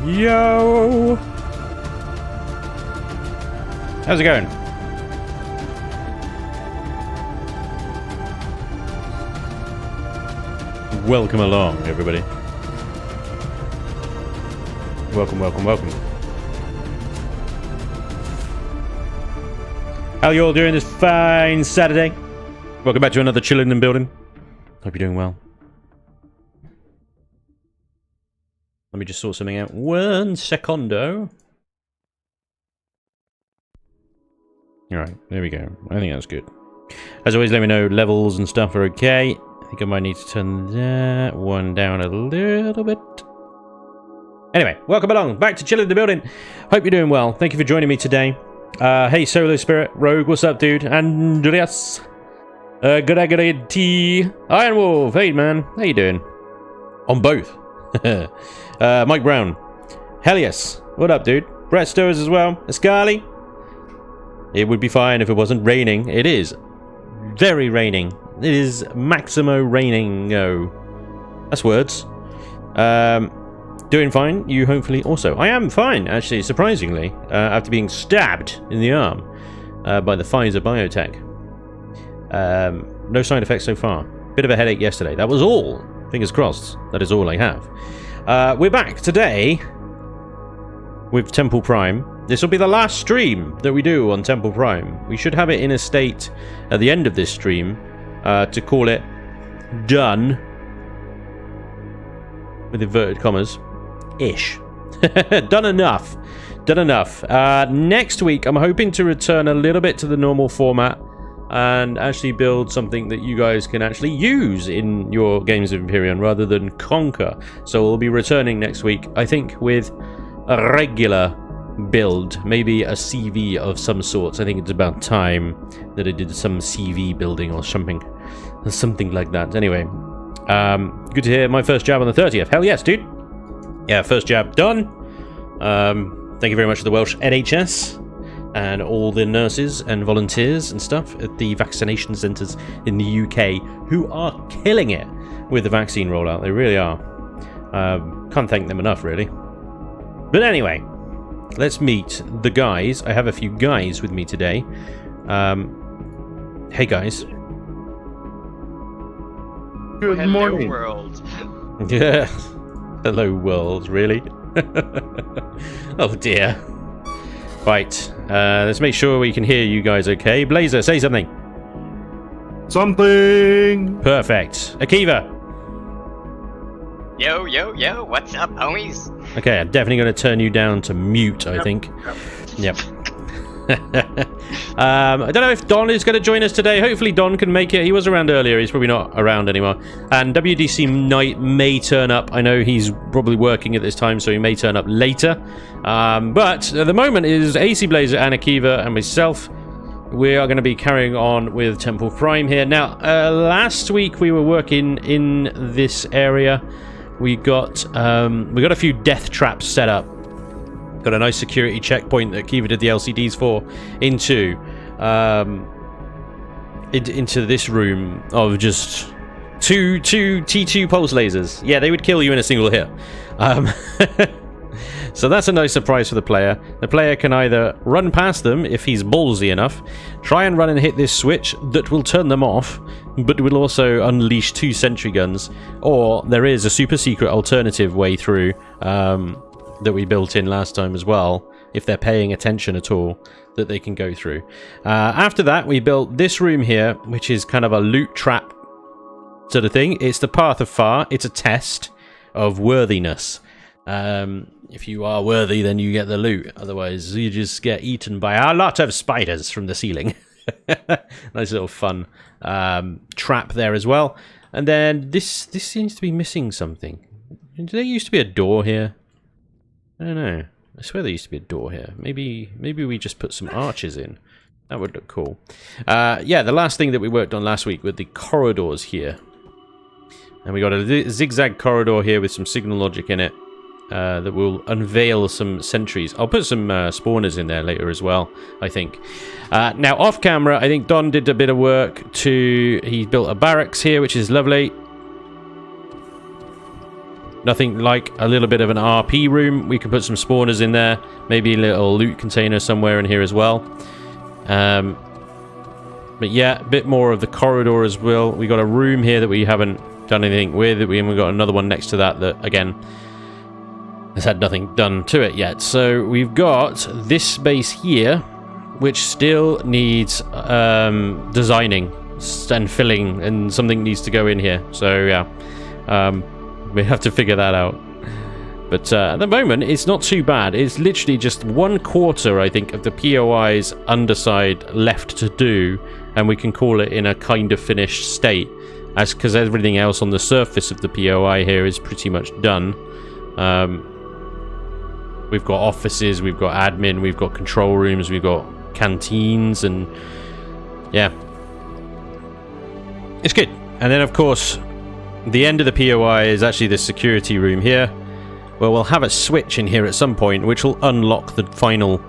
Yo! How's it going? Welcome along, everybody. Welcome, welcome, welcome. How are you all doing this fine Saturday? Welcome back to another Chillin and Building. Hope you're doing well. Let me just sort something out. 1 secondo. Alright, there we go. I think that's good. As always, let me know levels and stuff are okay. I think I might need to turn that one down a little bit. Anyway, welcome along. Back to Chillin the Building. Hope you're doing well. Thank you for joining me today. Hey, Solo Spirit, Rogue, what's up, dude? Andreas. Good T. Iron Wolf, hey, man. How you doing? On both. Mike Brown. Hell yes. What up, dude? Brett Stowers as well. Escali. It would be fine if it wasn't raining. It is very raining. It is Maximo raining. Oh, that's words. Doing fine. You hopefully also. I am fine, actually, surprisingly, after being stabbed in the arm by the Pfizer biotech. No side effects so far. Bit of a headache yesterday. That was all. Fingers crossed. That is all I have. We're back today with Temple Prime. This will be the last stream that we do on Temple Prime. We should have it in a state at the end of this stream to call it done, with inverted commas, ish. Done enough. Done enough. Next week, I'm hoping to return a little bit to the normal format and actually build something that you guys can actually use in your games of Empyrean rather than conquer. So we'll be returning next week, I think, with a regular build, maybe a CV of some sorts. I think it's about time that I did some CV building or something like that. Anyway, good to hear. My first jab on the 30th. Hell yes, dude. Yeah, first jab done. Thank you very much to the Welsh NHS and all the nurses and volunteers and stuff at the vaccination centres in the UK who are killing it with the vaccine rollout. They really are. Can't thank them enough, really. But anyway, let's meet the guys. I have a few guys with me today. Hey, guys. Good morning. World. Yeah. Hello, world. Really? Oh, dear. Right. Let's make sure we can hear you guys okay. Blazer, say something. Something. Perfect. Akiva. Yo, yo, yo. What's up, homies? Okay, I'm definitely going to turn you down to mute, I think. Yep. I don't know if Don is going to join us today. Hopefully Don can make it. He was around earlier. He's probably not around anymore. And WDC Knight may turn up. I know he's probably working at this time, so he may turn up later. But at the moment is AC Blazer and Akiva and myself. We are going to be carrying on with Temple Prime here. Now, last week we were working in this area. We got a few death traps set up. Got a nice security checkpoint that Kiva did the LCDs for into this room of just two T2 pulse lasers. Yeah, they would kill you in a single hit. So that's a nice surprise for the player. The player can either run past them if he's ballsy enough, try and run and hit this switch that will turn them off, but will also unleash 2 sentry guns, or there is a super secret alternative way through that we built in last time as well, if they're paying attention at all, that they can go through. After that, we built this room here, which is kind of a loot trap sort of thing. It's the Path of Far. It's a test of worthiness. If you are worthy, then you get the loot. Otherwise, you just get eaten by a lot of spiders from the ceiling. Nice little fun trap there as well. And then this seems to be missing something. Did there used to be a door here? I don't know. I swear there used to be a door here. Maybe we just put some arches in. That would look cool. Yeah, the last thing that we worked on last week were the corridors here. And we got a zigzag corridor here with some signal logic in it that will unveil some sentries. I'll put some spawners in there later as well, I think. Now, off camera, I think Don did a bit of work to... He built a barracks here, which is lovely. Nothing like a little bit of an RP room. We can put some spawners in there. Maybe a little loot container somewhere in here as well. But yeah, a bit more of the corridor as well. We got a room here that we haven't done anything with. We haven't got another one next to that again, has had nothing done to it yet. So we've got this space here, which still needs designing and filling, and something needs to go in here. So yeah, we have to figure that out. But at the moment, it's not too bad. It's literally just 1/4, I think, of the POI's underside left to do, and we can call it in a kind of finished state, because everything else on the surface of the POI here is pretty much done. We've got offices, we've got admin, we've got control rooms, we've got canteens, and yeah, it's good. And then, of course, the end of the POI is actually this security room here, where we'll have a switch in here at some point, which will unlock the final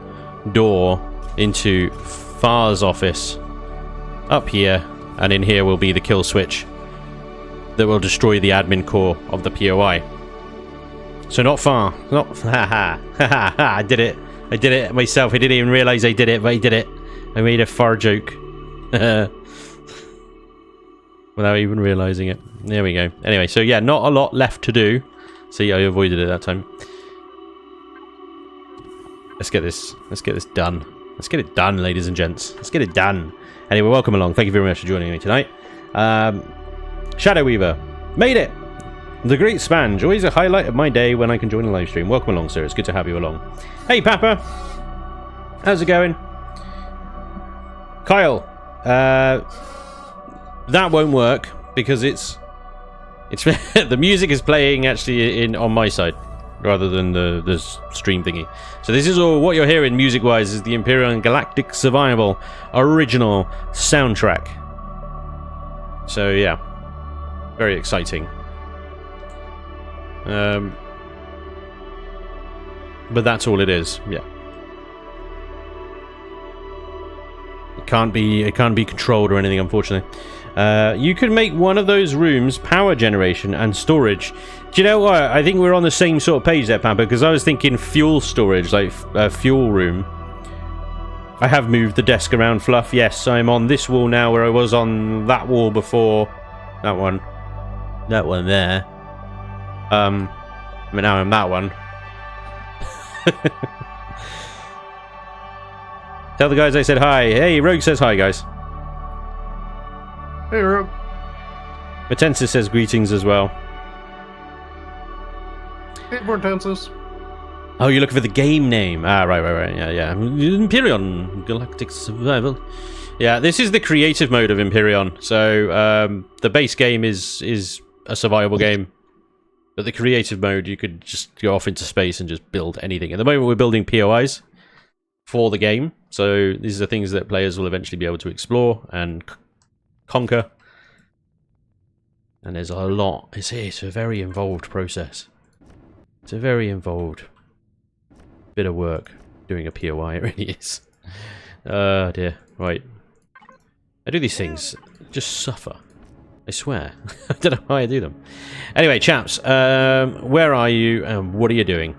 door into Far's office up here, and in here will be the kill switch that will destroy the admin core of the POI. So not far. Not... I did it. I did it myself. I didn't even realise I did it, but I did it. I made a far joke. Without even realising it. There we go. Anyway, so yeah, not a lot left to do. See, I avoided it that time. Let's get this done. Let's get it done, ladies and gents. Let's get it done. Anyway, welcome along. Thank you very much for joining me tonight. Shadow Weaver. Made it! The Great Spange. Always a highlight of my day when I can join a live stream. Welcome along, sir. It's good to have you along. Hey, Papa. How's it going? Kyle. That won't work because it's the music is playing actually on my side rather than the stream thingy. So this is all what you're hearing music-wise is the Imperial Galactic Survival original soundtrack. So yeah, very exciting. But that's all it is. Yeah. It can't be controlled or anything, unfortunately. You could make one of those rooms power generation and storage. Do you know what? I think we're on the same sort of page there, Pampa, because I was thinking fuel storage, like a fuel room. I have moved the desk around, Fluff. Yes, I'm on this wall now where I was on that wall before. That one. That one there. But now I'm that one. Tell the guys I said hi. Hey, Rogue says hi, guys. Hey, Rogue. Matensis says greetings as well. Hey, Mortensis. Oh, you're looking for the game name. Ah, right. Yeah. Imperion Galactic Survival. Yeah, this is the creative mode of Imperion. So, the base game is a survivable game. But the creative mode, you could just go off into space and just build anything. At the moment, we're building POIs for the game. So these are things that players will eventually be able to explore and conquer. And there's a lot. It's a very involved process. It's a very involved bit of work doing a POI. It really is. Oh dear. Right. I do these things. Just suffer. I swear. I don't know how I do them. Anyway, chaps, where are you and what are you doing?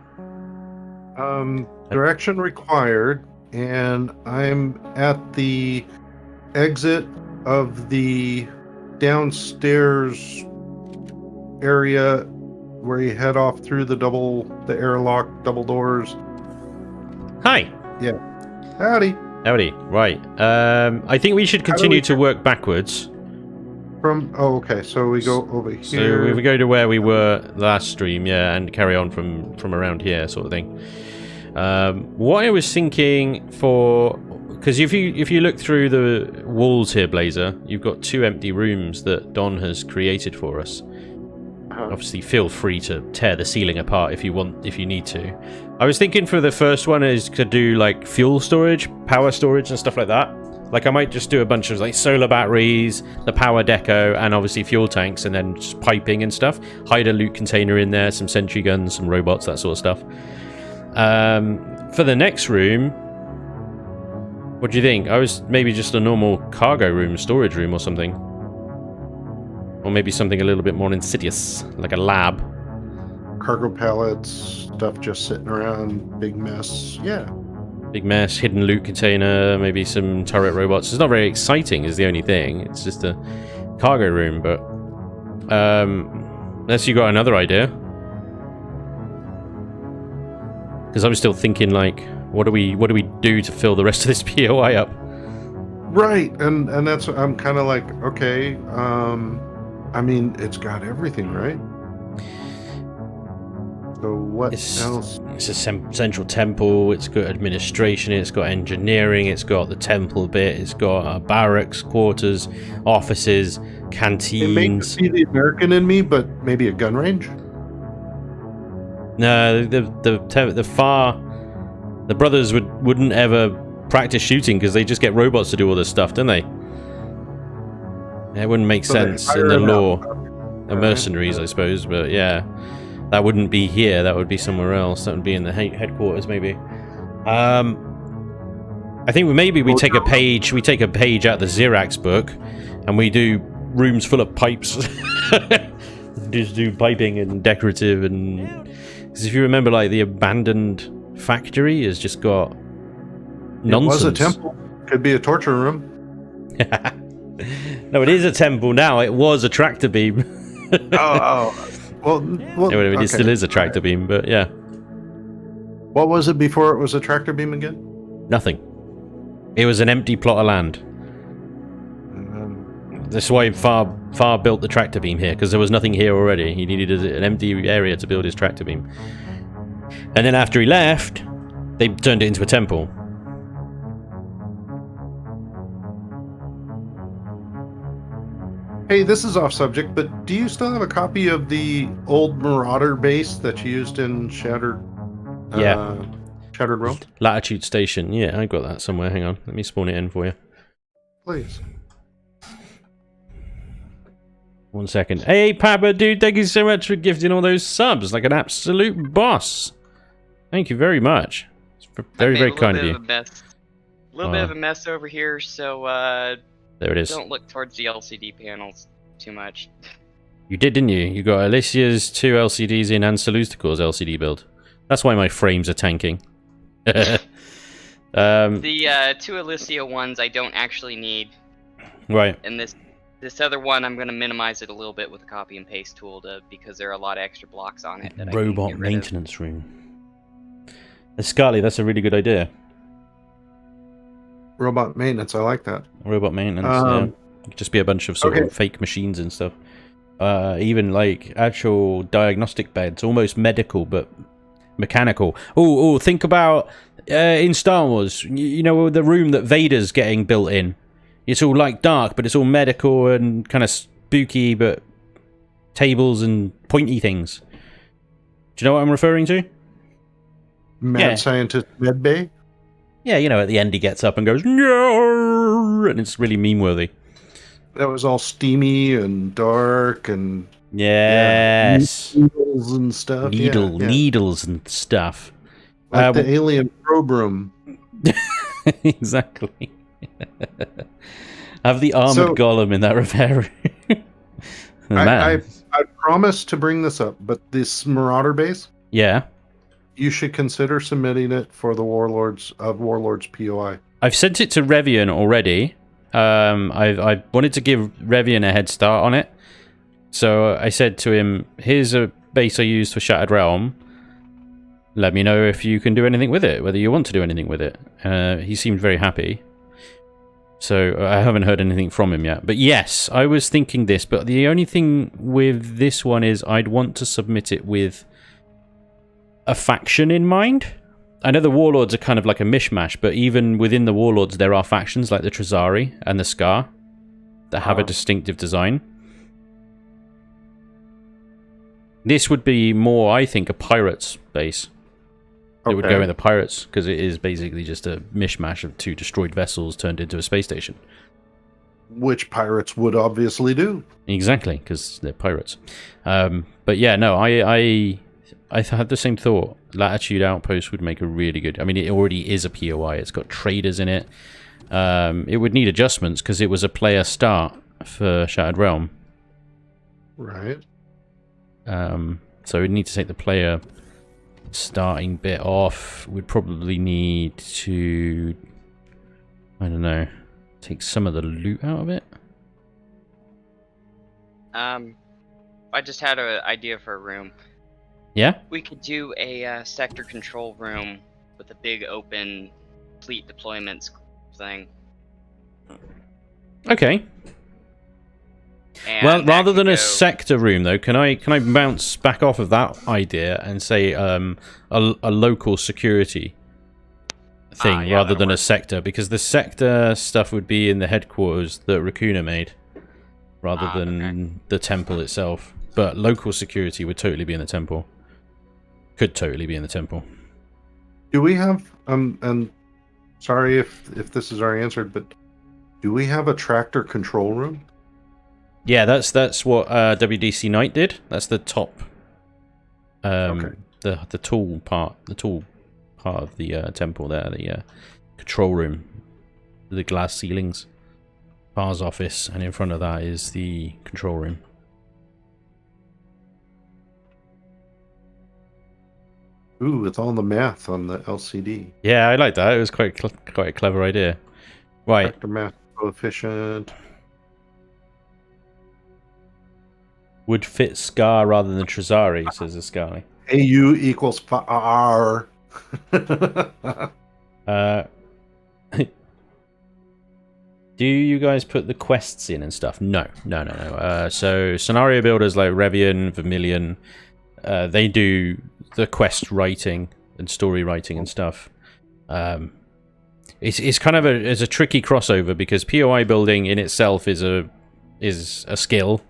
Direction required, and I'm at the exit of the downstairs area where you head off through the airlock, double doors. Hi. Yeah. Howdy. Howdy. Right. I think we should continue to work backwards. Oh, okay. So we go over here. So we go to where we were last stream, yeah, and carry on from around here, sort of thing. What I was thinking for, because if you look through the walls here, Blazer, you've got 2 empty rooms that Don has created for us. Obviously, feel free to tear the ceiling apart if you need to. I was thinking for the first one is to do like fuel storage, power storage, and stuff like that. Like I might just do a bunch of like solar batteries, the power deco, and obviously fuel tanks, and then just piping and stuff. Hide a loot container in there, some sentry guns, some robots, that sort of stuff. For the next room, what do you think? I was maybe just a normal cargo room, storage room or something. Or maybe something a little bit more insidious, like a lab. cargo pallets, stuff just sitting around, big mess. Yeah. Big mess, hidden loot container, maybe some turret robots. It's not very exciting is the only thing. It's just a cargo room, but unless you got another idea. Because I'm still thinking like, what do we do to fill the rest of this POI up? Right, and that's I'm kind of like, okay, I mean, it's got everything, right? So what else? It's a central temple. It's got administration. It's got engineering. It's got the temple bit. It's got barracks, quarters, offices, canteens. It makes me the American in me, but maybe a gun range. No, the brothers wouldn't ever practice shooting because they just get robots to do all this stuff, don't they? It wouldn't make sense in the law. They're mercenaries, I suppose, but yeah. That wouldn't be here, that would be somewhere else. That would be in the headquarters, maybe. I think we take a page out of the Xerox book, and we do rooms full of pipes. Just do piping and decorative, and because if you remember, like the abandoned factory has just got nonsense. It was a temple. Could be a torture room. No, it is a temple now. It was a tractor beam. Well, It still is a tractor beam, but yeah. What was it before it was a tractor beam again? Nothing. It was an empty plot of land. That's why Far built the tractor beam here, because there was nothing here already. He needed an empty area to build his tractor beam. And then after he left, they turned it into a temple. Hey, this is off subject, but do you still have a copy of the old Marauder base that you used in Shattered Realm? Latitude Station. Yeah, I got that somewhere. Hang on. Let me spawn it in for you. Please. 1 second. Hey, Papa, dude, thank you so much for gifting all those subs like an absolute boss. Thank you very much. It's very, very kind of you. A little bit of a mess over here, so there it is. don't look towards the LCD panels too much. You did, didn't you? You got Alicia's 2 LCDs in and Salusticor's LCD build. That's why my frames are tanking. The 2 Alicia ones I don't actually need. Right. And this other one I'm going to minimize it a little bit with a copy and paste tool because there are a lot of extra blocks on it. That Robot maintenance room. Scarly, that's a really good idea. Robot maintenance, I like that. Robot maintenance, yeah. It could just be a bunch of sort of fake machines and stuff. Even like actual diagnostic beds, almost medical but mechanical. Oh, think about in Star Wars, you know, the room that Vader's getting built in. It's all like dark, but it's all medical and kind of spooky, but tables and pointy things. Do you know what I'm referring to? Mad Scientist Medbay? Yeah, you know, at the end he gets up and goes, no, and it's really meme-worthy. That was all steamy and dark and... Yes. Needles and stuff. Needles and stuff. Like the alien probe room. Exactly. Have the armored golem in that repair room. I promised to bring this up, but this Marauder base... Yeah. You should consider submitting it for the Warlords POI. I've sent it to Revian already. I wanted to give Revian a head start on it. So I said to him, here's a base I used for Shattered Realm. Let me know if you can do anything with it, whether you want to do anything with it. He seemed very happy. So I haven't heard anything from him yet. But yes, I was thinking this, but the only thing with this one is I'd want to submit it with a faction in mind. I know the Warlords are kind of like a mishmash, but even within the Warlords there are factions like the Trizari and the Scar that have a distinctive design. This would be more, I think, a pirates base. It would go in the pirates, because it is basically just a mishmash of 2 destroyed vessels turned into a space station. Which pirates would obviously do. Exactly, because they're pirates. But yeah, no, I had the same thought. Latitude Outpost would make a really good... I mean, it already is a POI. It's got traders in it. It would need adjustments because it was a player start for Shattered Realm. Right. So we'd need to take the player starting bit off. We'd probably need to, I don't know, take some of the loot out of it. I just had an idea for a room. Yeah? We could do a sector control room with a big open fleet deployments thing. Okay. And Well, that rather could than a go- sector room, though, can I bounce back off of that idea and say a local security thing yeah, rather that'll than a work. sector? Because the sector stuff would be in the headquarters that Raccoona made, rather than the temple itself. But local security would totally be in the temple. Could totally be in the temple. Do we have and sorry if this is already answered, but do we have a tractor control room? Yeah, that's what WDC Knight did. That's the top, Okay. the tool part of the temple there, the control room, the glass ceilings, bar's office, and in front of that is the control room. Ooh, with all the math on the LCD. Yeah, I like that. It was quite a clever idea. Right. Tractor math coefficient. Would fit Scar rather than Trizari, says Ascali. AU equals R. Do you guys put the quests in and stuff? No. So scenario builders like Revian, Vermilion, they do the quest writing and story writing and stuff. It's kind of a tricky crossover because POI building in itself is a skill.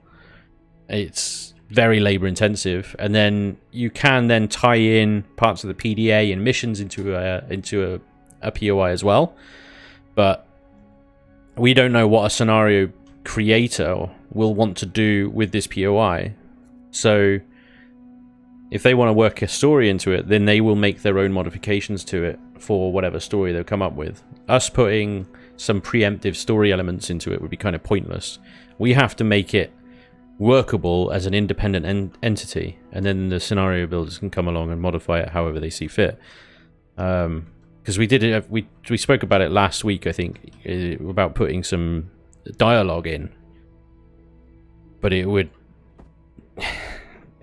It's very labor intensive, and then you can then tie in parts of the PDA and missions into a POI as well. But we don't know what a scenario creator will want to do with this POI. So if they want to work a story into it, then they will make their own modifications to it for whatever story they'll come up with. Us putting some preemptive story elements into it would be kind of pointless. We have to make it workable as an independent entity, and then the scenario builders can come along and modify it however they see fit. Because we did it, we spoke about it last week, I think, about putting some dialogue in, but it would,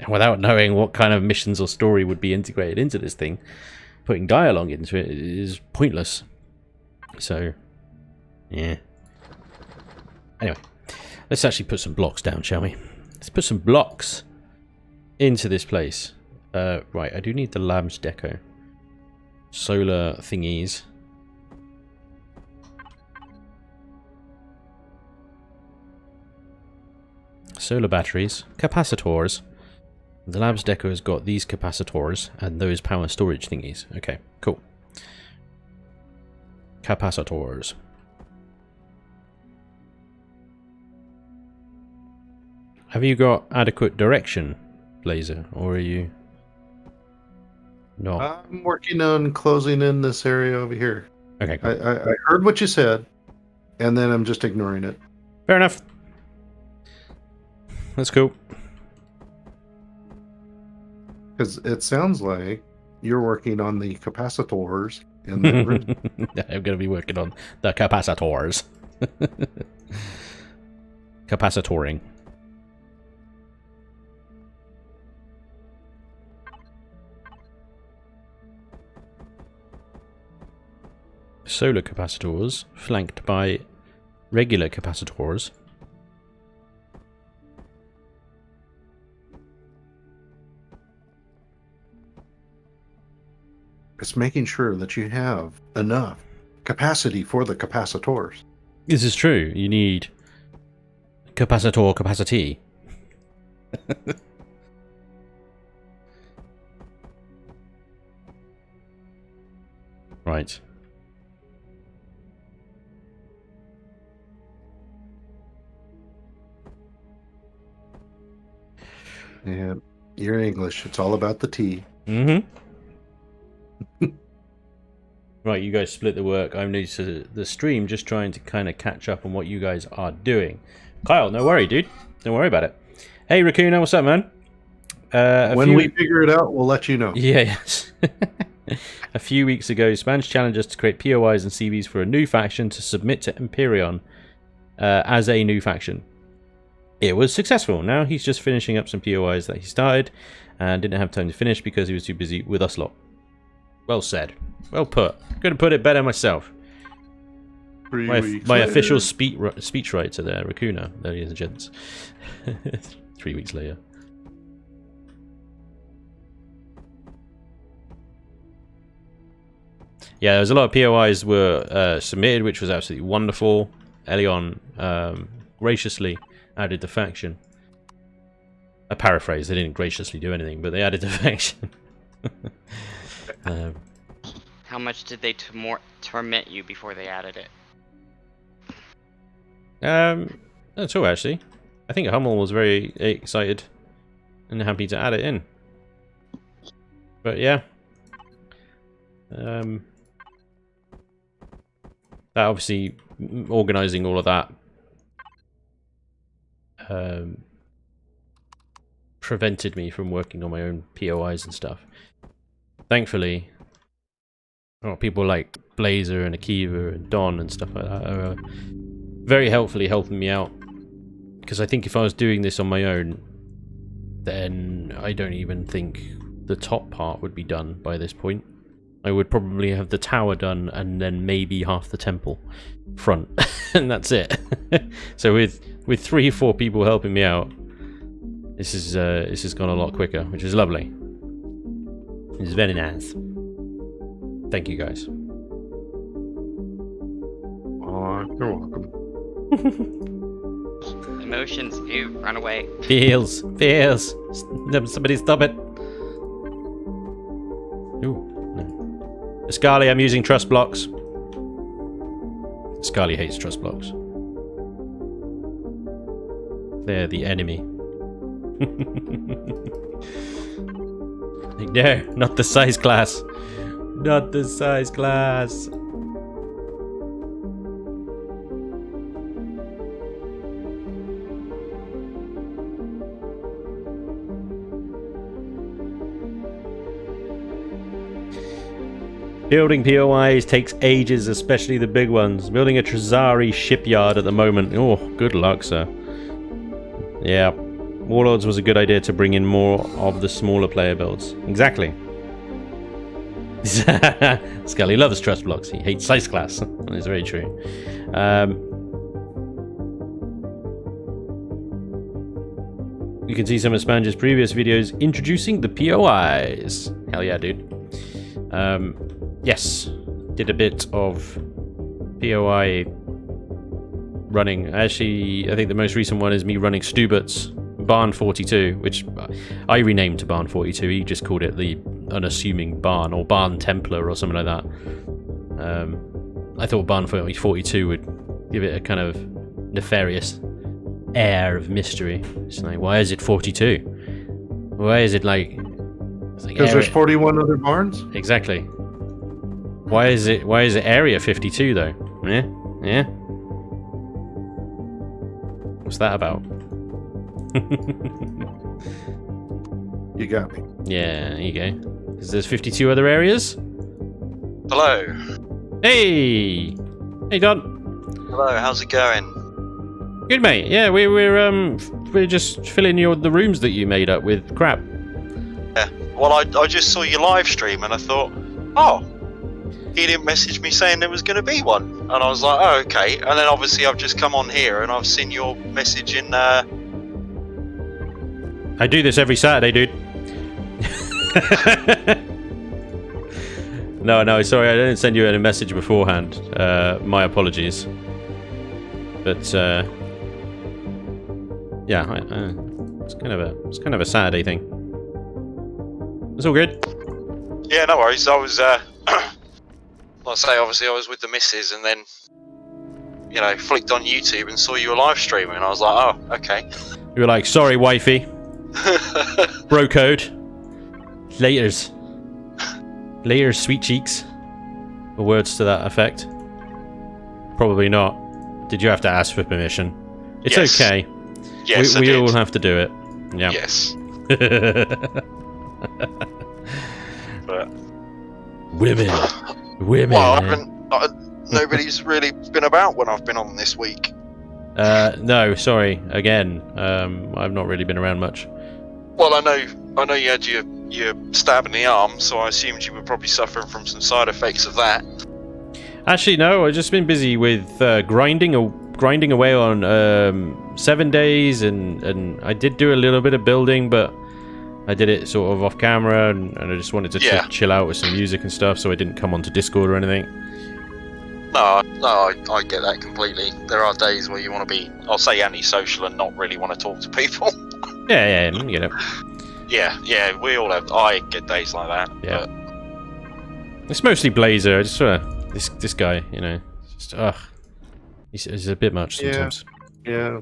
without knowing what kind of missions or story would be integrated into this thing, putting dialogue into it is pointless. So, yeah. Anyway, let's actually put some blocks down, shall we? Let's put some blocks into this place. Right, I do need the labs deco. Solar thingies. Solar batteries. Capacitors. The labs deco has got these capacitors and those power storage thingies. Okay, cool. Capacitors. Have you got adequate direction, Blazer, or are you not? I'm working on closing in this area over here. Okay, cool. I heard what you said, and then I'm just ignoring it. Fair enough. That's cool. Because it sounds like you're working on the capacitors in that room. I'm going to be working on the capacitors. Capacitoring. Solar capacitors flanked by regular capacitors. It's making sure that you have enough capacity for the capacitors. This is true. You need capacitor capacity. Right. Yeah, you're English. It's all about the tea. Mm-hmm. Right, you guys split the work. I'm new to the stream, just trying to kind of catch up on what you guys are doing. Kyle, no worry, dude. Don't worry about it. Hey, Raccoon, what's up, man? When we figure it out, we'll let you know. Yeah, yes. A few weeks ago, Spange challenged us to create POIs and CVs for a new faction to submit to Empyrean as a new faction. It was successful. Now he's just finishing up some POIs that he started and didn't have time to finish because he was too busy with us lot. Well said. Well put. Couldn't put it better myself. My official speechwriter there, Raccoona, ladies and gents. 3 weeks later. Yeah, there was a lot of POIs were submitted, which was absolutely wonderful. Elion graciously added the faction. I paraphrase, they didn't graciously do anything, but they added the faction. How much did they torment you before they added it? That's all, actually. I think Hummel was very excited and happy to add it in. But yeah. That obviously, organising all of that prevented me from working on my own POIs and stuff. Thankfully, people like Blazer and Akiva and Don and stuff like that are very helpfully helping me out. Because I think if I was doing this on my own, then I don't even think the top part would be done by this point. I would probably have the tower done and then maybe half the temple front, and that's it. So with 3 or 4 people helping me out, this has gone a lot quicker, which is lovely. It's very nice. Thank you guys. You're welcome. Emotions, ew, run away. Feels. Somebody stop it. Ooh. Scarly, I'm using trust blocks. Scarly hates trust blocks. They're the enemy. No, not the size class. Not the size class. Building POIs takes ages, especially the big ones. Building a Trazari shipyard at the moment. Oh, good luck, sir. Yeah, Warlords was a good idea to bring in more of the smaller player builds. Exactly. Scully loves trust blocks. He hates size class. It's very true. You can see some of Spange's previous videos introducing the POIs. Hell yeah, dude. Yes, did a bit of POI running. Actually, I think the most recent one is me running Stubert's Barn 42, which I renamed to Barn 42. He just called it the unassuming Barn, or Barn Templar, or something like that. I thought Barn 42 would give it a kind of nefarious air of mystery. It's like, why is it 42? Why is it like... Because there's 41 other barns? Exactly. Why is it Area 52 though? Yeah? Yeah? What's that about? You got me. Yeah, there you go. Because there's 52 other areas? Hello. Hey! Hey, Don. Hello, how's it going? Good, mate. Yeah, we're just filling the rooms that you made up with crap. Yeah. Well, I just saw your live stream and I thought, oh, he didn't message me saying there was going to be one. And I was like, oh, okay. And then obviously I've just come on here and I've seen your message in... I do this every Saturday, dude. No, sorry, I didn't send you a message beforehand. My apologies. But, yeah, it's kind of a Saturday thing. It's all good. Yeah, no worries. I was, like I say, obviously I was with the missus and then, you know, flicked on YouTube and saw you were live streaming and I was like, oh, okay. You were like, sorry, wifey. Bro code. Laters. Laters, sweet cheeks. Or words to that effect. Probably not. Did you have to ask for permission? It's yes. okay. Yes, we all have to do it. Yeah. Yes. But Women. well, nobody's really been about when I've been on this week. No, sorry. Again, I've not really been around much. Well, I know you had your stab in the arm, so I assumed you were probably suffering from some side effects of that. Actually, no. I've just been busy with grinding away on 7 days, and I did do a little bit of building, but I did it sort of off camera, and I just wanted to chill out with some music and stuff, so I didn't come onto Discord or anything. No, I get that completely. There are days where you want to be, I'll say, antisocial and not really want to talk to people. Yeah, I get it. Yeah, we all have. I get days like that. Yeah. It's mostly Blazer. I just this guy, you know, just he's a bit much sometimes. Yeah.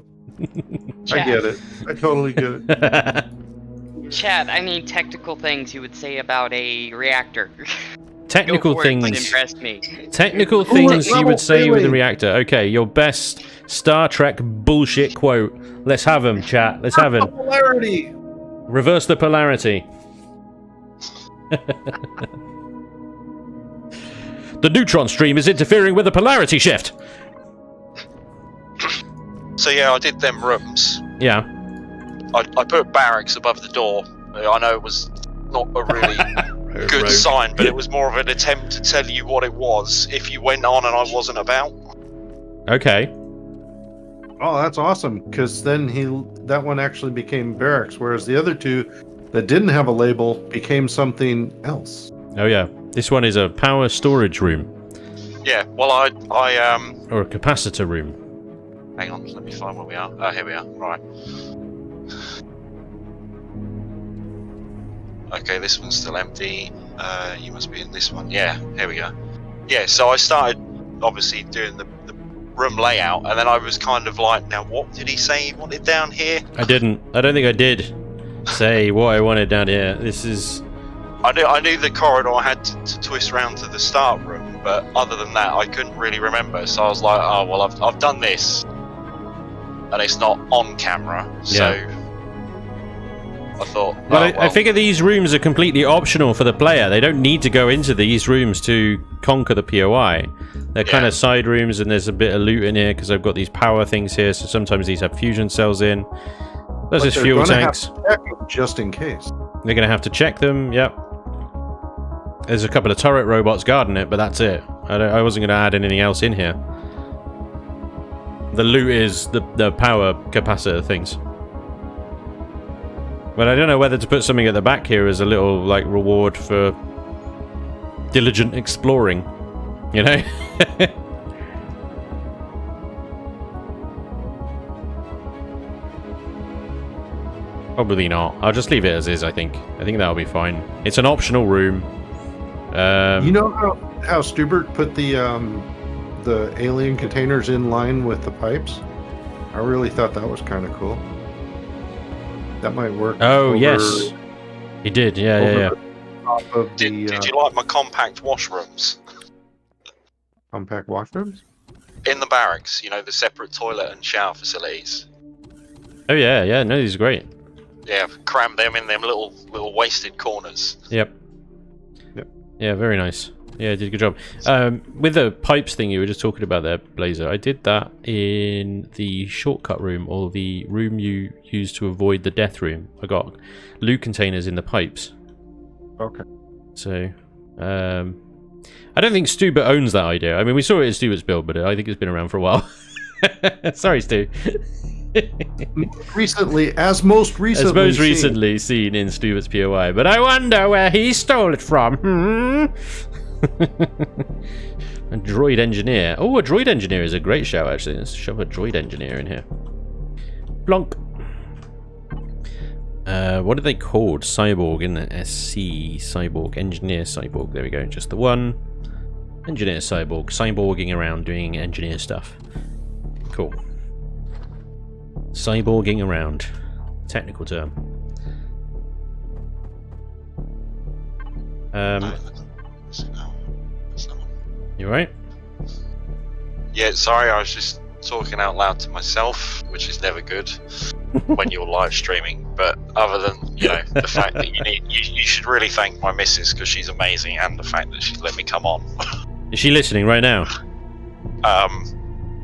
I get it. I totally get it. Chat, I mean technical things you would say about a reactor. Technical Go for things. It, but impress me. Technical things you would say with a reactor. Okay, your best Star Trek bullshit quote. Let's have them, chat. Let's have them. Polarity. Reverse the polarity. The neutron stream is interfering with the polarity shift. So yeah, I did them rooms. Yeah. I put barracks above the door. I know it was not a really good sign, but it was more of an attempt to tell you what it was if you went on and I wasn't about. Okay. Oh, that's awesome, because then that one actually became barracks, whereas the other two that didn't have a label became something else. Oh yeah. This one is a power storage room. Yeah, well I Or a capacitor room. hang on, let me find where we are. Oh, here we are. Right. Okay, this one's still empty. You must be in this one. Yeah, here we go. Yeah, so I started obviously doing the room layout, and then I was kind of like, now what did he say he wanted down here? I don't think I did say what I wanted down here. This is... I knew the corridor had to twist round to the start room, but other than that, I couldn't really remember. So I was like, oh well, I've done this, and it's not on camera, so I thought. Well, I figure these rooms are completely optional for the player. They don't need to go into these rooms to conquer the POI. They're kind of side rooms, and there's a bit of loot in here because I've got these power things here. So sometimes these have fusion cells in. There's just fuel tanks. Just in case. They're going to have to check them. Yep. There's a couple of turret robots guarding it, but that's it. I wasn't going to add anything else in here. The loot is the power capacitor things. But I don't know whether to put something at the back here as a little, like, reward for diligent exploring. You know? Probably not. I'll just leave it as is, I think. I think that'll be fine. It's an optional room. You know how Stubert put the alien containers in line with the pipes? I really thought that was kind of cool. That might work. Oh, yes. He did, yeah. Top of Did you like my compact washrooms? Compact washrooms? In the barracks, you know, the separate toilet and shower facilities. Oh, yeah. No, these are great. Yeah, cram them in them little wasted corners. Yep. Yeah, very nice. Yeah, did a good job. With the pipes thing you were just talking about there, Blazer, I did that in the shortcut room, or the room you use to avoid the death room. I got loot containers in the pipes. Okay. So, I don't think Stubert owns that idea. I mean, we saw it in Stubert's build, but I think it's been around for a while. Sorry, Stu. As most recently seen in Stubert's POI, but I wonder where he stole it from. A droid engineer. Oh, a droid engineer is a great shout, actually. Let's shove a droid engineer in here. Blonk. What are they called? Cyborg, isn't it? SC Cyborg, Engineer Cyborg. There we go. Just the one. Engineer Cyborg. Cyborging around doing engineer stuff. Cool. Cyborging around. Technical term. You right? Yeah, sorry, I was just talking out loud to myself, which is never good. when you're live streaming. But other than the fact that you should really thank my missus because she's amazing, and the fact that she's let me come on. Is she listening right now? No,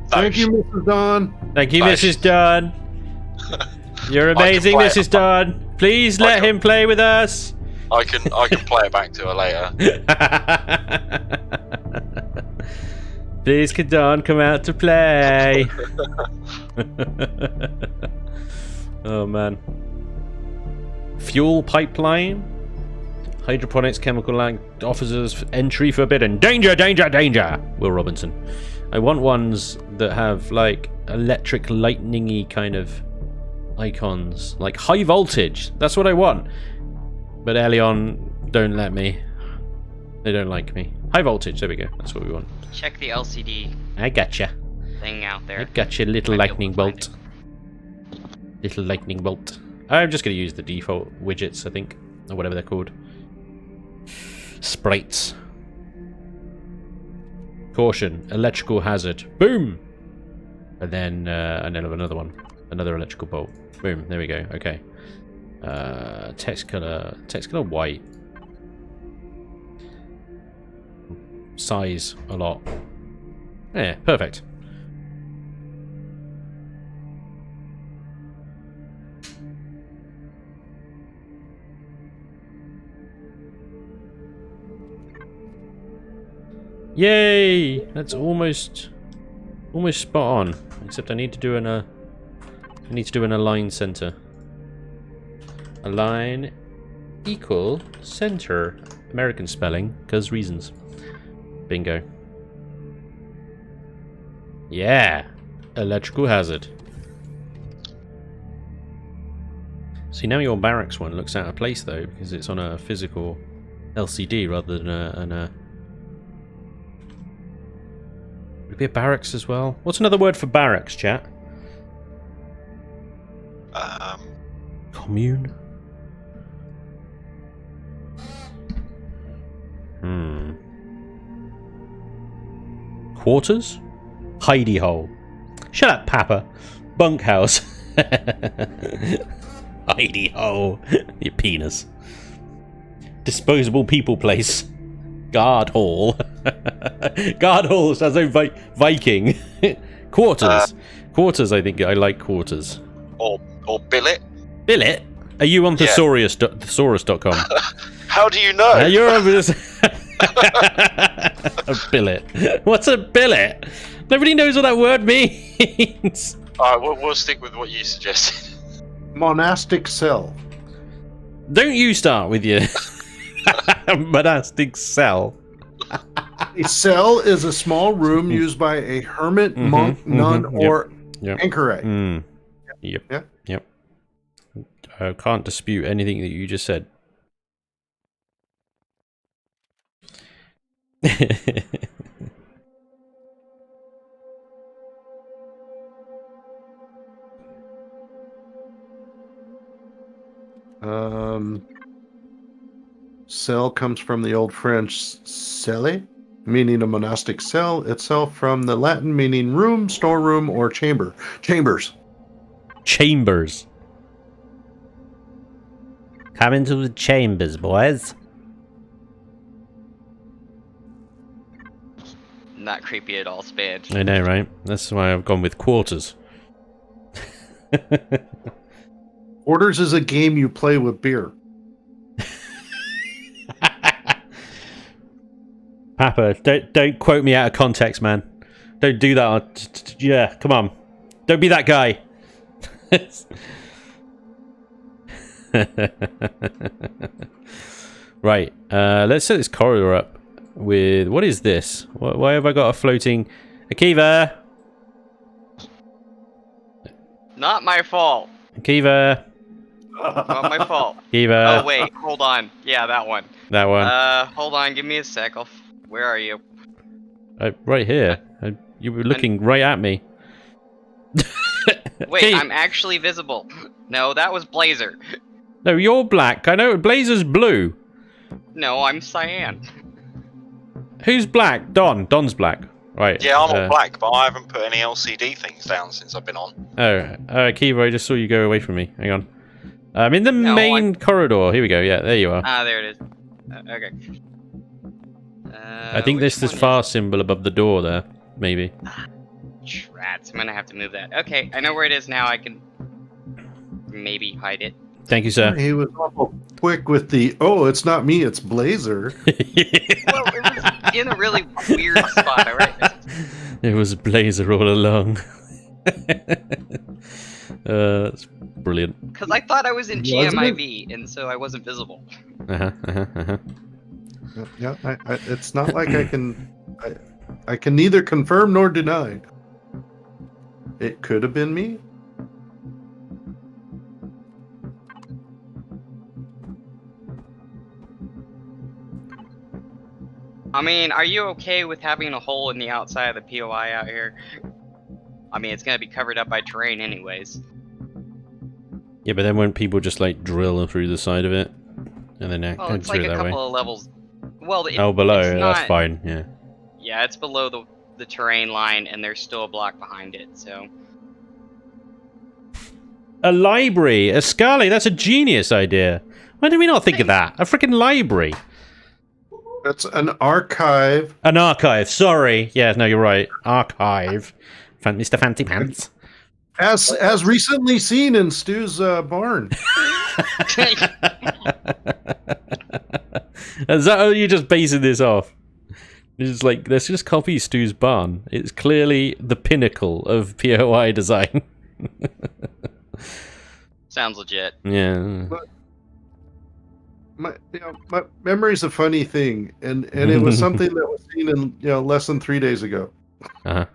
Thank you, Mrs. Dawn. Thank you, No, Mrs. Dunn. You're amazing, play Mrs. it. Dunn. Please let him play with us. I can play it back to her later. Please, can Dawn come out to play? Oh man. Fuel pipeline. Hydroponics chemical line officers entry forbidden. Danger, danger, danger. Will Robinson. I want ones that have like electric lightning-y kind of icons. Like high voltage. That's what I want. But Elion don't let me. They don't like me. High voltage, there we go. That's what we want. Check the LCD I gotcha. thing out there. I gotcha, little Might be lightning able to bolt. Little lightning bolt. I'm just going to use the default widgets, I think. Or whatever they're called. Sprites. Caution. Electrical hazard. Boom! And then another one. Another electrical bolt. Boom. There we go. Okay. Text color. Text color white. Size a lot. Yeah, perfect. Yay! That's almost spot on. Except I need to do an align center. Align equal center. American spelling, because reasons. Bingo. Yeah! Electrical hazard. See, now your barracks one looks out of place though, because it's on a physical LCD rather than a Would it be a barracks as well? What's another word for barracks, chat? Commune? Quarters? Hidey hole. Shut up, Papa. Bunkhouse. Hidey hole. Your penis. Disposable people place. Guard hall. Guard hall sounds like Viking. Quarters. Quarters, I think. I like quarters. Or billet. Billet? Are you on thesaurus.com? How do you know? You're over this. A billet. What's a billet? Nobody knows what that word means. Alright, we'll stick with what you suggested. Monastic cell. Don't you start with your monastic cell. A cell is a small room used by a hermit, monk, nun, or anchorite. Yep. I can't dispute anything that you just said. Cell comes from the Old French celle, meaning a monastic cell, itself from the Latin meaning room, storeroom, or chamber. Chambers. Chambers. Come into the chambers, boys. Not creepy at all, Spanch. I know, right? That's why I've gone with quarters. Quarters is a game you play with beer. Papa, don't quote me out of context, man. Don't do that. Yeah, come on. Don't be that guy. Right, let's set this corridor up with... What is this? Why have I got a floating... Akiva! Not my fault. Akiva! Not my fault. Akiva! Oh, wait, hold on. Yeah, that one. That one. Hold on, give me a sec. Where are you? Right here. You were looking right at me. Wait, Okay. I'm actually visible. No, that was Blazer. No, you're black. I know. Blazer's blue. No, I'm cyan. Who's black? Don. Don's black. Right. Yeah, I'm all black, but I haven't put any LCD things down since I've been on. Kiva, I just saw you go away from me. Hang on. I'm in the No, main corridor. Here we go. Yeah, there you are. Ah, there it is. Okay. I think there's this far symbol above the door there. Maybe. Rats, I'm gonna have to move that. Okay, I know where it is now. I can maybe hide it. Thank you, sir. He was awful quick with the, oh, it's not me, it's Blazer. Well, it was in a really weird spot, alright? It was Blazer all along. That's brilliant. Because I thought I was in Wasn't GMIV, and so I wasn't visible. Yeah, it's not like I can neither confirm nor deny. It could have been me. I mean, are you okay with having a hole in the outside of the POI out here? I mean, it's gonna be covered up by terrain anyways. Yeah, but then when people just like drill through the side of it, and then Well, head it's like through a that way. couple of levels. Well, Below, it's that's not- fine. Yeah. Yeah, it's below the terrain line, and there's still a block behind it, so... A library, a Scarlet. That's a genius idea. Why did we not think of that? A freaking library. That's an archive. An archive. Sorry. Yeah, no, you're right. Archive. Mr. Fancy Pants. As recently seen in Stu's barn. Is that how you're just basing this off? It's like, let's just copy Stu's barn. It's clearly the pinnacle of POI design. Sounds legit. Yeah. My memory's a funny thing, and it was something that was seen in less than 3 days ago. Uh-huh.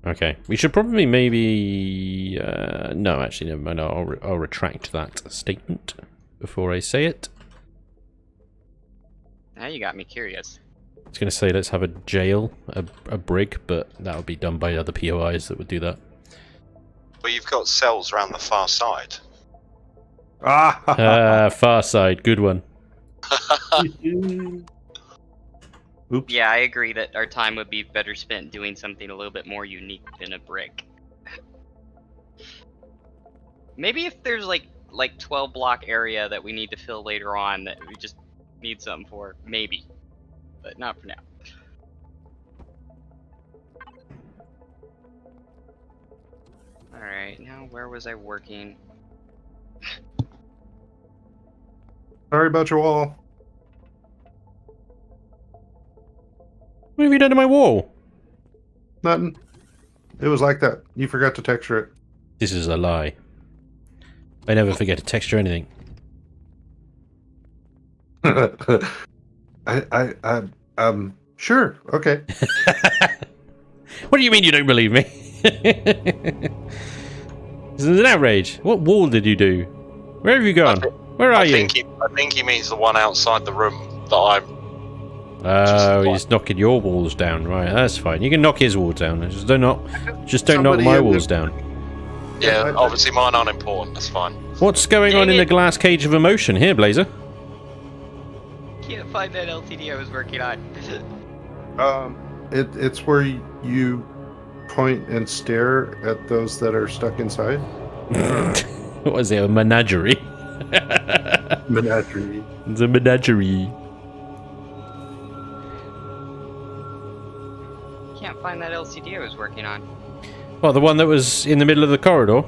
Okay, we should probably maybe... no, actually, never mind. I'll retract that statement before I say it. Now you got me curious. I was going to say let's have a jail, a brig, but that would be done by other POIs that would do that. Well, you've got cells around the far side. Far side, good one. Oops. Yeah, I agree that our time would be better spent doing something a little bit more unique than a brick. Maybe if there's like 12 block area that we need to fill later on that we just need something for, maybe. But not for now. Alright, now where was I working? Sorry about your wall. What have you done to my wall? Nothing. It was like that. You forgot to texture it. This is a lie. I never forget to texture anything. Sure, okay. What do you mean you don't believe me? This is an outrage. What wall did you do? Where have you gone? Where are you? I think he means the one outside the room that I'm... Oh, he's knocking your walls down. Right, that's fine. You can knock his walls down. Just don't knock Somebody my in walls the- down. Yeah, obviously mine aren't important, that's fine. What's going on in the glass cage of emotion here, Blazer? Can't find that LCD I was working on. It's where you point and stare at those that are stuck inside. What was it? A menagerie? Menagerie. It's a menagerie. Can't find that LCD I was working on. Well, the one that was in the middle of the corridor?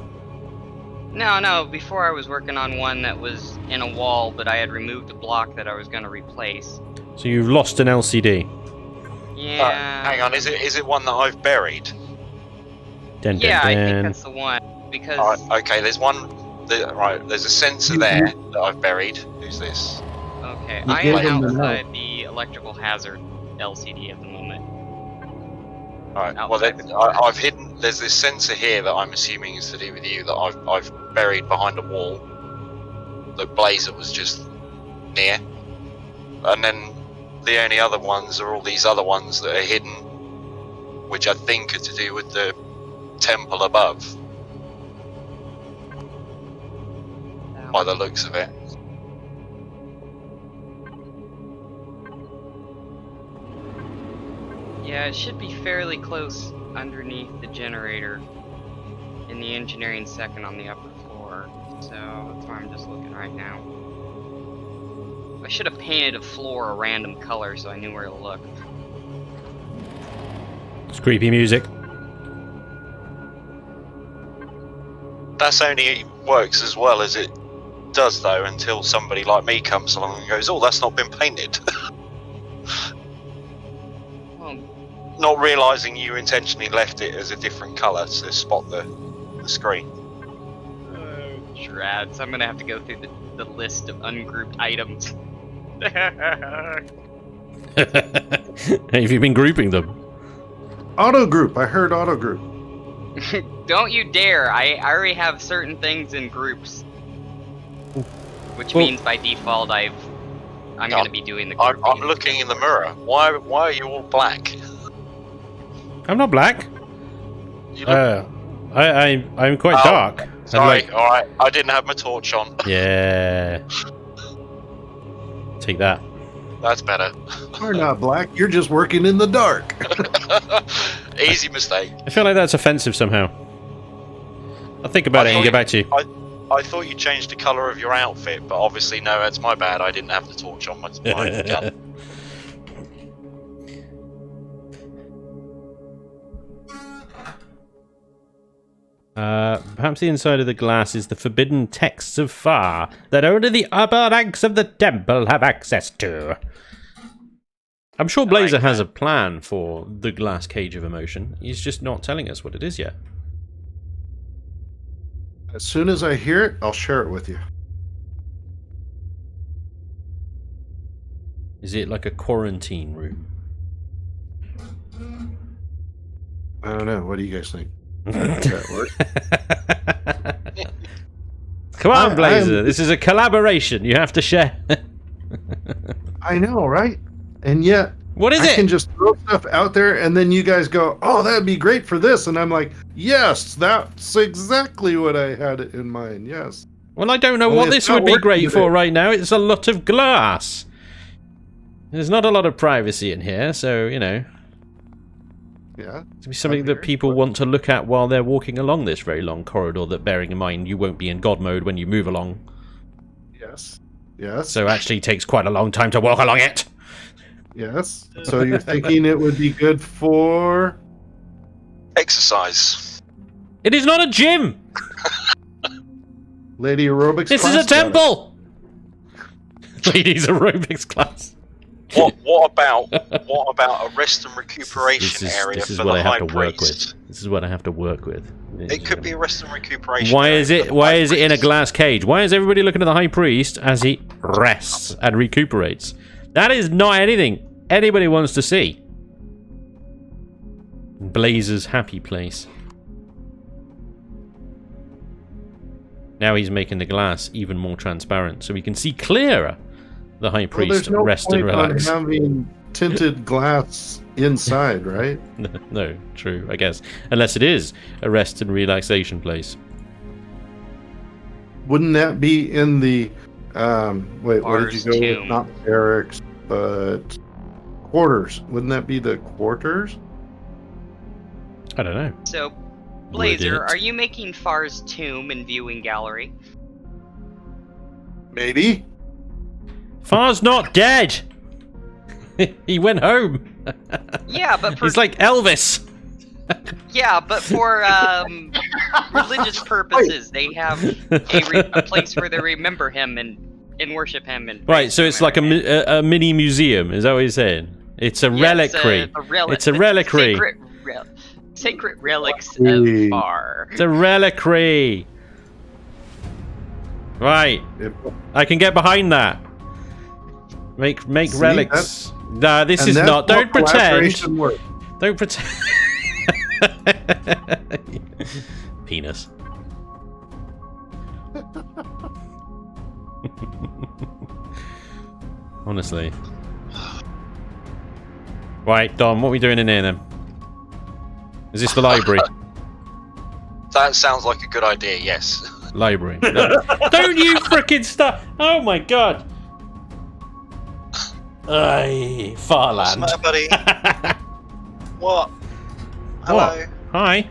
No, before I was working on one that was in a wall, but I had removed a block that I was going to replace. So you've lost an LCD. Yeah. Hang on, is it one that I've buried? Dun, dun, Yeah, I dun. think that's the one. Because... Okay, there's one... there's a sensor there that I've buried. Who's this? Okay, You I gave am him the outside the electrical hazard LCD at the moment. Alright, well Outside then, the corner. I've hidden... There's this sensor here that I'm assuming is to do with you that I've buried behind a wall that Blazer was just near. And then the only other ones are all these other ones that are hidden, which I think are to do with the temple above, by the looks of it. Yeah, it should be fairly close underneath the generator in the engineering second on the upper floor. So that's why I'm just looking right now. I should have painted a floor a random color so I knew where to look. It's creepy music. That's only works as well as it does, though, until somebody like me comes along and goes, "Oh, that's not been painted." Well, Not realising you intentionally left it as a different colour to spot the screen. Drats. I'm gonna have to go through the list of ungrouped items. Have you been grouping them? Auto group. I heard auto group. Don't you dare! I already have certain things in groups. Which Well- means by default I'm gonna be doing the I'm grouping. looking in the mirror. Why are you all black? I'm not black. You look, I'm quite Oh, dark. I'm sorry, like- alright. I didn't have my torch on. yeah. Take that. That's better. You're not black. You're just working in the dark. Easy mistake. I feel like that's offensive somehow. I'll think about I it and thought get back to you. I thought you changed the colour of your outfit, but obviously no, that's my bad. I didn't have the torch on my gun. Perhaps the inside of the glass is the forbidden texts of Far that only the upper ranks of the temple have access to. I'm sure Blazer has a plan for the glass cage of emotion. He's just not telling us what it is yet. As soon as I hear it, I'll share it with you. Is it like a quarantine room? I don't know. What do you guys think? That work? Come on, Blazer. This is a collaboration. You have to share. I know, right? And yet, What is I it? can just throw stuff out there, and then you guys go, "Oh, that'd be great for this," and I'm like, "Yes, that's exactly what I had in mind." Yes. Well, I don't know Only what it's this not would be working great today. for right now. It's a lot of glass. There's not a lot of privacy in here, so, you know, Yeah. it's be something here, that people want to look at while they're walking along this very long corridor that, bearing in mind, you won't be in God mode when you move along. Yes. Yes. So actually takes quite a long time to walk along it. Yes. So you're thinking it would be good for? Exercise. It is not a gym! Lady aerobics This class? is a Got it. temple! Ladies aerobics class. What about a rest and recuperation area This is for what the I high have to work priest? with. This is what I have to work with. It could be a rest and recuperation. Why area is for it? the Why high is it in a priest. glass cage? Why is everybody looking at the high priest as he rests and recuperates? That is not anything anybody wants to see. Blazer's happy place. Now he's making the glass even more transparent, so we can see clearer. The high Well, priest there's no rest point and relax. on having tinted glass inside, right? No, true, I guess. Unless it is a rest and relaxation place. Wouldn't that be in the wait, what did Bars you go tomb. with? Not barracks, but quarters. Wouldn't that be the quarters? I don't know. So, Would Blazer, it? are you making Far's tomb and viewing gallery? Maybe. Far's not dead. He went home. Yeah, but for He's like Elvis. religious purposes, they have a place where they remember him and worship him. And Right, so it's like a mini museum. Is that what you're saying? It's a reliquary. It's a reliquary. Sacred relics Reliquary. of Far. It's a reliquary. Right, If- I can get behind that. Make See, relics. Nah, this and is that's not. how Don't pretend. collaboration works. Don't pretend. Penis. Honestly. Right, Dom, what are we doing in here then? Is this the library? That sounds like a good idea. Yes. Library. No. Don't you frickin' stop! Oh my god! Ay, What's Farland. the matter, buddy? What? Hello. What? Hi.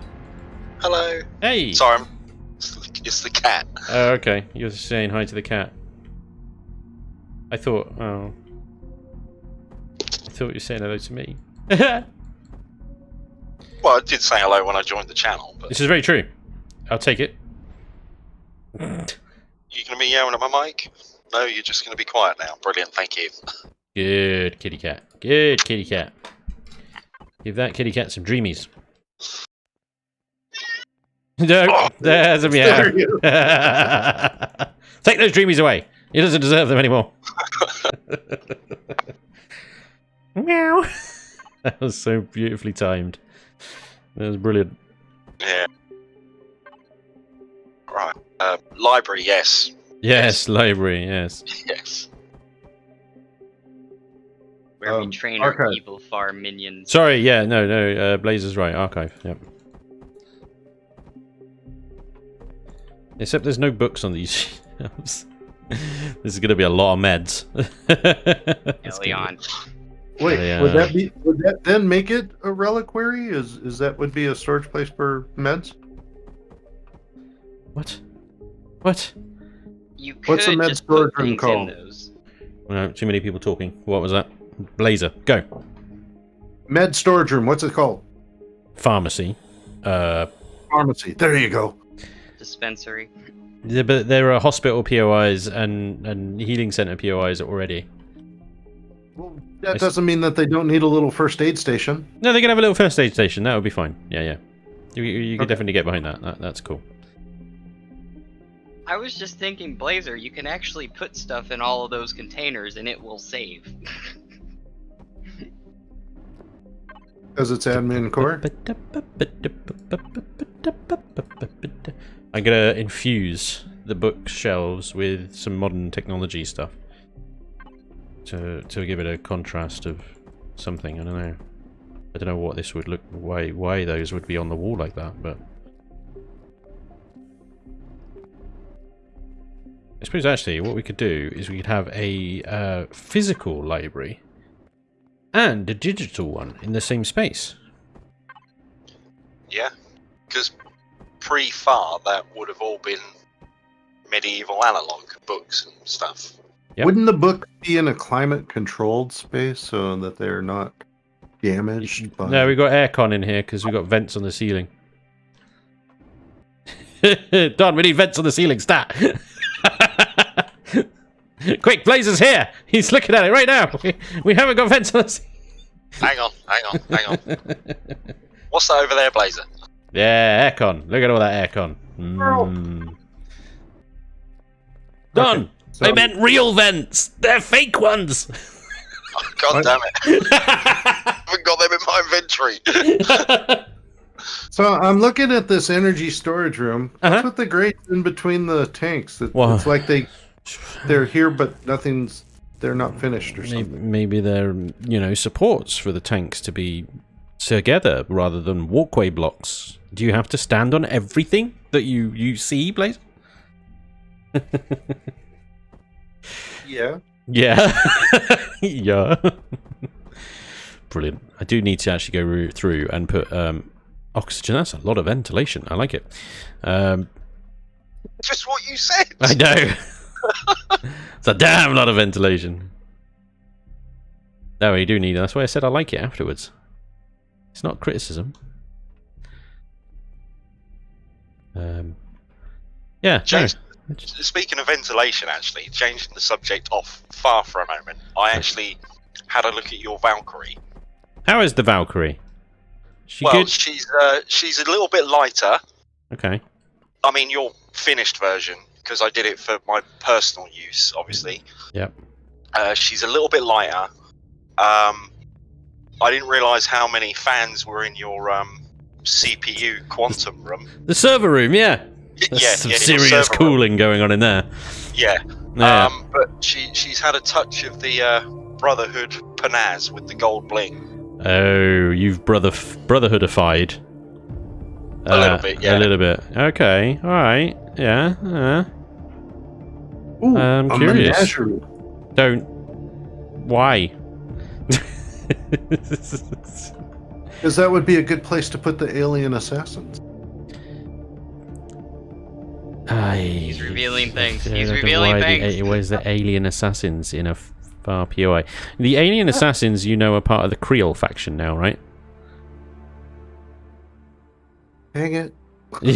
Hello. Hey. Sorry, it's the cat. Oh, okay. You're saying hi to the cat. I thought, oh. I thought you were saying hello to me. Well, I did say hello when I joined the channel, but This is very true. I'll take it. you gonna be yelling at my mic? No, you're just gonna be quiet now. Brilliant, thank you. Good kitty cat. Good kitty cat. Give that kitty cat some dreamies. No, Oh, there's a meow. there you Take those dreamies away. He doesn't deserve them anymore. Meow. That was so beautifully timed. That was brilliant. Yeah. Right. Library, yes. Yes, library, yes. Yes. Where we train our archive. evil farm minions. Sorry, yeah, no, Blazer's right. Archive, yep. Except there's no books on these shelves. This is going to be a lot of meds. Leon. Wait, Yeah. would that then make it a reliquary? Is that would be a storage place for meds? What? What? You could What's a med just put storage room things in called? those. No, too many people talking. What was that? Blazer, go. Med storage room. What's it called? Pharmacy. Pharmacy. There you go. Dispensary. Yeah, but there are hospital POIs and healing center POIs already. Well, that doesn't mean that they don't need a little first aid station. No, they can have a little first aid station. That would be fine. Yeah, yeah. You could Okay. definitely get behind that. That's cool. I was just thinking, Blazer, you can actually put stuff in all of those containers and it will save. Because it's admin core. I'm gonna infuse the bookshelves with some modern technology stuff to give it a contrast of something. I don't know. I don't know what this would look. Why those would be on the wall like that, but I suppose actually what we could do is we could have a physical library and a digital one in the same space. Yeah. Because pre-far, that would have all been medieval analog books and stuff. Yep. Wouldn't the book be in a climate-controlled space so that they're not damaged? By... No, we got aircon in here because we got vents on the ceiling. Don, we need vents on the ceiling. Stat. Quick, Blazer's here. He's looking at it right now. We haven't got vents on the ceiling. Hang on. What's that over there, Blazer? Yeah, aircon. Look at all that aircon. Mm. Don, Okay, so- I meant real vents. They're fake ones. Oh, God damn it. I haven't got them in my inventory. So I'm looking at this energy storage room. Uh-huh. What's with the grates in between the tanks? Well- It's like they're here, but they're not finished or something. Maybe they're, supports for the tanks to be together rather than walkway blocks. Do you have to stand on everything that you see, Blaze? Yeah. Yeah. Yeah. Brilliant. I do need to actually go through and put oxygen. That's a lot of ventilation. I like it. Just what you said. I know. It's a damn lot of ventilation. No, you do need. That's why I said I like it afterwards. It's not criticism. Yeah. James, no. speaking of ventilation, actually, changing the subject off far for a moment, I actually had a look at your Valkyrie. How is the Valkyrie? She Well, good? she's a little bit lighter. Okay. I mean, your finished version, because I did it for my personal use, obviously. Yep. She's a little bit lighter. I didn't realise how many fans were in your CPU quantum room. The server room, yeah. There's some your serious server room. cooling going on in there. Yeah. Yeah. But she's had a touch of the Brotherhood Panaz with the gold bling. Oh, you've brotherhoodified. A little bit, yeah. A little bit. Okay. All right. Yeah. Ooh, I'm a curious. menagerie. Don't. Why? Because that would be a good place to put the alien assassins. He's revealing things. I He's don't know revealing things. Where's the alien assassins in a far POI? The alien assassins, you know, are part of the Creole faction now, right? Hang it. I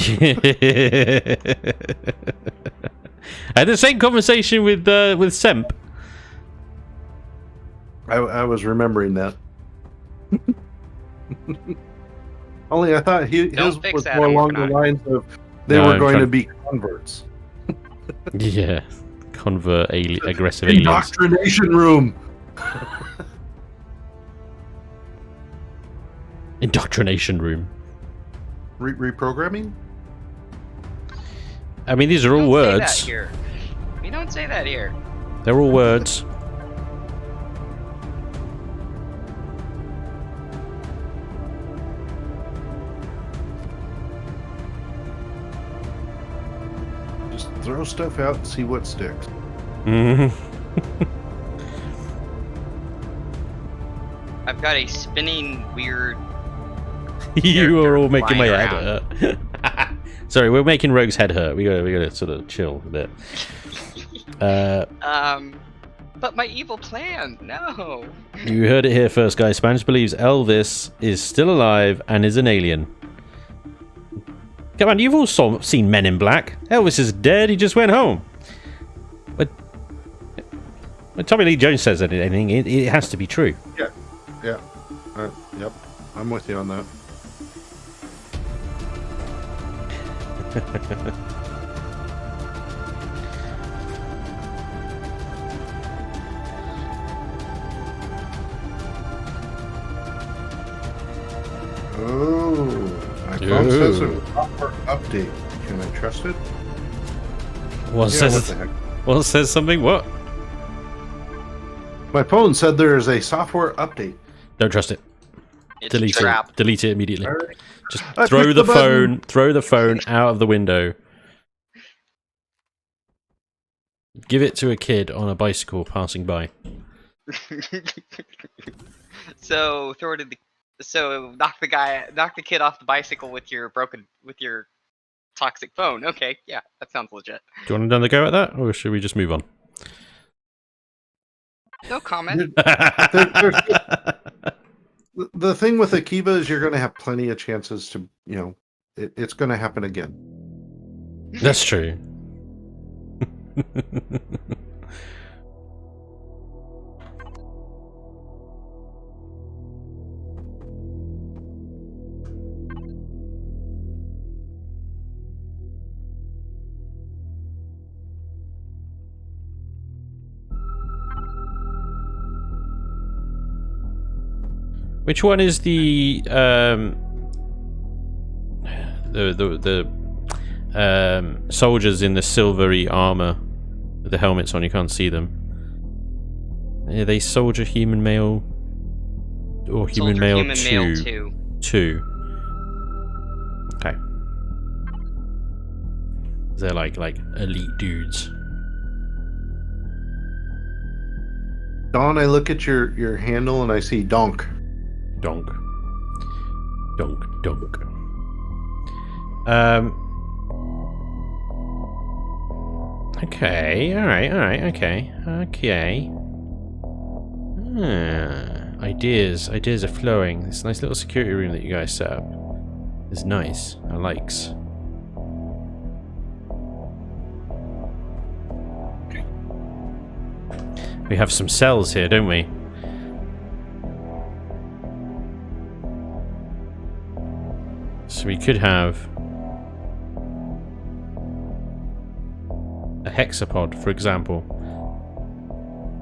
had the same conversation with Semp. I was remembering that. Only I thought his fix was that, more I'm along working the on lines of they No, were I'm going trying- to be converts. Yeah, convert aggressive aliens. Indoctrination room. Indoctrination room. Reprogramming? I mean, these are all We don't say that words. here. We don't say that here. They're all words. Just throw stuff out and see what sticks. I've got a spinning weird. You are all making my flying head hurt. Sorry, we're making Rogue's head hurt. We gotta sort of chill a bit. But my evil plan, no. You heard it here first, guys. Spanish believes Elvis is still alive and is an alien. Come on, you've all seen Men in Black. Elvis is dead. He just went home. But when Tommy Lee Jones says anything, it has to be true. Yeah. Yep. I'm with you on that. Oh, my phone says a software update. Can I trust it? What Yeah, says? what the heck? What says something? What? My phone said there is a software update. Don't trust it. It's Delete a trap. it. Delete it immediately. Alright. Just I throw clicked the the button. phone. Throw the phone out of the window. Give it to a kid on a bicycle passing by. So knock the kid off the bicycle with your toxic phone. Okay, yeah, that sounds legit. Do you want another go at that, or should we just move on? No comment. The thing with Akiva is you're going to have plenty of chances to, it's going to happen again. That's true. Which one is the soldiers in the silvery armor with the helmets on? You can't see them. Are they soldier human male or human male Human male 2. 2. Okay. They're like elite dudes. Dawn, I look at your handle and I see donk. Donk. Donk, donk. Okay, alright, okay. Ideas are flowing. This nice little security room that you guys set up is nice. I likes. We have some cells here, don't we? So we could have a hexapod, for example,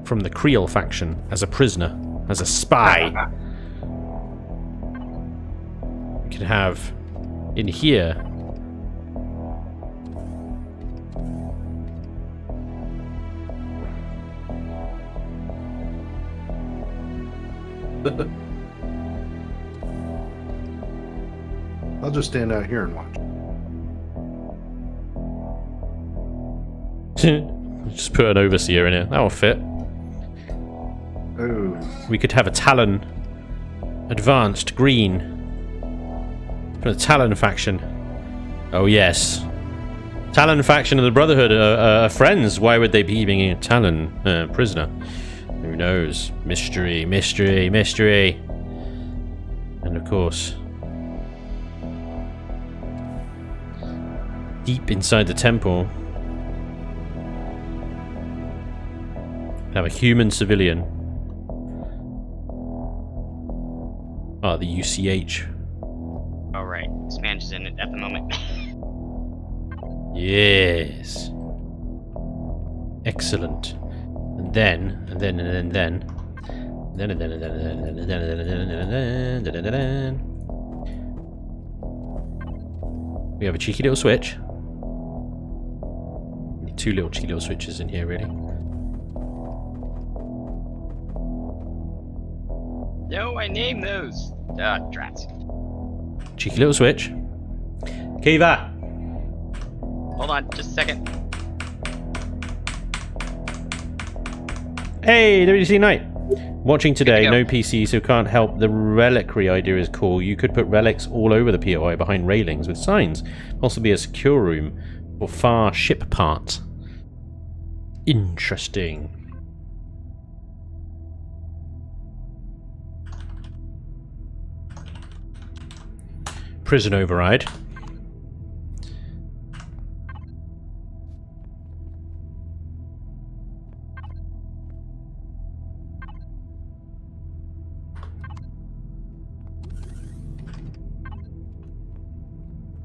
from the Creole faction as a prisoner, as a spy. We could have in here I'll just stand out here and watch. just put an overseer in it. That'll fit. Oh, We could have a Talon advanced green The Talon faction. Oh yes. Talon faction and the Brotherhood are friends. Why would they be being a Talon prisoner? Who knows? Mystery, mystery, mystery. And of course, deep inside the temple, we have a human civilian. Ah, the UCH. Oh, right. This man is in it at the moment. Yes. Excellent. And then. We have a cheeky little switch. Two little cheeky little switches in here, really. No, I named those. Drats. Cheeky little switch. Kiva! Hold on, just a second. Hey, WC Knight! Watching today, go. no PCs who can't help. The reliquary idea is cool. You could put relics all over the POI behind railings with signs. Possibly a secure room for far ship parts. Interesting. Prison override.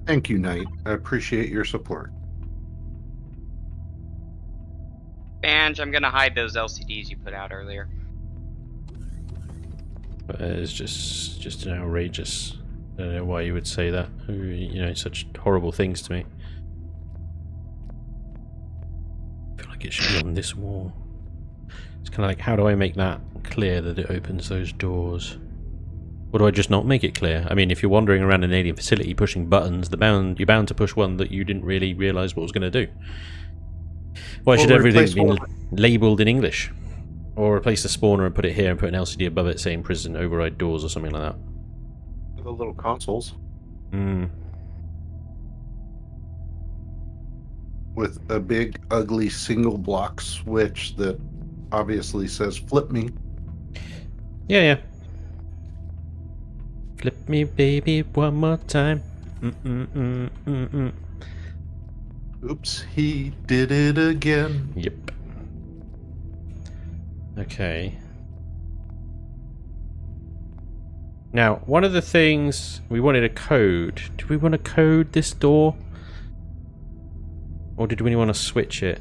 Thank you, Knight. I appreciate your support. Banj, I'm gonna hide those LCDs you put out earlier. It's just an outrageous. I don't know why you would say that. You know, such horrible things to me. I feel like it should be on this wall. It's kind of like, how do I make that clear that it opens those doors? Or do I just not make it clear? I mean, if you're wandering around an alien facility pushing buttons, you're bound to push one that you didn't really realise what was going to do. Why should everything be labelled in English? Or replace the spawner and put it here and put an LCD above it saying prison override doors or something like that. The little consoles. With a big, ugly single block switch that obviously says flip me. Yeah. Flip me, baby, one more time. Oops, he did it again. Yep. Okay. Now, one of the things we wanted a code. Do we want to code this door? Or did we want to switch it?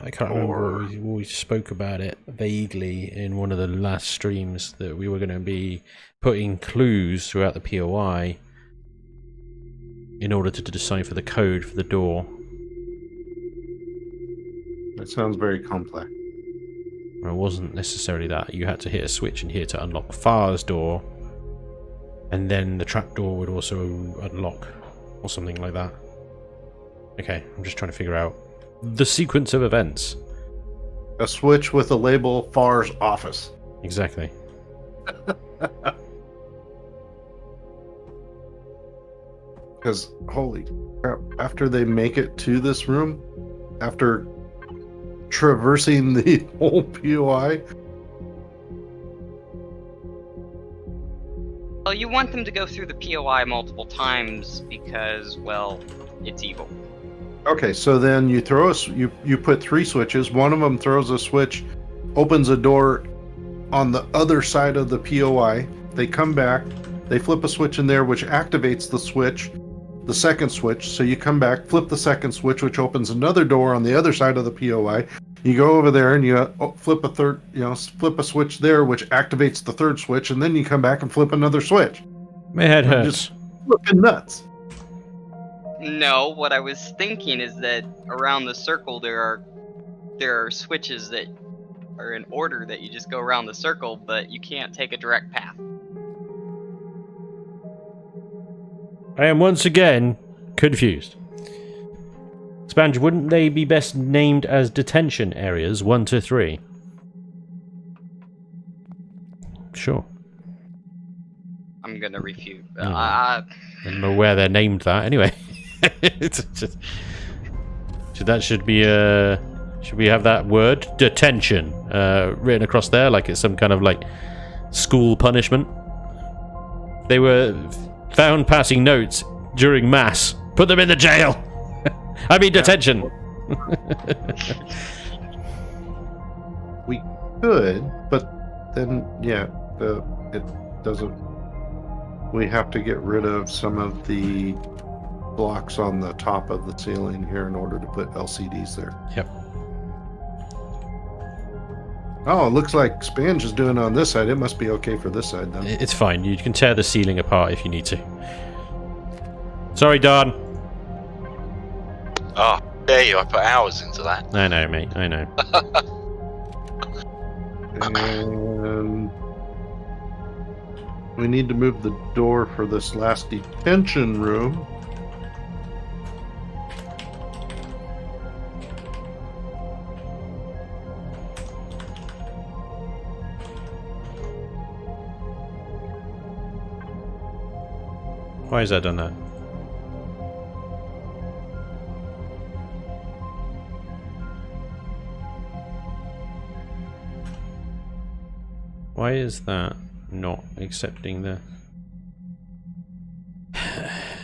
I can't remember. We spoke about it vaguely in one of the last streams that we were going to be putting clues throughout the POI in order to decipher the code for the door. That sounds very complex. Well, it wasn't necessarily that. You had to hit a switch in here to unlock Far's door, and then the trapdoor would also unlock, or something like that. Okay, I'm just trying to figure out the sequence of events. A switch with a label Far's office. Exactly. Because, holy crap, after they make it to this room, after traversing the whole POI. Well, you want them to go through the POI multiple times because, well, it's evil. Okay, so then you throw you put 3 switches. One of them throws a switch, opens a door on the other side of the POI. They come back, they flip a switch in there, which activates the switch, the second switch. So you come back, flip the second switch, which opens another door on the other side of the POI. You go over there and you flip flip a switch there, which activates the third switch, and then you come back and flip another switch. My head hurts. Just flipping nuts. No, what I was thinking is that around the circle there are switches that are in order that you just go around the circle, but you can't take a direct path. I am once again confused. Spange, wouldn't they be best named as detention areas 1 to 3? Sure. I'm gonna refute. I don't know where they're named that. Anyway, it's just, that should be should we have that word detention written across there like it's some kind of like school punishment? They were found passing notes during mass. Put them in the jail. I mean detention. We could, but then it doesn't. We have to get rid of some of the blocks on the top of the ceiling here in order to put LCDs there. Yep. Oh, it looks like Spange is doing it on this side. It must be okay for this side then. It's fine. You can tear the ceiling apart if you need to. Sorry, Don. Oh, dare you, I put hours into that. I know, mate. I know. And we need to move the door for this last detention room. Why has that done that? Why is that not accepting the...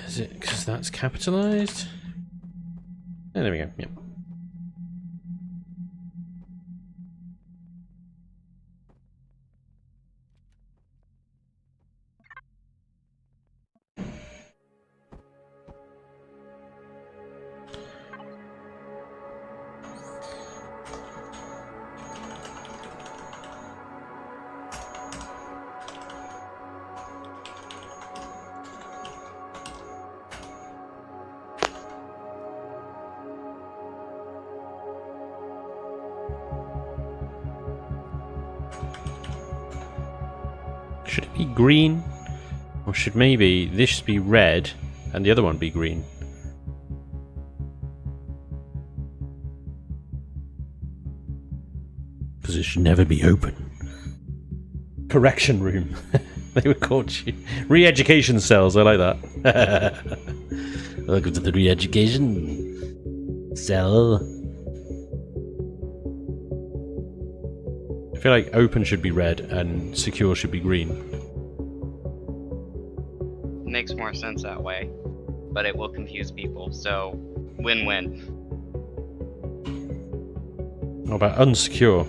Is it because that's capitalized? Oh, there we go. Yep. Should it be green? Or should maybe this be red and the other one be green? Because it should never be open. Correction room. They were called re-education cells. I like that. Welcome to the re-education cell. I feel like open should be red and secure should be green. Makes more sense that way, but it will confuse people, so win-win. What about unsecure?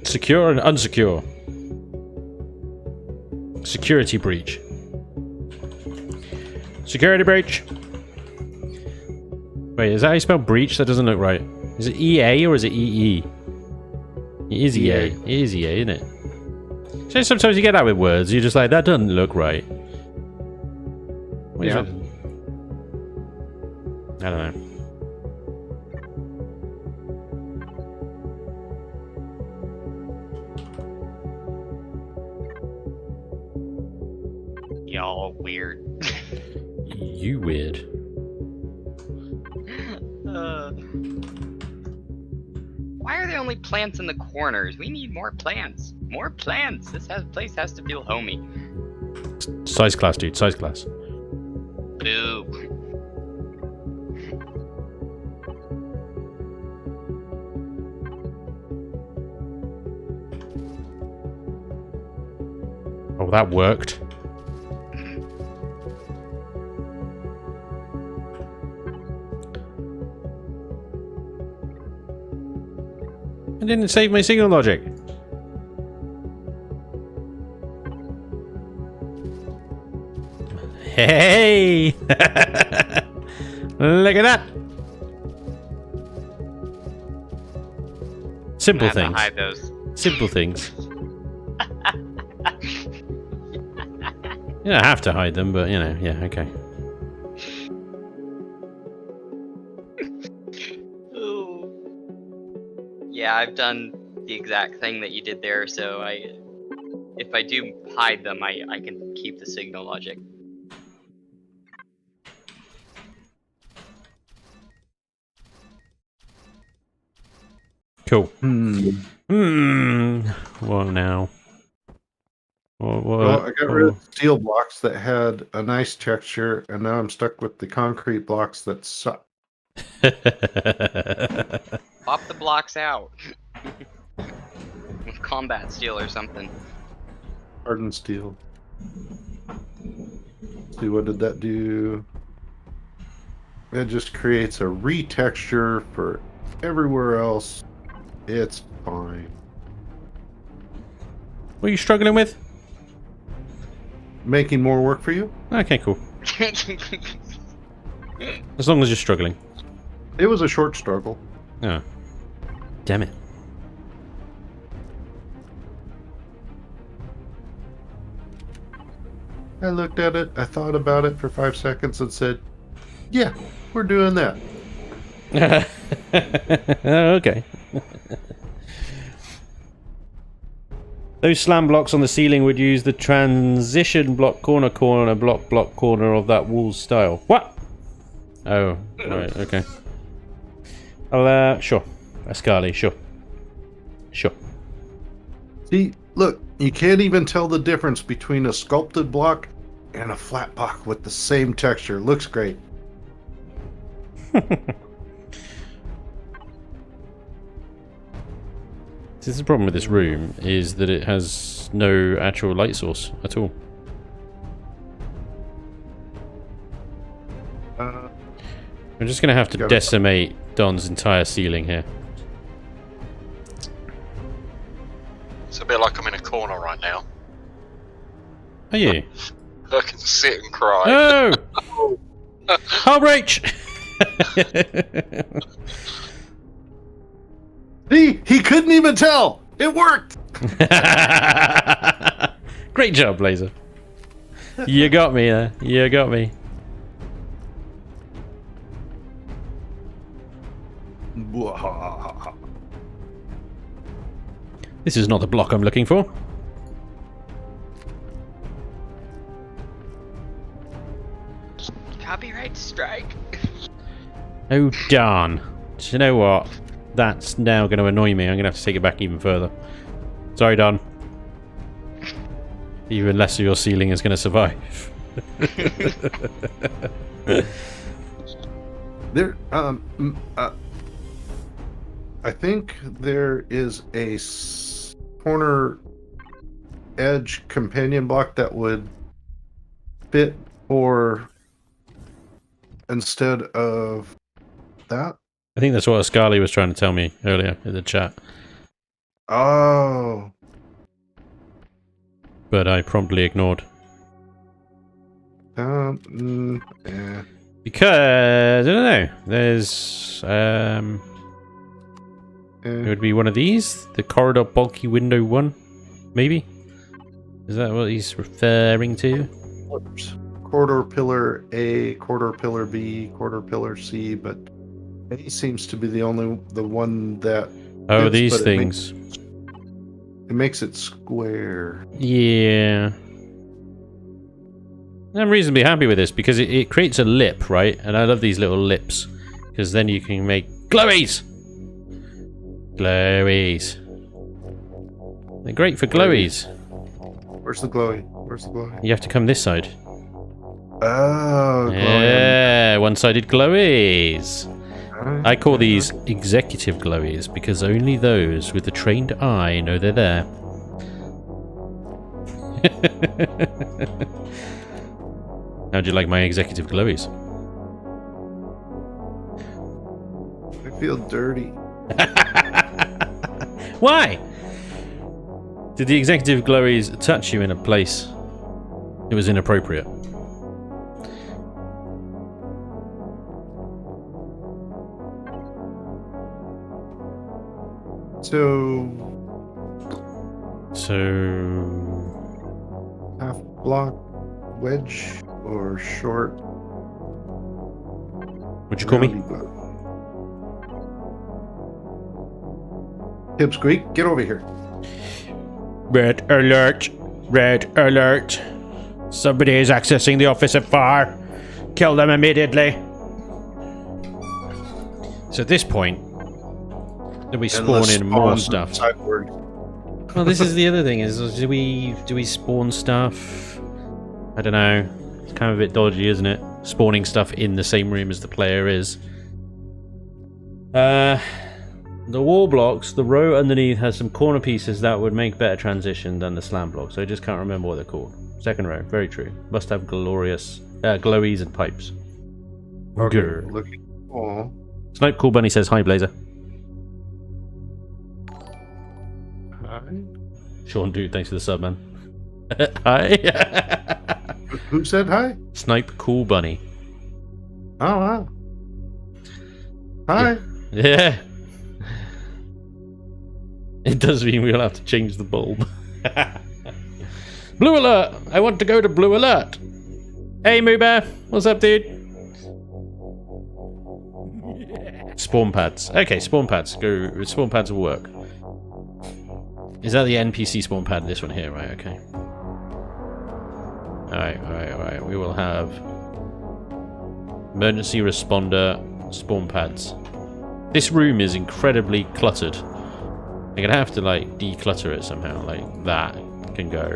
Secure and unsecure. Security breach. Security breach. Wait, is that how you spell breach? That doesn't look right. Is it EA or is it EE? It is EA. It is EA, isn't it? So sometimes you get that with words, you're just like, that doesn't look right. What is it? I don't know. Y'all weird. You weird. Why are there only plants in the corners? We need more plants. More plants. Place has to feel homey. Size class, dude. Size class. Boo. Oh, that worked. I didn't save my signal logic. Hey! Look at that! Simple I'm gonna have things. to hide those. Simple things. You don't have to hide them, but you know, yeah, okay. Ooh. Yeah, I've done the exact thing that you did there, so if I do hide them, I can keep the signal logic. Cool. What now? Well, I got rid of steel blocks that had a nice texture, and now I'm stuck with the concrete blocks that suck. Pop the blocks out. With combat steel or something. Hardened steel. See, what did that do? It just creates a retexture for everywhere else. It's fine. What are you struggling with? Making more work for you? Okay, cool. As long as you're struggling. It was a short struggle. Oh. Damn it. I looked at it, I thought about it for 5 seconds and said, yeah, we're doing that. Okay. Those slam blocks on the ceiling would use the transition block corner block corner of that wall style. What? Oh, right, okay. I'll, sure. Ascali, sure. Sure. See, look, you can't even tell the difference between a sculpted block and a flat block with the same texture. Looks great. This is the problem with this room, is that it has no actual light source at all. I'm just going to have to decimate Don's entire ceiling here. It's a bit like I'm in a corner right now. Are you? I can sit and cry. Oh! Heartbreak! He couldn't even tell! It worked! Great job, Blazer. You got me there. You got me. This is not the block I'm looking for. Copyright strike. Oh, darn. Do you know what? That's now going to annoy me. I'm going to have to take it back even further. Sorry, Don. Even less of your ceiling is going to survive. There, I think there is a corner edge companion block that would fit for instead of that. I think that's what Ascali was trying to tell me earlier in the chat. Oh. But I promptly ignored. Yeah. Because, I don't know, there's, it would be one of these? The corridor bulky window one? Maybe? Is that what he's referring to? Corridor pillar A, corridor pillar B, corridor pillar C, but A seems to be the one that... Oh, fits, these things. It makes it square. Yeah. I'm reasonably happy with this because it creates a lip, right? And I love these little lips because then you can make glowies! Glowies. They're great for glowies. Where's the glowy? Where's the glowy? You have to come this side. Oh, glowy. Yeah, one-sided glowies. I call these executive glowies because only those with the trained eye know they're there. How'd you like my executive glowies? I feel dirty. Why? Did the executive glowies touch you in a place it was inappropriate? So half block, wedge, or short? What'd you call me? Pipsqueak, get over here. Red alert! Red alert! Somebody is accessing the office at far. Kill them immediately. So at this point, Then we spawn in more stuff. Sideboard. Well, this is the other thing: is do we spawn stuff? I don't know. It's kind of a bit dodgy, isn't it? Spawning stuff in the same room as the player is. The wall blocks, the row underneath has some corner pieces that would make better transition than the slam blocks. I just can't remember what they're called. Second row, very true. Must have glorious glowies and pipes. Okay, Grr. looking. Oh, Snipe Cool Bunny says hi, Blazer. hi. Sean Dude, thanks for the sub, man. Hi. Who said hi? Snipe Cool Bunny. Oh wow. Hi. Yeah. It does mean we'll have to change the bulb. Blue alert! I want to go to blue alert. Hey, Moo Bear. What's up, dude? Spawn pads. Okay, spawn pads. Go. Spawn pads will work. Is that the NPC spawn pad? This one here, right? Okay. Alright. We will have emergency responder spawn pads. This room is incredibly cluttered. I'm gonna have to like declutter it somehow. Like that can go,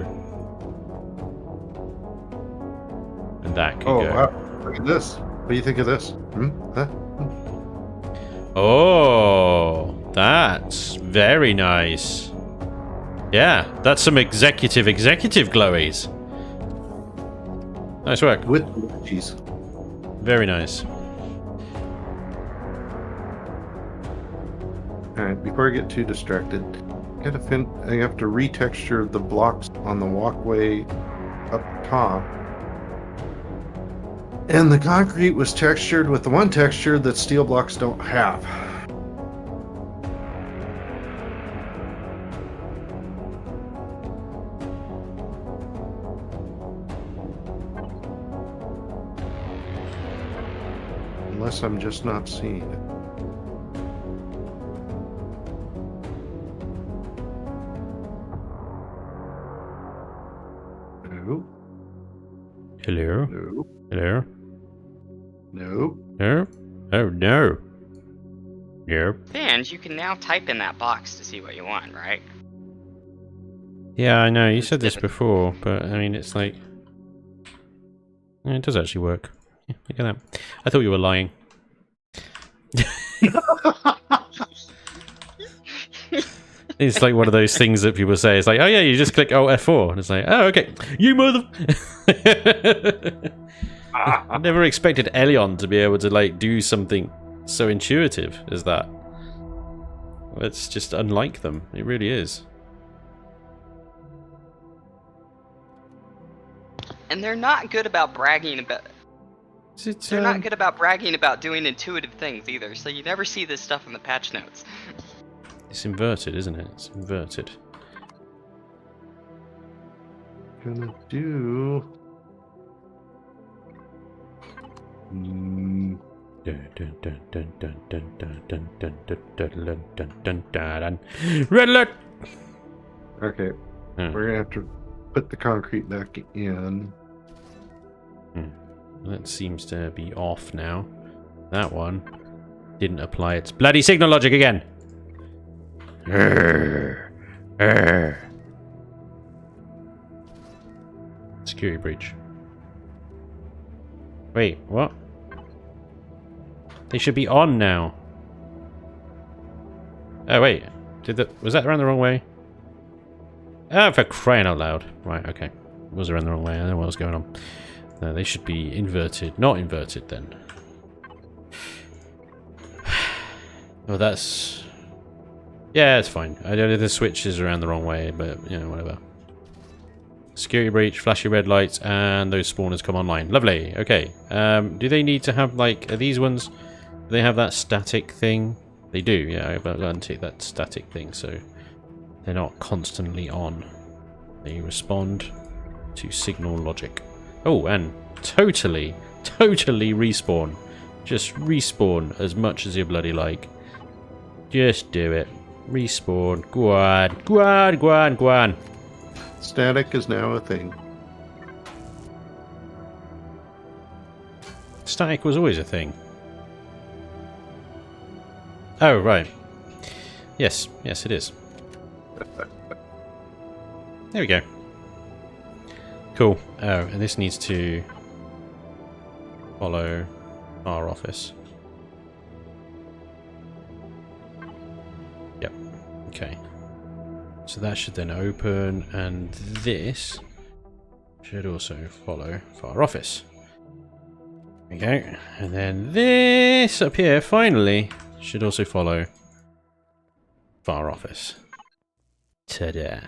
and that can go. Oh wow! Look at this. What do you think of this? Huh? Oh, that's very nice. Yeah, that's some executive glowies. Nice work. With cheese. Very nice. Alright, before I get too distracted, I have to retexture the blocks on the walkway up top. And the concrete was textured with the one texture that steel blocks don't have. Unless I'm just not seeing it. No. Hello. No. Hello. No. No. Oh no. No. Fans, you can now type in that box to see what you want, right? Yeah, I know. You said this before, but I mean, it's like it does actually work. Yeah, look at that. I thought you were lying. It's like one of those things that people say. It's like, oh yeah, you just click Alt F4, and it's like, oh okay, you mother. I never expected Elion to be able to like do something so intuitive as that. It's just unlike them. It really is. And they're not good about bragging about. They're not good about bragging about doing intuitive things either. So you never see this stuff in the patch notes. It's inverted, isn't it? It's inverted. Gonna do. Red alert! Okay, we're gonna have to put the concrete back in. That seems to be off now. That one didn't apply its bloody signal logic again. Security breach. Wait, what? They should be on now. Oh wait, was that around the wrong way? Oh, for crying out loud! Right, okay, it was around the wrong way. I don't know what was going on. No, they should be inverted. Not inverted then. Oh, that's. Yeah, it's fine. I know the switch is around the wrong way, but you know, whatever. Security breach, flashy red lights, and those spawners come online. Lovely. Okay. Do they need to have like are these ones? Do they have that static thing? They do. Yeah, I've got to untick that static thing, so they're not constantly on. They respond to signal logic. Oh, and totally respawn. Just respawn as much as you bloody like. Just do it. Respawn. Go on. Static is now a thing. Static was always a thing. Oh, right. Yes, it is. There we go. Cool. Oh, and this needs to follow our office. Yep. Okay. So that should then open, and this should also follow our office. There we go. And then this up here, finally, should also follow our office. Ta-da.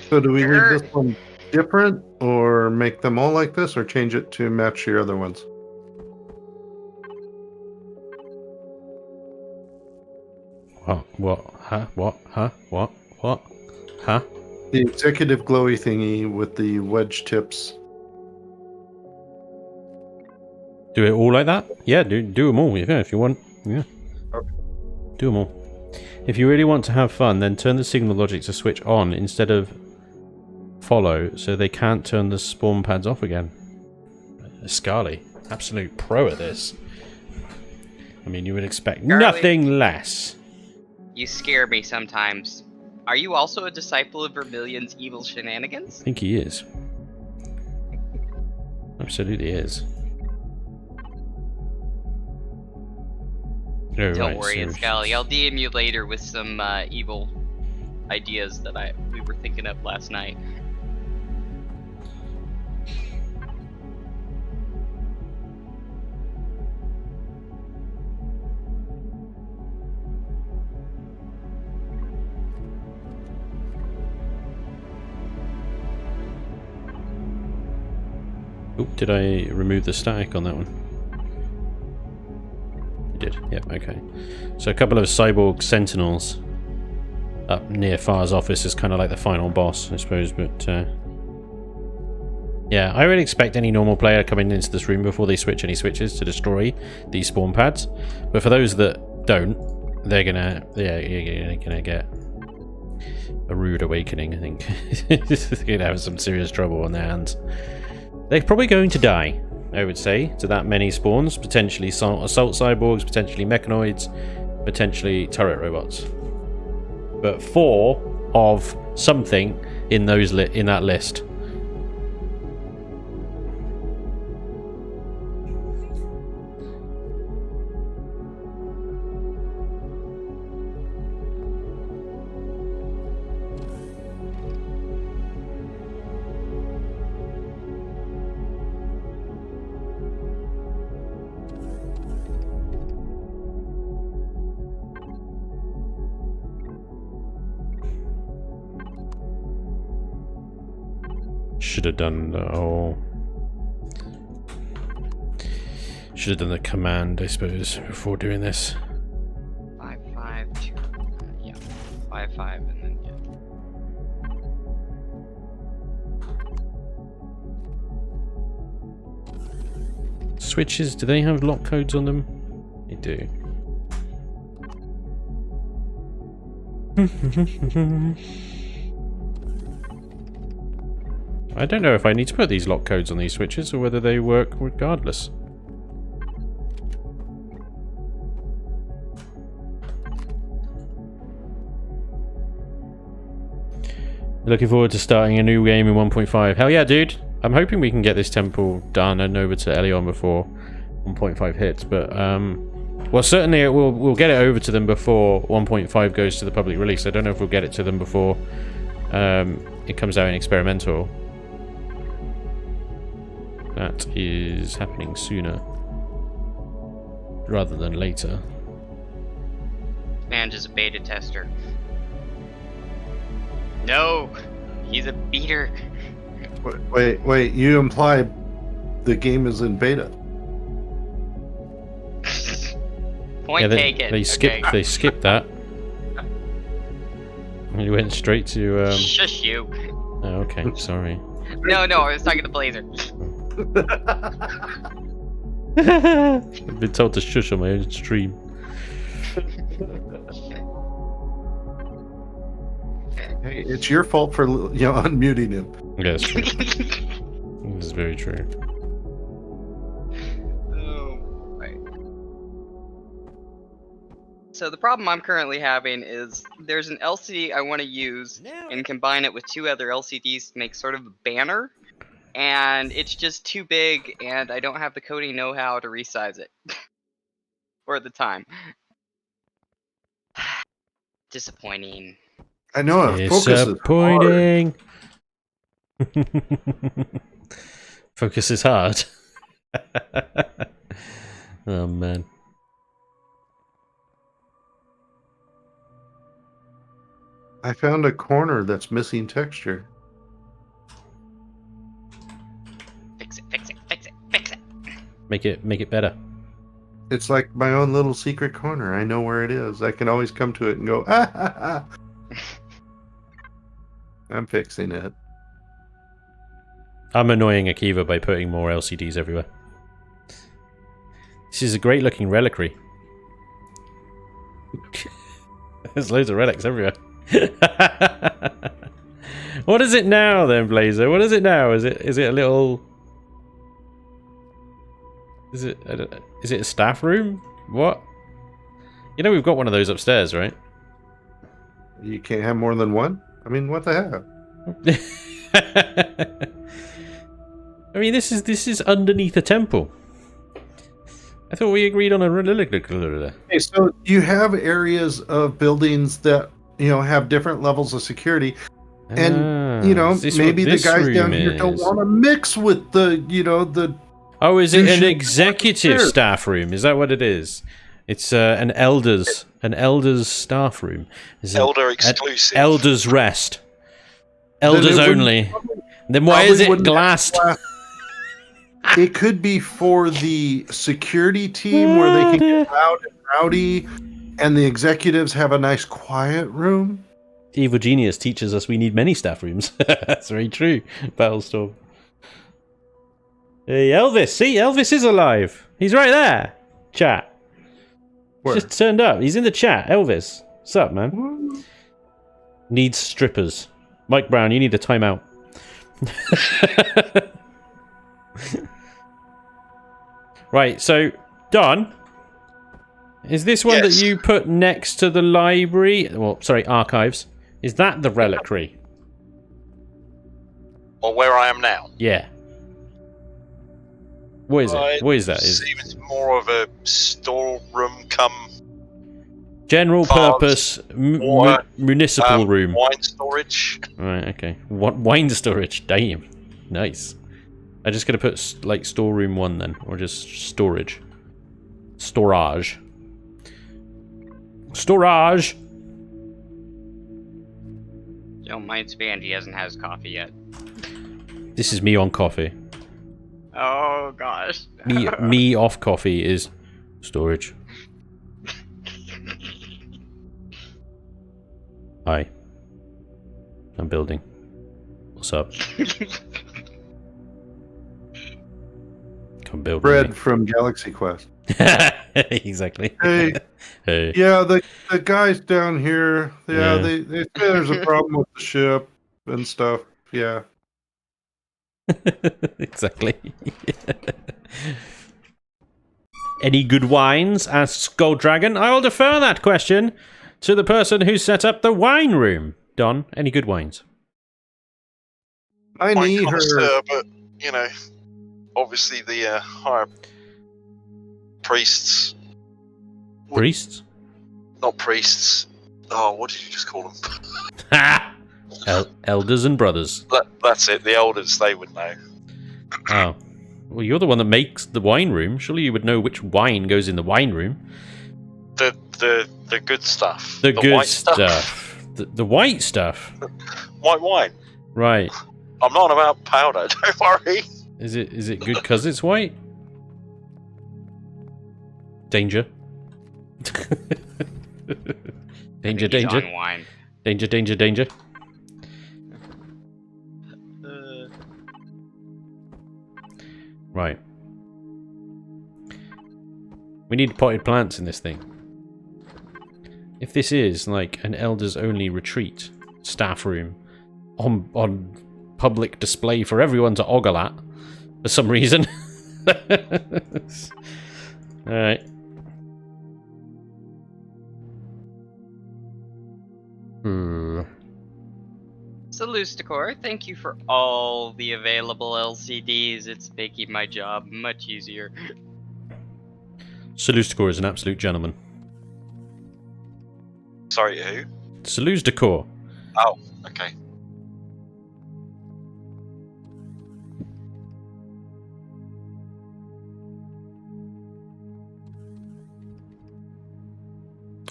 So do we leave this one different, or make them all like this, or change it to match your other ones? What? Huh? What? Huh? What? What? Huh? The executive glowy thingy with the wedge tips. Do it all like that? Yeah, do them all. Yeah, if you want. Yeah. Okay. Do them all. If you really want to have fun, then turn the signal logic to switch on instead of follow, so they can't turn the spawn pads off again. Scarly, absolute pro at this. I mean, you would expect nothing less. You scare me sometimes. Are you also a disciple of Vermilion's evil shenanigans? I think he is. Absolutely is. Oh, Don't worry, so it's Scully. I'll DM you later with some evil ideas that we were thinking of last night. Oh, did I remove the static on that one? I did. Yep, okay. So a couple of cyborg sentinels up near Far's office is kind of like the final boss, I suppose, but yeah, I would expect any normal player coming into this room before they switch any switches to destroy these spawn pads. But for those that don't, they're gonna get a rude awakening, I think. They're gonna have some serious trouble on their hands. They're probably going to die, I would say, to that many spawns. Potentially assault cyborgs, potentially mechanoids, potentially turret robots. But 4 of something in those in that list. Should have done the should have done the command, I suppose, before doing this. 5-5-2. Yeah. 5-5 and then yeah. Switches, do they have lock codes on them? They do. I don't know if I need to put these lock codes on these switches or whether they work regardless. Looking forward to starting a new game in 1.5. Hell yeah, dude! I'm hoping we can get this temple done and over to Elion before 1.5 hits, but well, certainly we'll get it over to them before 1.5 goes to the public release. I don't know if we'll get it to them before it comes out in experimental. That is happening sooner rather than later. Man, just a beta tester. No, he's a beater. Wait, you imply the game is in beta? Point taken. They skipped that. You went straight to Shush you. Oh, okay, sorry. No, I was talking to Blazer. I've been told to shush on my own stream. Hey, it's your fault for unmuting him. Yeah, that's true. This is very true. Oh, right. So the problem I'm currently having is there's an LCD I want to use and combine it with 2 other LCDs to make sort of a banner, and it's just too big, and I don't have the coding know-how to resize it. Or the time. Disappointing. I know it focuses hard. Disappointing. Focus is hard. Oh man. I found a corner that's missing texture. Fix it, fix it, fix it, fix it. Make it better. It's like my own little secret corner. I know where it is. I can always come to it and go, ah, ha, ha. I'm fixing it. I'm annoying Akiva by putting more LCDs everywhere. This is a great looking reliquary. There's loads of relics everywhere. What is it now then, Blazer? What is it now? Is it a little... Is it a staff room? What? You know we've got one of those upstairs, right? You can't have more than one? I mean, what the heck? I mean, this is underneath a temple. I thought we agreed on a... Okay, so you have areas of buildings that, you know, have different levels of security. And, you know, maybe the guys down here don't want to mix with the, you know, the... Oh, is it an executive staff room? Is that what it is? It's an elders staff room. Elder exclusive. Elders rest. Elders only. Then why is it glassed? It could be for the security team where they can get loud and rowdy, and the executives have a nice quiet room. Evil Genius teaches us we need many staff rooms. That's very true, Battlestorm. Hey, Elvis. See, Elvis is alive. He's right there. Chat. Where? Just turned up. He's in the chat. Elvis. What's up, man? What? Needs strippers. Mike Brown, you need a timeout. Right, so, Don, is this one that you put next to the library? Well, sorry, archives. Is that the reliquary? Or where I am now? Yeah. What is it? What is that? It seems more of a storeroom come... General purpose municipal room. Wine storage. Right, okay. What wine storage? Damn. Nice. I'm just gonna put like storeroom 1 then, or just storage. Storage. Storage. Don't mind Spangy hasn't had his coffee yet. This is me on coffee. Oh gosh. Me off coffee is storage. Hi. I'm building. What's up? Come build. Fred from Galaxy Quest. Exactly. Hey. Hey. Yeah, the guys down here, they say there's a problem with the ship and stuff. Yeah. Exactly. Any good wines? asks Gold Dragon. I will defer that question to the person who set up the wine room. Don, any good wines? I need her. But, you know, obviously the higher priests. Priests? Not priests. Oh, what did you just call them? Ha! Elders and brothers. That's it. The elders, they would know. Oh. Well, you're the one that makes the wine room. Surely you would know which wine goes in the wine room. The good stuff. The good stuff. The white stuff. White wine. Right. I'm not about powder, don't worry. Is it good because it's white? Danger. Danger, danger. On wine. Danger, danger, danger. Right. We need potted plants in this thing. If this is like an elders only retreat, staff room, on public display for everyone to ogle at, for some reason. Alright. Salusticor, thank you for all the available LCDs. It's making my job much easier. Salusticor is an absolute gentleman. Sorry, who? Salusticor. Oh, okay.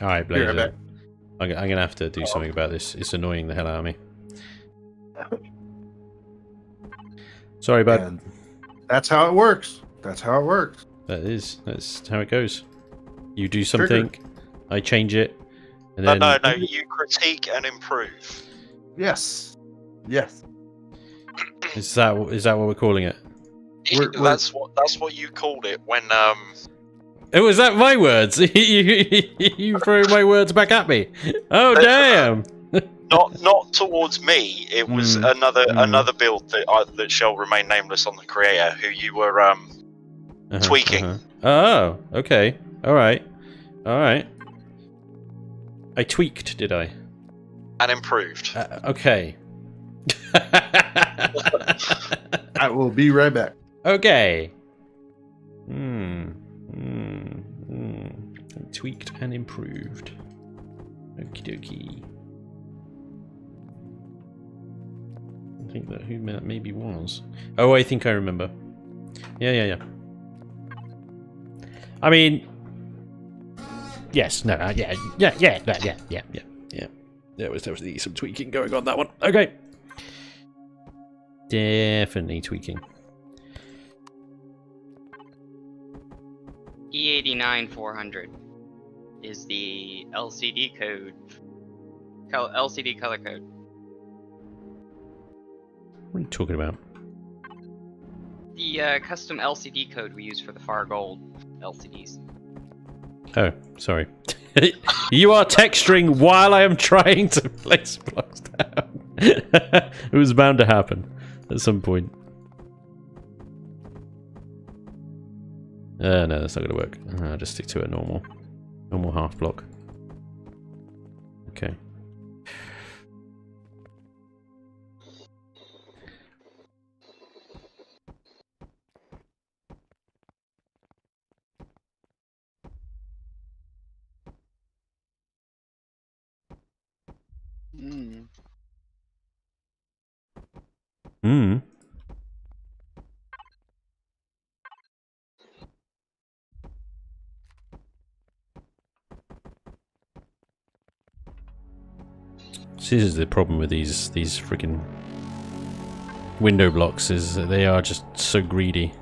Alright, Be right Blazer. back. I'm going to have to do something about this. It's annoying the hell out of me. Sorry, bud. And that's how it works. That's how it works. That's how it goes. You do something, I change it, and No, then... no, you critique and improve. Yes. Yes. Is that what we're calling it? That's what you called it when Oh, was that my words? You throw my words back at me. Oh, damn. not towards me. It was another build that shall remain nameless on the creator who you were tweaking. Oh, okay. All right. I tweaked, did I? And improved. Okay. I will be right back. Okay. Tweaked and improved. Okie dokie. I think that who that maybe was. Oh, I think I remember. Yeah. I mean, yes, no, yeah. There was definitely some tweaking going on that one. Okay. Definitely tweaking. E89-400 is the LCD code. LCD color code. What are you talking about? The custom LCD code we use for the Far Gold LCDs. Oh, sorry. You are texturing while I am trying to place blocks down. It was bound to happen at some point. No, that's not going to work. I'll just stick to a normal half block. Okay. This is the problem with these freaking window blocks, is that they are just so greedy.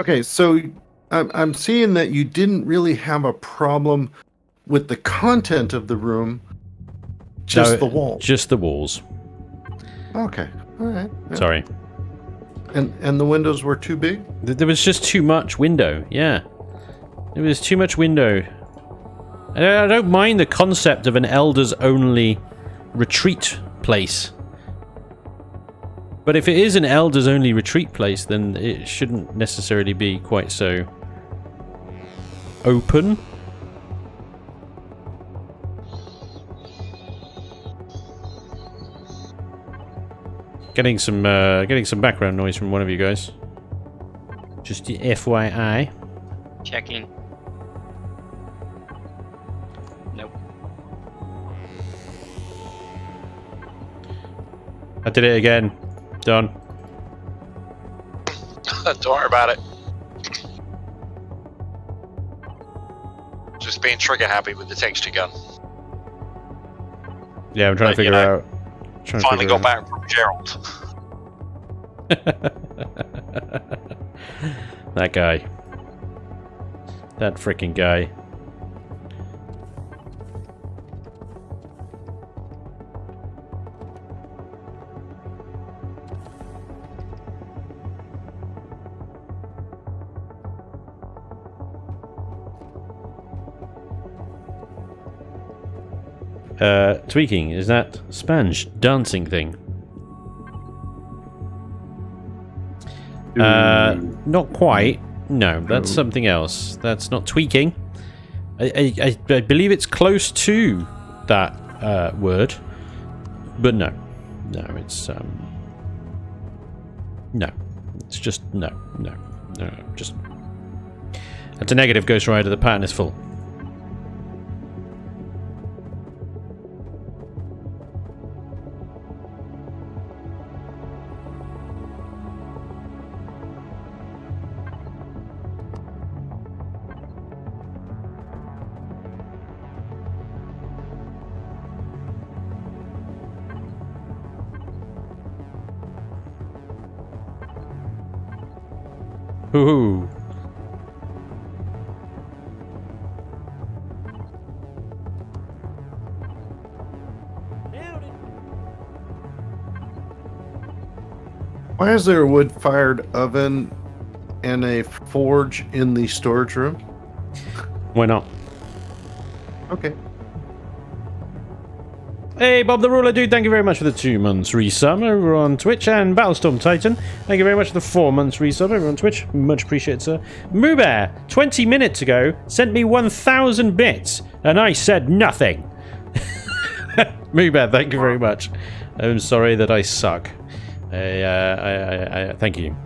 Okay, so I'm seeing that you didn't really have a problem with the content of the room, just the walls. Just the walls. Okay, all right. Yeah. Sorry. And the windows were too big? There was just too much window, yeah. There was too much window. I don't mind the concept of an elders only retreat place. But if it is an elders only retreat place, then it shouldn't necessarily be quite so open. Getting some background noise from one of you guys. Just the FYI. Checking. Nope. I did it again. Done. Don't worry about it. Just being trigger happy with the texture gun. Yeah, I'm trying to figure out. Finally got back from Gerald. That guy. That freaking guy. Tweaking, is that sponge dancing thing? Not quite. No, that's something else. That's not tweaking. I believe it's close to that word, but no, it's no, it's just no, just that's a negative, Ghost Rider. The pattern is full. Hoo-hoo. Why is there a wood-fired oven and a forge in the storage room? Why not? Okay. Hey, Bob the Ruler Dude, thank you very much for the 2 months resub over on Twitch, and Battlestorm Titan, thank you very much for the 4 months resub over on Twitch. Much appreciated, sir. Moobear, 20 minutes ago, sent me 1,000 bits, and I said nothing. Moobear, thank you very much. I'm sorry that I suck. Thank you,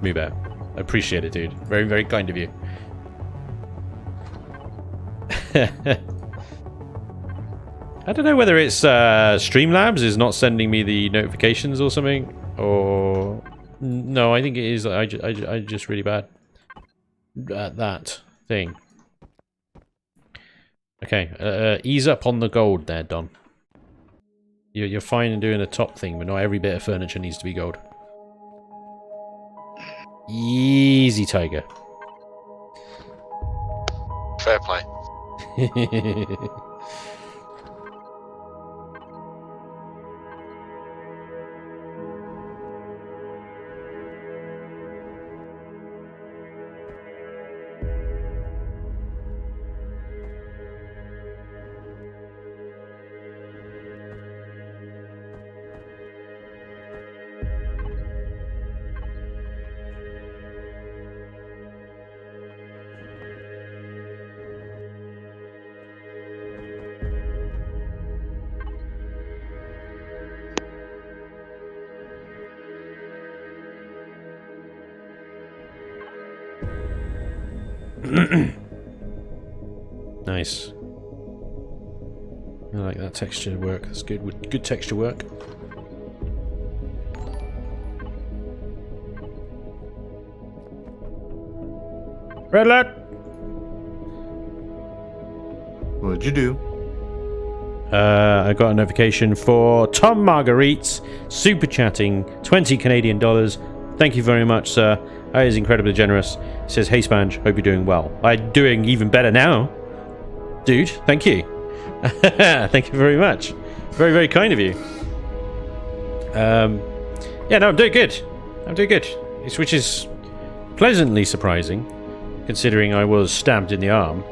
Moobear. I appreciate it, dude. Very, very kind of you. I don't know whether it's Streamlabs is not sending me the notifications or something, or no, I think it is. I just really bad at that thing. Okay, ease up on the gold there, Don. You're fine in doing the top thing, but not every bit of furniture needs to be gold. Easy, Tiger. Fair play. Nice. I like that texture work. That's good. Good texture work. Red alert! What'd you do? I got a notification for Tom Marguerite super chatting 20 Canadian dollars. Thank you very much, sir. That is incredibly generous. He says, "Hey Spange, hope you're doing well." I'm doing even better now, dude. Thank you. Thank you very much. Very, very kind of you. Yeah, no, I'm doing good. I'm doing good. Which is pleasantly surprising, considering I was stabbed in the arm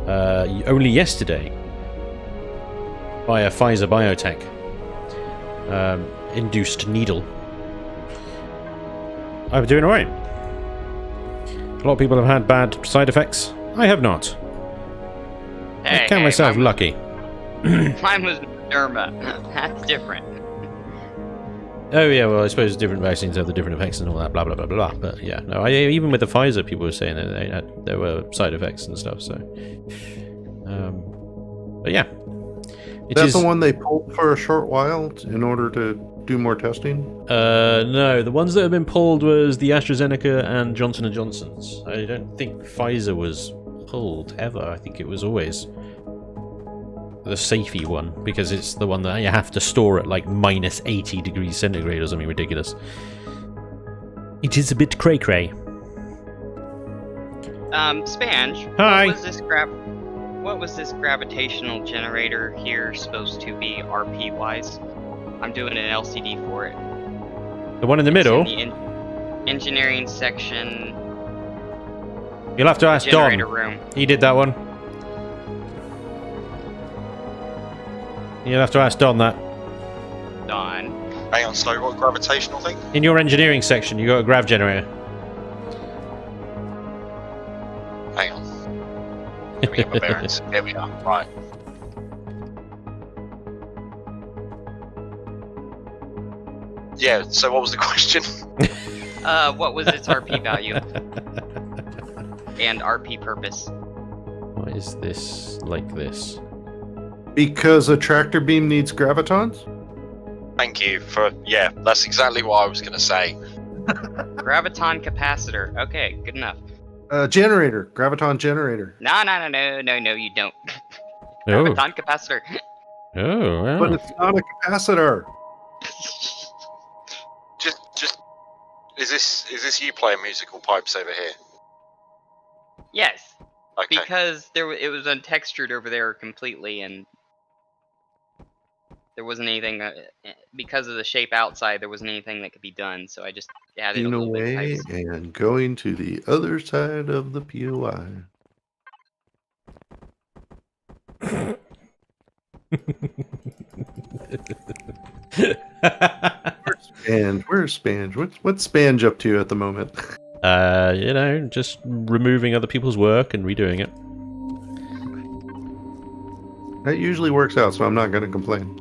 only yesterday by a Pfizer biotech induced needle. I'm doing alright. A lot of people have had bad side effects. I have not. I count myself lucky. Mine was Derma. That's different. Oh yeah, well I suppose different vaccines have the different effects and all that, blah blah blah blah. But yeah, no, even with the Pfizer, people were saying that there were side effects and stuff. So, but yeah, That's the one they pulled for a short while in order to do more testing? No, the ones that have been pulled was the AstraZeneca and Johnson & Johnson's. I don't think Pfizer was pulled ever. I think it was always the safety one, because it's the one that you have to store at like minus 80 degrees centigrade or something ridiculous. It is a bit cray-cray. Spange, Hi. what was this gravitational generator here supposed to be RP-wise? I'm doing an LCD for it. The one in the middle? In the engineering section. You'll have to ask Don. Room. He did that one. You'll have to ask Don that. Don. Hang on, so what gravitational thing? In your engineering section, you got a grav generator. Hang on. Let me get my bearings. Here we are. Right. Yeah, so what was the question? What was its RP value? And RP purpose? What is this like this? Because a tractor beam needs gravitons? Thank you for... Yeah, that's exactly what I was going to say. Graviton capacitor. Okay, good enough. Generator. Graviton generator. No, you don't. Oh, Graviton capacitor. oh, wow. But it's not a capacitor. Just... Is this you playing musical pipes over here? Yes, Okay. because it was untextured over there completely, and there wasn't anything because of the shape outside. There wasn't anything that could be done, so I just added a In little bit of away pipes. and going to the other side of the POI. Where's Spange? What's Spange up to at the moment? You know, just removing other people's work and redoing it. That usually works out, so I'm not going to complain.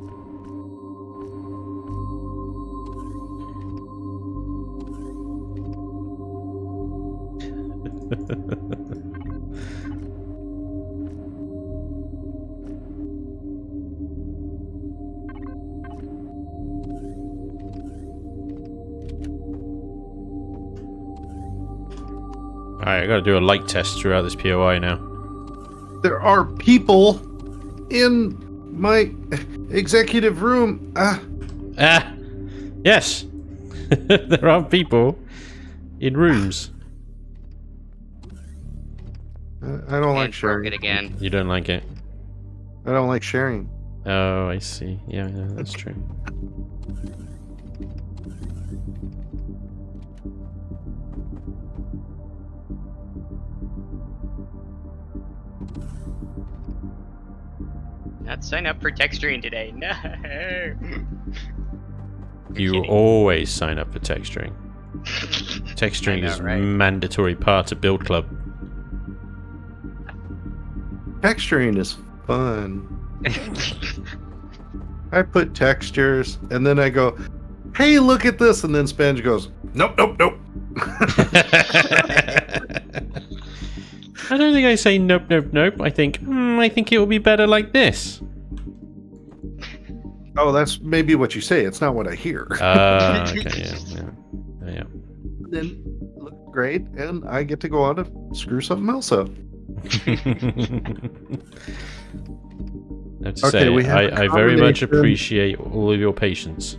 Alright, I gotta do a light test throughout this POI now. There are people in my executive room. Yes! There are people in rooms. I don't like And broke sharing. it again. You don't like it? I don't like sharing. Oh, I see. Yeah, that's true. Not sign up for texturing today. No. You kidding. always sign up for texturing. Texturing I know, is right? mandatory part of Build Club. Texturing is fun. I put textures, and then I go, hey, look at this, and then Spange goes, nope. I don't think I say nope. I think it will be better like this. Oh, that's maybe what you say. It's not what I hear. Okay, yeah. Then look great, and I get to go on and screw something else up. I have to Okay, say, we have a I very much combination- appreciate all of your patience.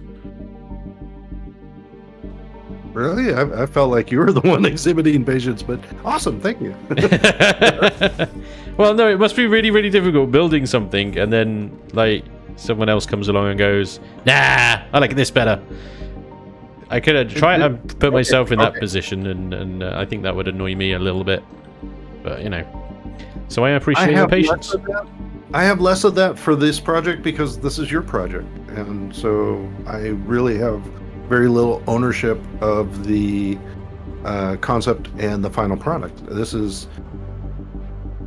Really? I felt like you were the one exhibiting patience, but awesome, thank you. Well, no, it must be really, really difficult building something, and then like someone else comes along and goes, "Nah, I like this better." I could try and put myself in that position, and I think that would annoy me a little bit. But you know, so I appreciate your patience. I have less of that for this project because this is your project, and so I really have very little ownership of the concept and the final product. This is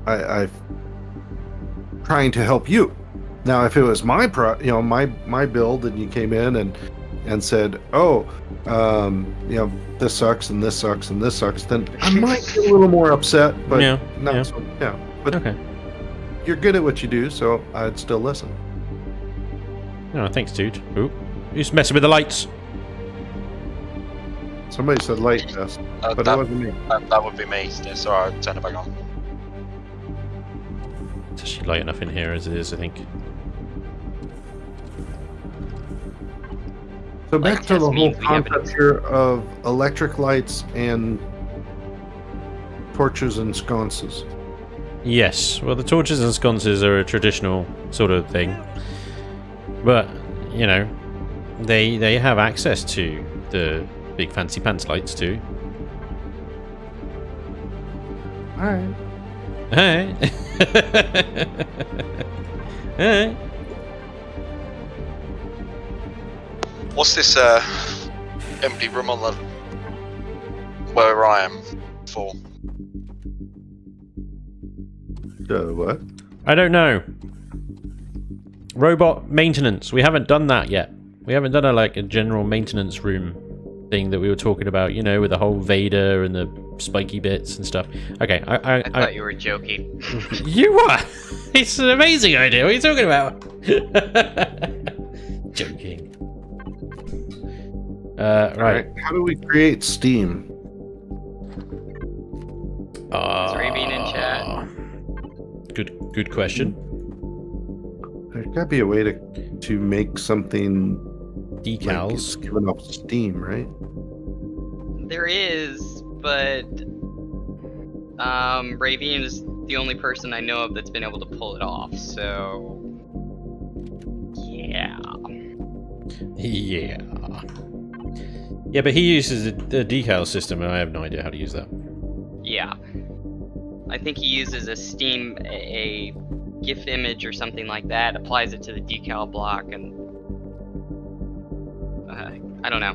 I'm trying to help you. Now, if it was my my build, and you came in and said, "Oh, this sucks and this sucks and this sucks," then I might be a little more upset. But not so. Yeah, but Okay. you're good at what you do, so I'd still listen. Oh, thanks, dude. Ooh, who's messing with the lights? Somebody said light test, but it that, wasn't me. that would be me. Yeah, sorry, I'll turn it back on. It's actually light enough in here as it is, I think. So back Light to the test whole means we have concept it. here of electric lights and torches and sconces. Yes, well, the torches and sconces are a traditional sort of thing, but you know, they have access to the big fancy pants lights too. All right. Hey, hey. What's this empty room on the where I am for? What? I don't know. Robot maintenance. We haven't done that yet. We haven't done a general maintenance room thing that we were talking about, you know, with the whole Vader and the spiky bits and stuff. Okay, I thought you were joking. You were! It's an amazing idea. What are you talking about? Joking. Right. How do we create Steam? Is Ravine in chat? Good question. There's got to be a way to make something Decals. like it's giving off steam, right? There is, but Ravine is the only person I know of that's been able to pull it off, so yeah. Yeah. Yeah, but he uses a decal system, and I have no idea how to use that. Yeah. I think he uses a Steam, a GIF image or something like that, applies it to the decal block, and I don't know.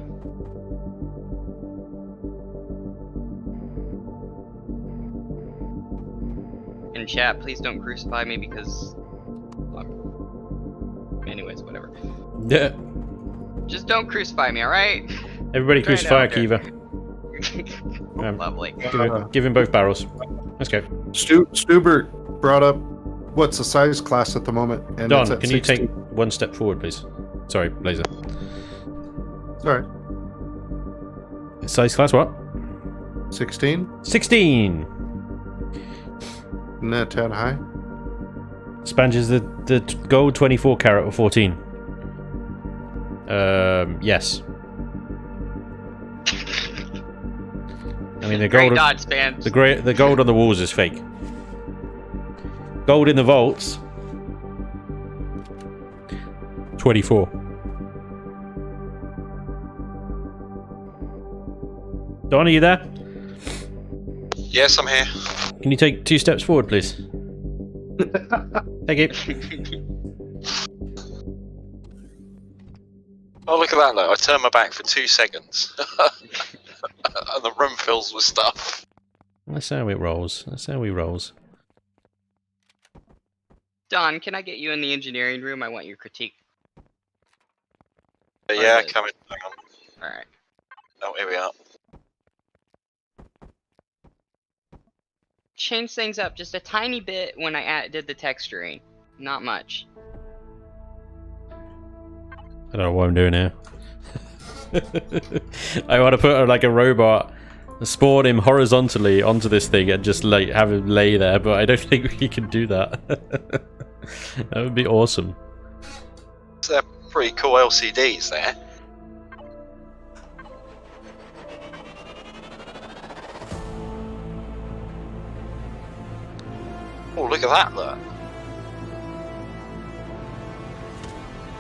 In chat, please don't crucify me because... anyways, whatever. Yeah. Just don't crucify me, alright? Everybody crucify Akiva. Lovely. Give him both barrels. Let's go. Stubert brought up what's the size class at the moment. And Don, it's at can you 16. take one step forward, please? Sorry, Blazer. Sorry, Size class what? 16? 16! Isn't that tad high? Spange is the gold 24 carat or 14? Yes. I mean, the Great gold, dodge, Spans. the gold on the walls is fake. Gold in the vaults. 24. Don, are you there? Yes, I'm here. Can you take 2 steps forward, please? Thank you. Oh, look at that, though. I turn my back for 2 seconds. And the room fills with stuff. That's how it rolls. That's how he rolls. Don, can I get you in the engineering room? I want your critique. Yeah, come in. Hang on. Alright. Oh, here we are. Change things up just a tiny bit when I did the texturing. Not much. I don't know what I'm doing here. I want to put like a robot, spawn him horizontally onto this thing and just like have him lay there, but I don't think we can do that. That would be awesome. They're pretty cool LCDs there. Oh, look at that, look.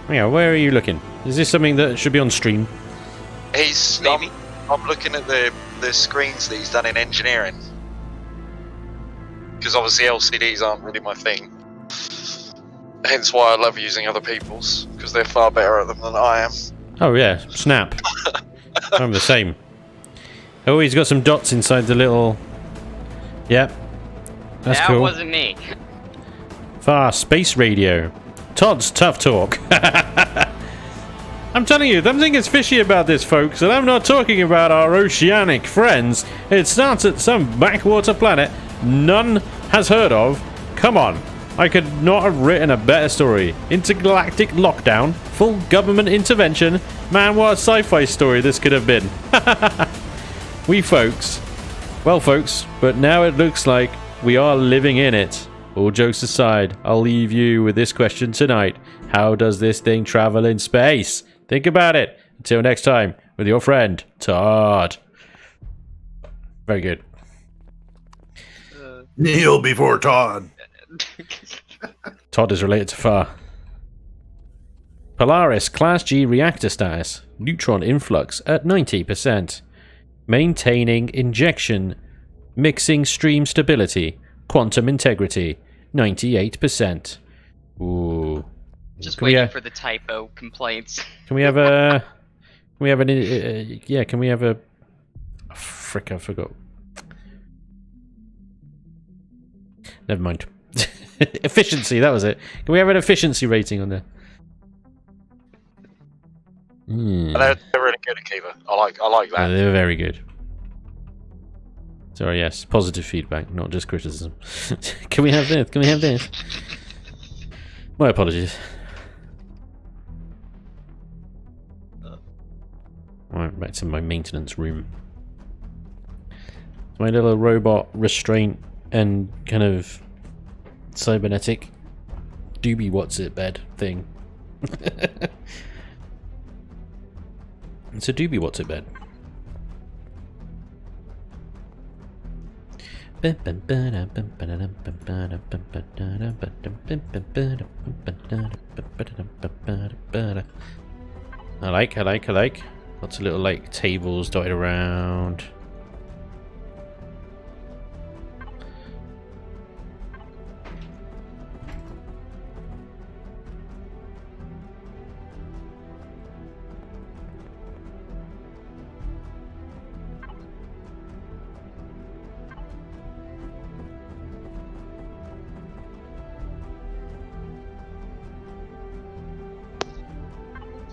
Yeah, where are you looking? Is this something that should be on stream? He's Maybe. I'm looking at the screens that he's done in engineering. Because obviously LCDs aren't really my thing. Hence why I love using other people's, because they're far better at them than I am. Oh yeah, snap. I'm the same. Oh, he's got some dots inside the little... Yep. That's that cool. wasn't me. Fast space radio. Todd's tough talk. I'm telling you, something is fishy about this, folks, and I'm not talking about our oceanic friends. It starts at some backwater planet none has heard of. Come on. I could not have written a better story. Intergalactic lockdown, full government intervention. Man, what a sci-fi story this could have been. We folks. Well, folks, but now it looks like we are living in it. All jokes aside, I'll leave you with this question tonight. How does this thing travel in space? Think about it. Until next time, with your friend, Todd. Very good. Kneel before Todd. Todd is related to Far. Polaris Class G reactor status. Neutron influx at 90%. Maintaining injection. Mixing stream stability. Quantum integrity. 98%. Ooh. Just Can we, waiting for the typo complaints. Can we have a we have an? Yeah, can we have a? Oh, frick, I forgot. Never mind. Efficiency, that was it. Can we have an efficiency rating on there? They're really good, Akiva. I like that. They're very good. Sorry, yes, positive feedback, not just criticism. Can we have this? Can we have this? My apologies. Alright, back to my maintenance room. My little robot restraint and kind of cybernetic doobie what's it bed thing. It's a doobie what's it bed. I like. Lots of little like tables dotted around.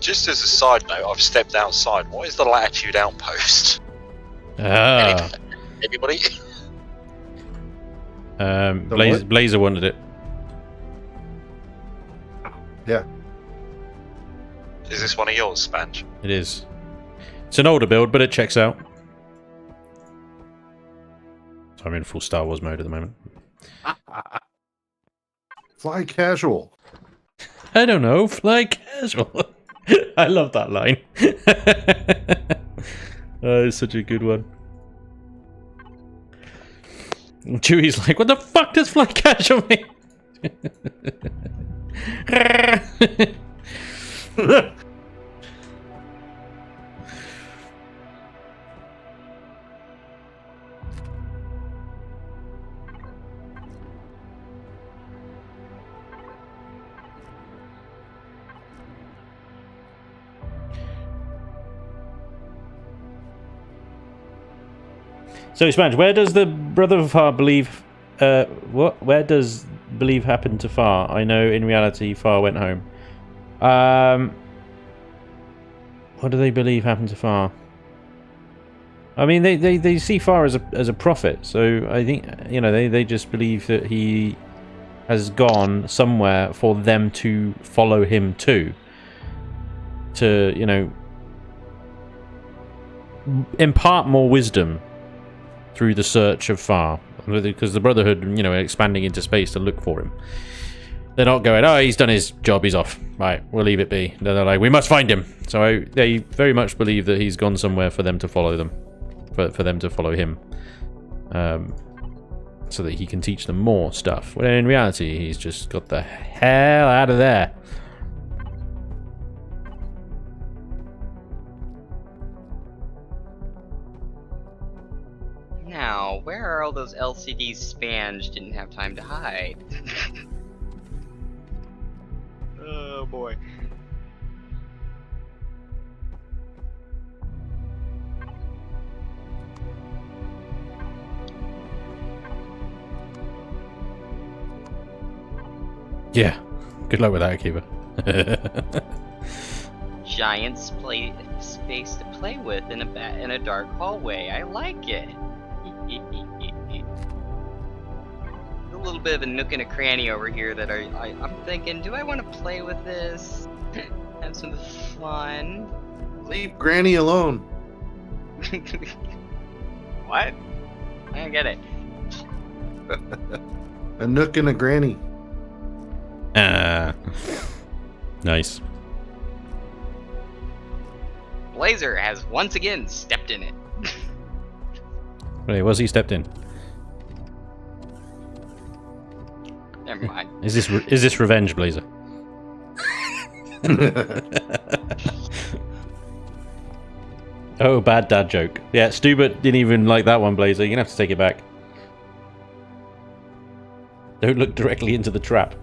Just as a side note, I've stepped outside. What is the latitude outpost? Anybody? Blazer wanted it. Yeah. Is this one of yours, Spanch? It is. It's an older build, but it checks out. So I'm in full Star Wars mode at the moment. Fly casual. I don't know, fly casual. I love that line. Oh, it's such a good one. Chewie's like, what the fuck does fly casual mean? So, Spanch, where does the Brother of Far believe... what? Where does believe happened to Far? I know in reality Far went home. What do they believe happened to Far? I mean, they see Far as a prophet, so I think, you know, they just believe that he has gone somewhere for them to follow him to, you know, impart more wisdom through the search of Far, because the Brotherhood, you know, are expanding into space to look for him. They're not going, oh, he's done his job, he's off. Right, we'll leave it be. They're like, we must find him. So they very much believe that he's gone somewhere for them to follow them, for them to follow him, so that he can teach them more stuff. When in reality, he's just got the hell out of there. Now, where are all those LCDs Spange didn't have time to hide? Oh boy. Yeah. Good luck with that, Akiva. Giant space to play with in a dark hallway. I like it. A little bit of a nook and a cranny over here that I'm thinking, do I want to play with this? Have some fun. Leave Granny alone. What? I don't get it. A nook and a granny. Nice. Blazer has once again stepped in it. Wait, was he stepped in? Never mind. Is this revenge, Blazer? Oh, bad dad joke. Yeah, Stubert didn't even like that one, Blazer. You're gonna have to take it back. Don't look directly into the trap.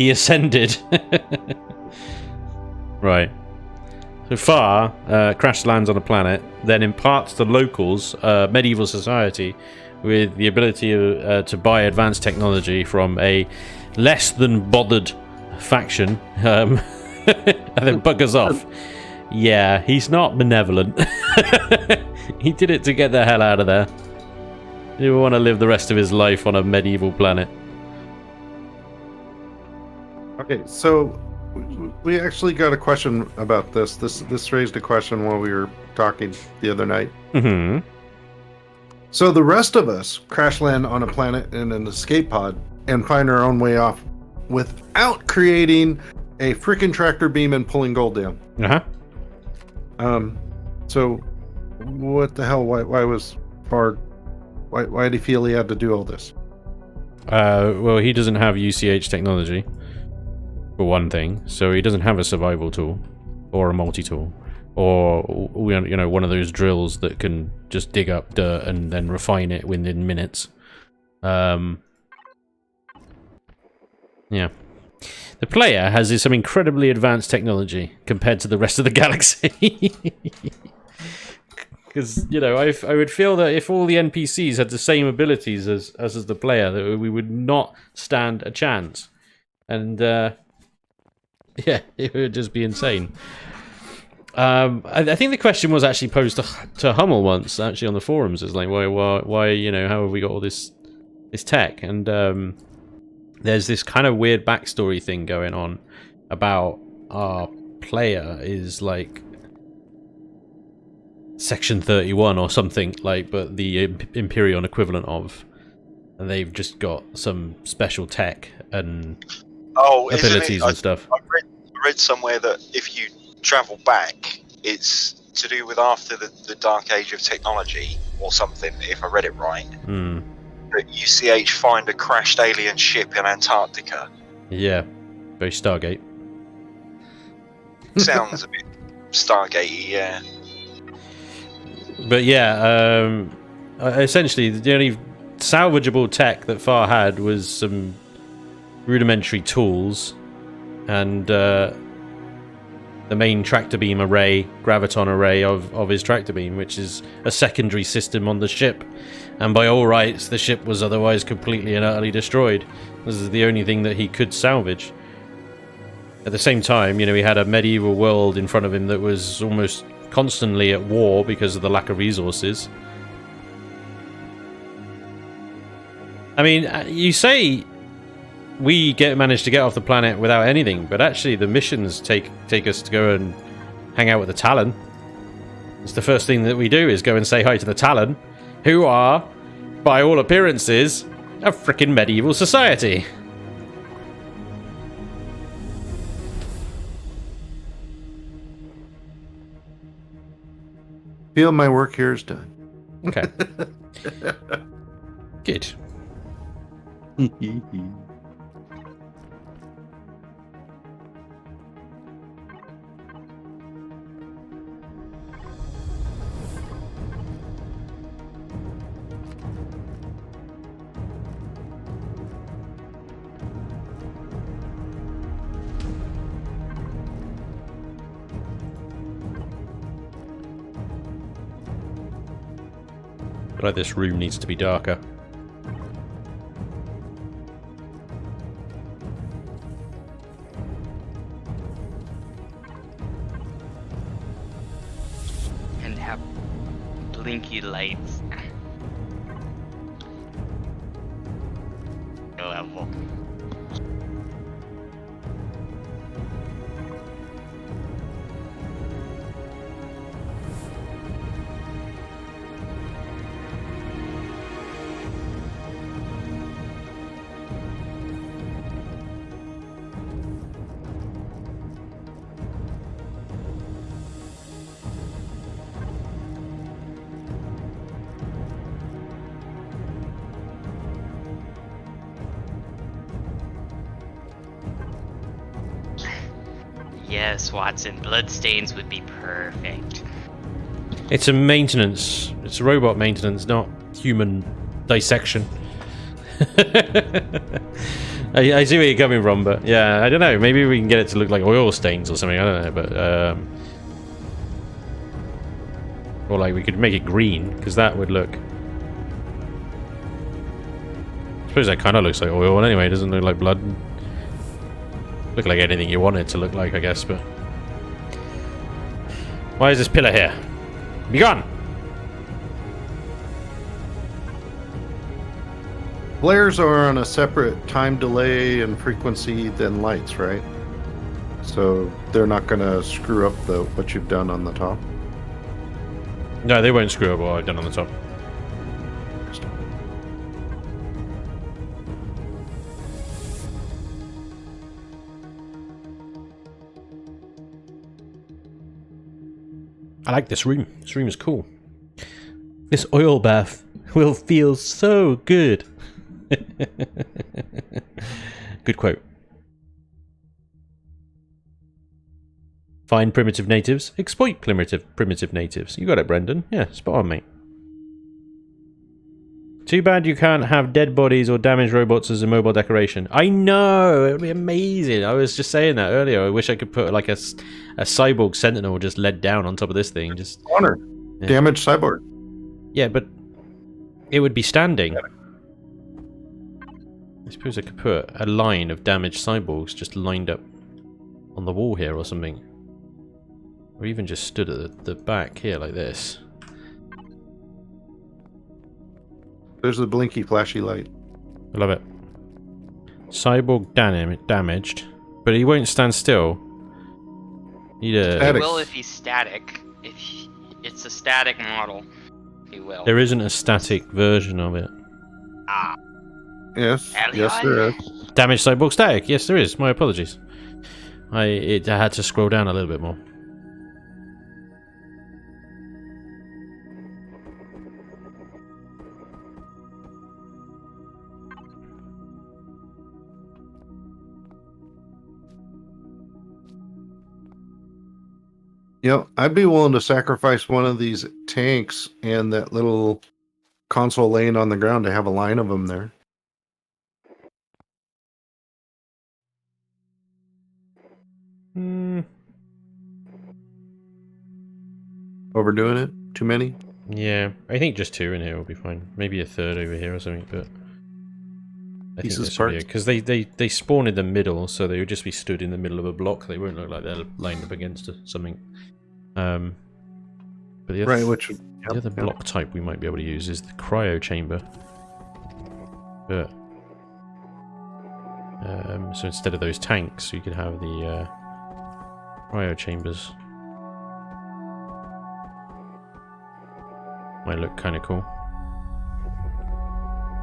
he ascended. Right. So Far crash lands on a planet, then imparts the locals, medieval society, with the ability to buy advanced technology from a less than bothered faction, and then buggers off. Yeah, he's not benevolent. He did it to get the hell out of there. He didn't want to live the rest of his life on a medieval planet. Okay, so we actually got a question about this. This raised a question while we were talking the other night. Mm-hmm. So the rest of us crash land on a planet in an escape pod and find our own way off without creating a freaking tractor beam and pulling gold down. So what the hell? Why was Far? Why did he feel he had to do all this? Well, he doesn't have UCH technology, for one thing, so he doesn't have a survival tool or a multi-tool. Or, you know, one of those drills that can just dig up dirt and then refine it within minutes. Yeah. The player has some incredibly advanced technology compared to the rest of the galaxy. Because, you know, I would feel that if all the NPCs had the same abilities as the player, that we would not stand a chance. And, yeah, it would just be insane. I think the question was actually posed to Hummel once, actually, on the forums. It's like, why, you know, how have we got all this tech? And there's this kind of weird backstory thing going on about our player is like Section 31 or something, like, but the Imperion equivalent of, and they've just got some special tech and abilities and stuff. I read somewhere that if you travel back, it's to do with after the dark age of technology or something, if I read it right. That UCH find a crashed alien ship in Antarctica. Yeah, very Stargate. Sounds a bit Stargate-y, yeah. But yeah, essentially the only salvageable tech that Far had was some rudimentary tools and the main tractor beam array, graviton array of his tractor beam, which is a secondary system on the ship. And by all rights, the ship was otherwise completely and utterly destroyed. This is the only thing that he could salvage. At the same time, you know, he had a medieval world in front of him that was almost constantly at war because of the lack of resources. I mean, you say we managed to get off the planet without anything, but actually the missions take us to go and hang out with the Talon. It's the first thing that we do is go and say hi to the Talon, who are, by all appearances, a frickin' medieval society. Feel my work here is done. Okay. Good. I feel like this room needs to be darker. And have blinky lights. Level. Yes, Watson, bloodstains would be perfect. It's a maintenance. It's robot maintenance, not human dissection. I see where you're coming from, but yeah, I don't know. Maybe we can get it to look like oil stains or something. I don't know, but or like we could make it green because that would look. I suppose that kind of looks like oil anyway. It doesn't look like blood. Look like anything you want it to look like, I guess. But why is this pillar here? Be gone! Flares are on a separate time delay and frequency than lights, right? So they're not going to screw up what you've done on the top. No, they won't screw up what I've done on the top. I like this room. This room is cool. This oil bath will feel so good. Good quote. Find primitive natives, exploit primitive natives. You got it, Brendan. Yeah, spot on, mate. Too bad you can't have dead bodies or damaged robots as a mobile decoration. I know, it would be amazing. I was just saying that earlier. I wish I could put like a cyborg sentinel just led down on top of this thing. Just honor, yeah. Damaged cyborg. Yeah, but it would be standing. I suppose I could put a line of damaged cyborgs just lined up on the wall here or something. Or even just stood at the back here like this. There's the blinky flashy light. I love it. Cyborg damaged, but he won't stand still. He will if he's static. If it's a static model, he will. There isn't a static version of it. Ah. Yes, yes there is. Damaged cyborg static. Yes, there is. My apologies. I had to scroll down a little bit more. Yeah, I'd be willing to sacrifice one of these tanks and that little console laying on the ground to have a line of them there. Overdoing it? Too many? Yeah, I think just two in here will be fine. Maybe a third over here or something, but I think this will be it. Because they spawn in the middle, so they would just be stood in the middle of a block. They won't look like they're lined up against something. But the other, the other block type we might be able to use is the cryo chamber. But so instead of those tanks, you could have the cryo chambers. Might look kind of cool.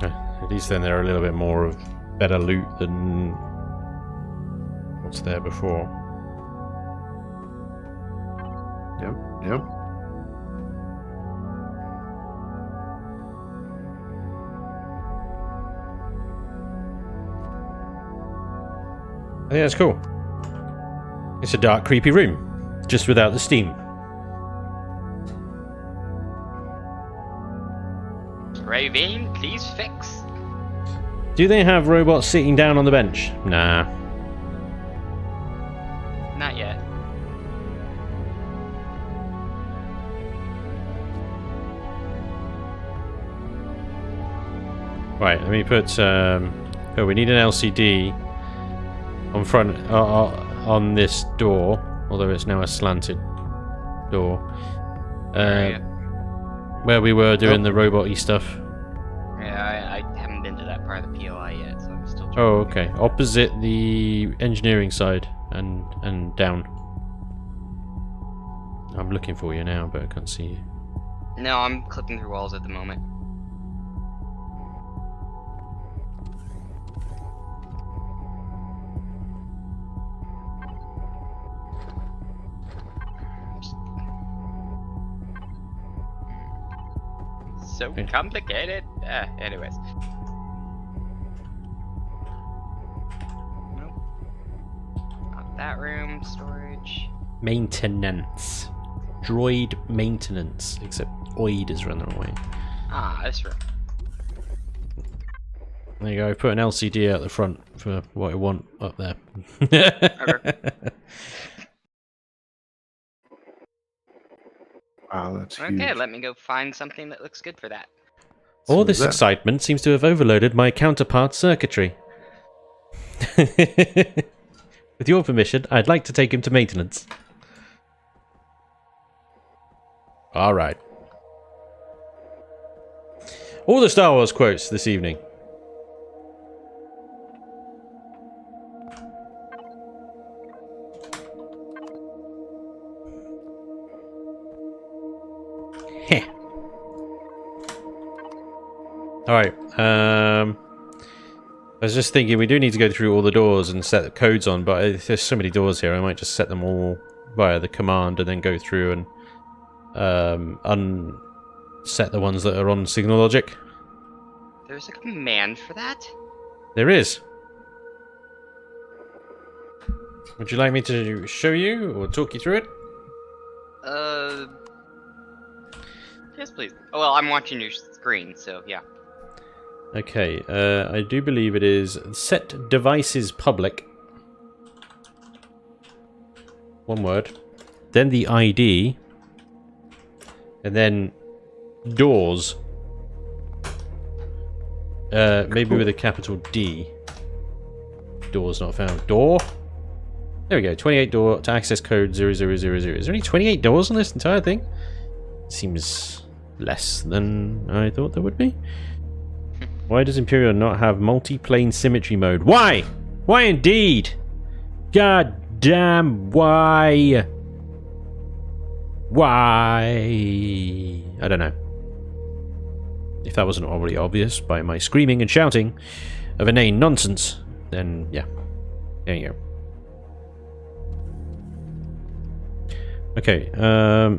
At least then they're a little bit more of better loot than what's there before. Yep. I think that's cool. It's a dark, creepy room, just without the steam. Ravine, please fix. Do they have robots sitting down on the bench? Nah. Not yet. Right, let me put. Oh, we need an LCD on front on this door, although it's now a slanted door. Where we were doing the robot-y stuff. Yeah, I haven't been to that part of the POI yet, so I'm still trying. Oh, okay. Opposite the engineering side and down. I'm looking for you now, but I can't see you. No, I'm clipping through walls at the moment. So complicated. Anyways. Nope. Not that room. Storage. Maintenance. Droid maintenance. Except Oid is run the wrong way. Ah, this room. There you go. I've put an LCD out the front for what I want up there. Okay. Wow, that's huge. Okay, let me go find something that looks good for that. All So this is that- excitement seems to have overloaded my counterpart circuitry. With your permission, I'd like to take him to maintenance. Alright. All the Star Wars quotes this evening. Heh. Alright, I was just thinking we do need to go through all the doors and set the codes on, but there's so many doors here, I might just set them all via the command and then go through and unset the ones that are on signal logic. There's a command for that? There is. Would you like me to show you or talk you through it? Yes, please. Oh, well, I'm watching your screen, so yeah. Okay, I do believe it is set devices public. One word. Then the ID. And then doors. Maybe with a capital D. Doors not found. Door? There we go. 28 door to access code 0000. Is there only 28 doors on this entire thing? Seems less than I thought there would be. Why does Imperial not have multi-plane symmetry mode? Why? Why indeed? God damn, why? Why? I don't know. If that wasn't already obvious by my screaming and shouting of inane nonsense, then yeah. There you go. Okay,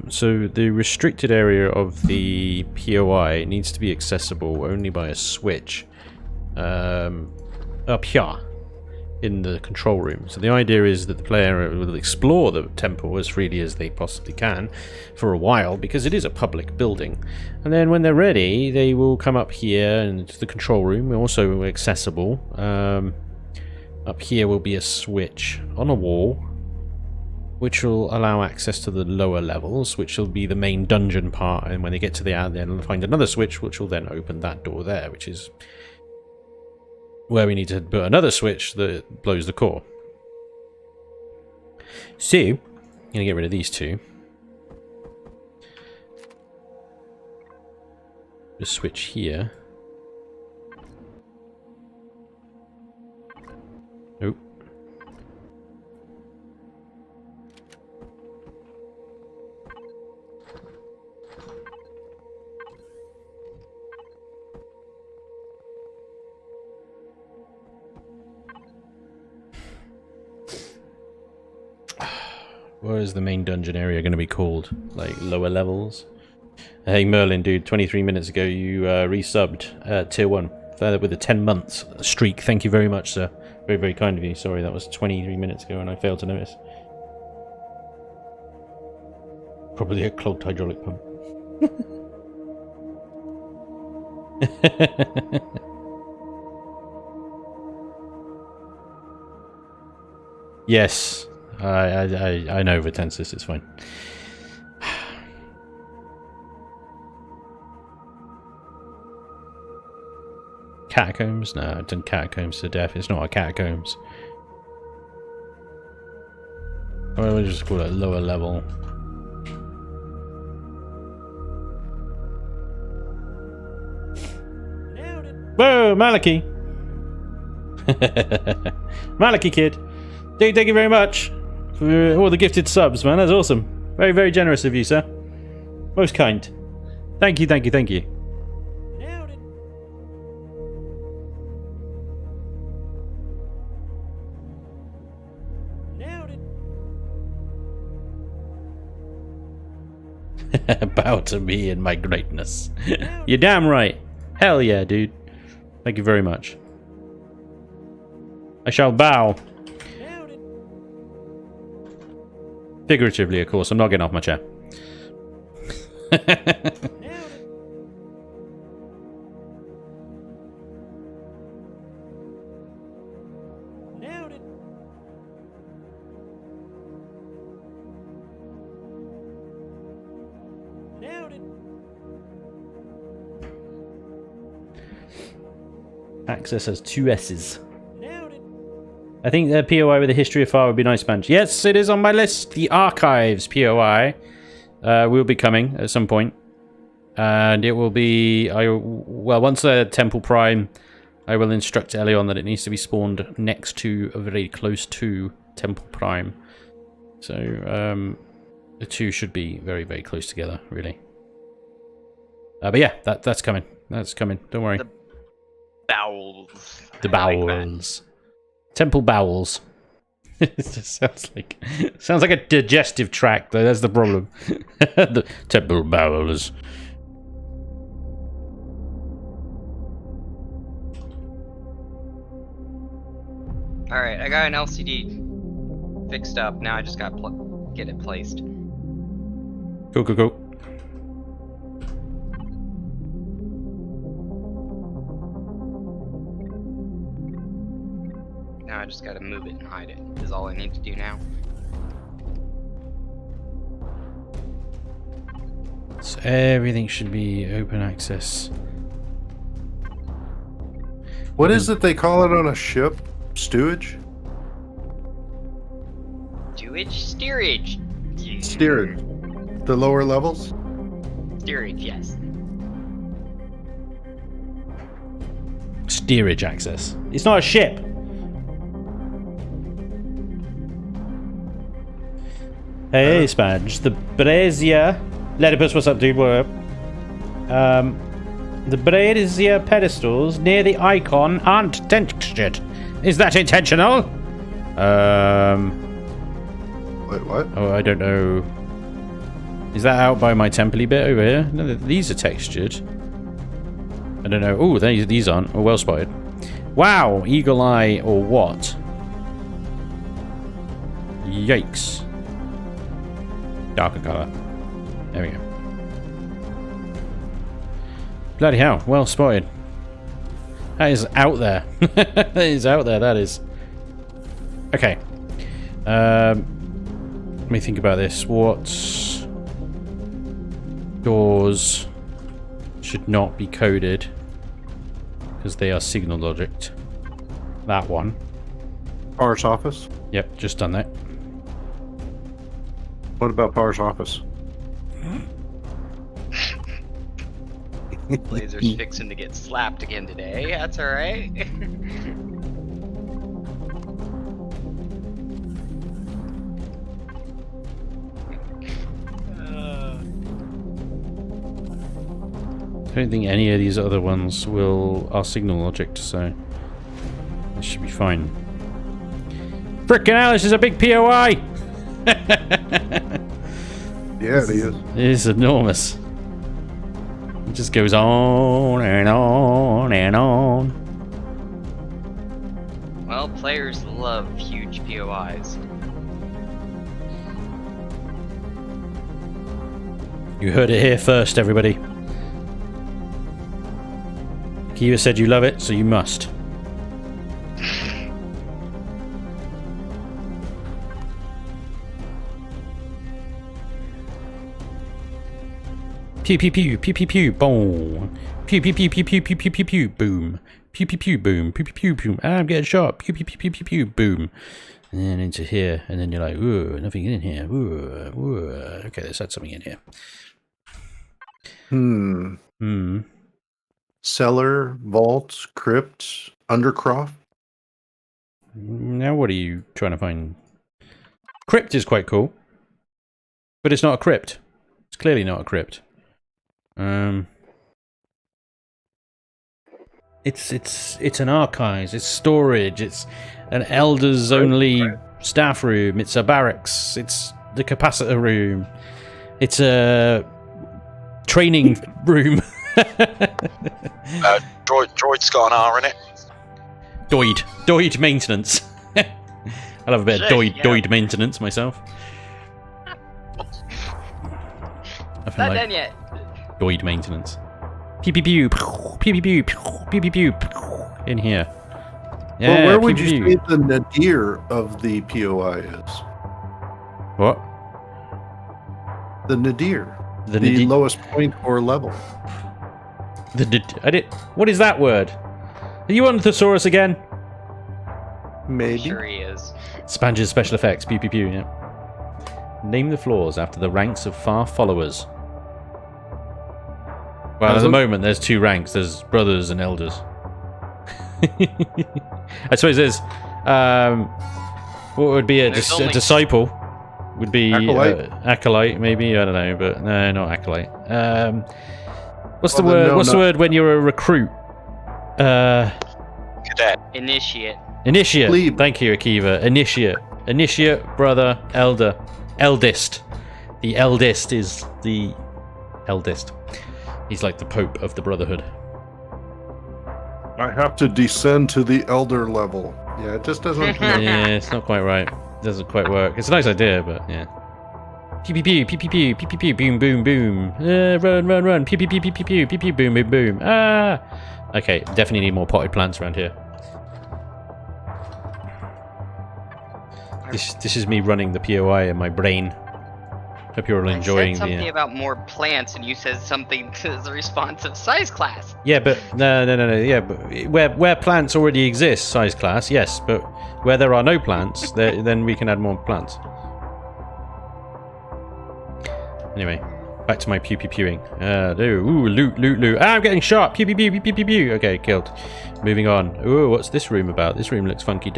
so the restricted area of the POI needs to be accessible only by a switch up here in the control room. So the idea is that the player will explore the temple as freely as they possibly can for a while, because it is a public building. And then when they're ready, they will come up here and the control room, also accessible. Up here will be a switch on a wall, which will allow access to the lower levels, which will be the main dungeon part, and when they get to the end, they'll find another switch, which will then open that door there, which is where we need to put another switch that blows the core. So, I'm going to get rid of these two. Just switch here. Nope. What is the main dungeon area going to be called? Like lower levels? Hey Merlin, dude, 23 minutes ago you resubbed tier 1 with a 10 months streak. Thank you very much, sir. Very, very kind of you. Sorry, that was 23 minutes ago and I failed to notice. Probably a clogged hydraulic pump. Yes. I know Vitensis, it's fine. Catacombs? No, I've done catacombs to death. It's not a catacombs. We'll just call it lower level. Whoa, Maliki! Maliki kid! Dude, thank you very much for all the gifted subs, man. That's awesome. Very, very generous of you, sir. Most kind. Thank you, thank you, thank you. Bow to me and my greatness. You're damn right. Hell yeah, dude. Thank you very much. I shall bow. Figuratively, of course. I'm not getting off my chair. Access has 2 S's. I think the POI with a history of fire would be nice, bunch. Yes, it is on my list. The Archives POI will be coming at some point. And it will be... well, once Temple Prime, I will instruct Elion that it needs to be spawned next to, very close to, Temple Prime. So, the two should be very, very close together, really. But yeah, that's coming. That's coming. Don't worry. The bowels. The bowels. Temple bowels. It just sounds like a digestive tract, though. That's the problem. The temple bowels. All right, I got an LCD fixed up. Now I just got to get it placed. Go, go, go. Now I just got to move it and hide it. Is all I need to do now. So everything should be open access. What is it they call it on a ship? Stewage? Steerage. Steerage. The lower levels? Steerage, yes. Steerage access. It's not a ship. Hey, Sponge. The brazier. Letterpuss, what's up, dude? What up? The brazier pedestals near the icon aren't textured. Is that intentional? Wait, what? Oh, I don't know. Is that out by my temple bit over here? No, these are textured. I don't know. Oh, these aren't. Oh, well spotted. Wow, eagle eye or what? Yikes. Darker color. There we go. Bloody hell, well spotted. That is out there. That is out there, that is. Okay. Let me think about this. What doors should not be coded because they are signal logicked? That one. Power's office? Yep, just done that. What about Power's office? Laser's fixing to get slapped again today. That's alright. I don't think any of these other ones are signal logicked, so this should be fine. Frickin' hell, this is a big POI! Yeah, it is. It is enormous. It just goes on and on and on. Well, players love huge POIs. You heard it here first, everybody. Kiva said you love it, so you must. Pew pew pew pew pew pew boom. Pew pew pew pew pew pew pew pew pew boom. Pew pew pew boom. Pew pew pew boom. I'm getting shot. Pew pew pew pew pew pew boom. And then into here, and then you're like, ooh, nothing in here. Ooh, ooh. Okay, let's add something in here. Cellar, vault, crypt, undercroft. Now what are you trying to find? Crypt is quite cool. But it's not a crypt. It's clearly not a crypt. It's an archives, it's storage, it's an elders only staff room, it's a barracks, it's the capacitor room, it's a training room. Droid's got an R in it. Doid maintenance. I love a bit of doid maintenance myself. Not done yet. Doid maintenance. Pew pew pew pew pew pew pew pew pew in here. Yeah, Well, where would pew, you pew, say the nadir of the POI is? What? The nadir. The The nadir- lowest point or level. What is that word? Are you on Thesaurus again? Maybe. Sure he is. Spange's special effects. Pew pew pew. Yeah. Name the floors after the ranks of far followers. Well, at the moment, there's 2 ranks. There's brothers and elders. I suppose there's... what would be a disciple? Would be acolyte, maybe. I don't know, but no, not acolyte. What's the word? What's the word when you're a recruit? Cadet. Initiate. Initiate. Plebe. Thank you, Akiva. Initiate. Initiate, brother, elder, eldest. The eldest is the eldest. He's like the Pope of the Brotherhood. I have to descend to the elder level. Yeah, it just doesn't. Yeah, it's not quite right. It doesn't quite work. It's a nice idea, but yeah. Pew pew pew pew pew pew pew pew pew boom boom boom. Run run run. Pew pew pew pew pew pew pew pew boom boom boom. Ah. Okay, definitely need more potted plants around here. This is me running the POI in my brain. Hope you're all enjoying I said something the. about more plants, and you said something to the response of size class. Yeah, but no. Yeah, but where plants already exist, size class, yes. But where there are no plants, then we can add more plants. Anyway, back to my pew pew pewing. Ooh, loot. Ah, I'm getting shot. Pew pew pew pew pew pew pew. Okay, killed. Moving on. Ooh, what's this room about? This room looks funky.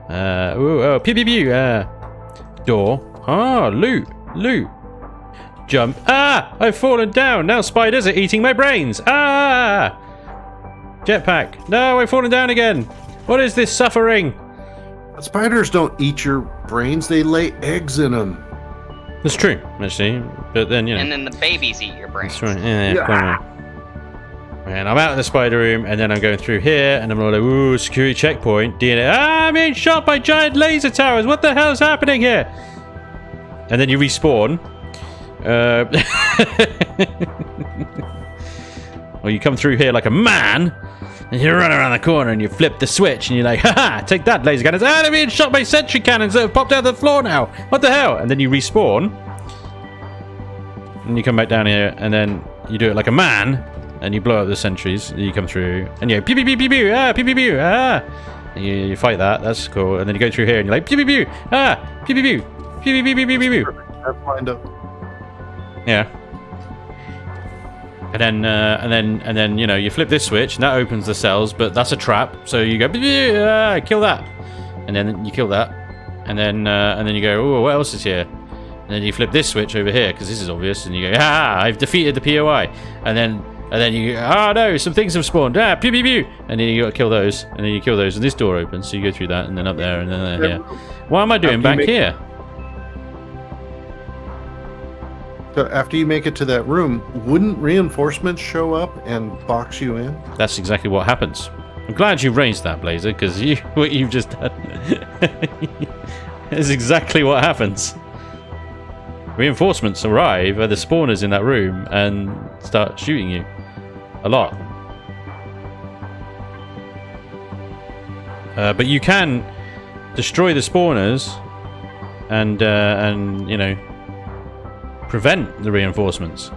Oh, pew pew pew. Door. Ah, loot. Jump. Ah, I've fallen down. Now spiders are eating my brains. Ah. Jetpack. No, I've fallen down again. What is this suffering? Spiders don't eat your brains; they lay eggs in them. That's true, actually. But then, you know. And then the babies eat your brains. That's right. Yeah. And I'm out of the spider room, and then I'm going through here, and I'm like, ooh, security checkpoint, DNA. Ah, I'm being shot by giant laser towers. What the hell is happening here? And then you respawn. Or you come through here like a man, and you run around the corner, and you flip the switch, and you're like, haha, take that, laser cannons. Ah, they're being shot by sentry cannons that have popped out of the floor now. What the hell? And then you respawn, and you come back down here, and then you do it like a man, and you blow up the sentries. You come through, and you go, pew pew pew pew pew, ah, pew pew pew, ah. And you fight that. That's cool. And then you go through here, and you're like, pew pew pew, ah, pew pew pew, pew pew pew pew pew pew pew. I've lined up. Yeah. And then you know, you flip this switch, and that opens the cells, but that's a trap. So you go, kill that, and then you kill that, and then you go, oh, what else is here? And then you flip this switch over here because this is obvious, and you go, I've defeated the POI, and then you go, oh no, some things have spawned, pew pew pew, and then you got to kill those, and then you kill those, and this door opens, so you go through that, and then up there, and then here. What am I doing back here? So after you make it to that room, wouldn't reinforcements show up and box you in? That's exactly what happens. I'm glad you raised that, Blazer, because what you've just done is exactly what happens. Reinforcements arrive at the spawners in that room and start shooting you. A lot. But you can destroy the spawners and you know, prevent the reinforcements.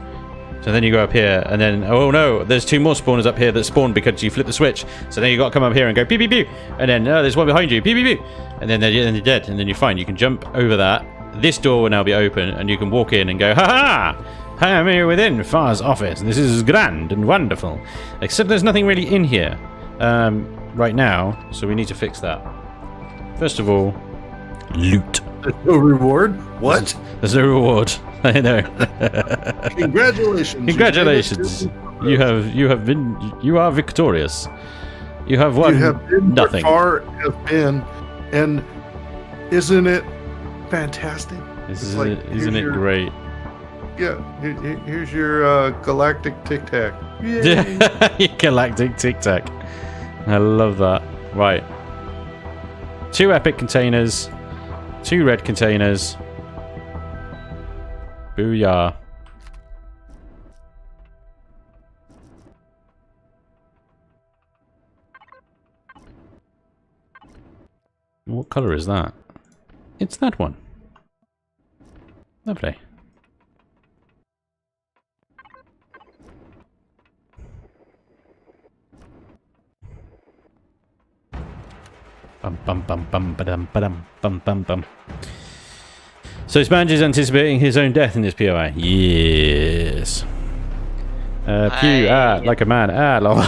So then you go up here, and then, oh no, there's 2 more spawners up here that spawn because you flip the switch. So then you got to come up here and go pew pew pew, and then there's one behind you, pew pew pew, and then they're dead, and then you're fine. You can jump over that. This door will now be open, and you can walk in and go, ha ha! I am here within Far's office. This is grand and wonderful. Except there's nothing really in here right now, so we need to fix that. First of all, loot. There's no reward? What? There's no reward. I know. Congratulations. Congratulations. You are victorious. You have won You have been nothing. Far have been, and isn't it fantastic? Isn't it great? Yeah, here's your galactic tic tac. Yay. Galactic tic tac. I love that. Right. 2 epic containers. 2 red containers. Booyah. What colour is that? It's that one. Lovely. Bum bum bum bum ba-dum ba-dum bum bum bum. So Sponge is anticipating his own death in this POI. Yes. Pew, like a man. Lol.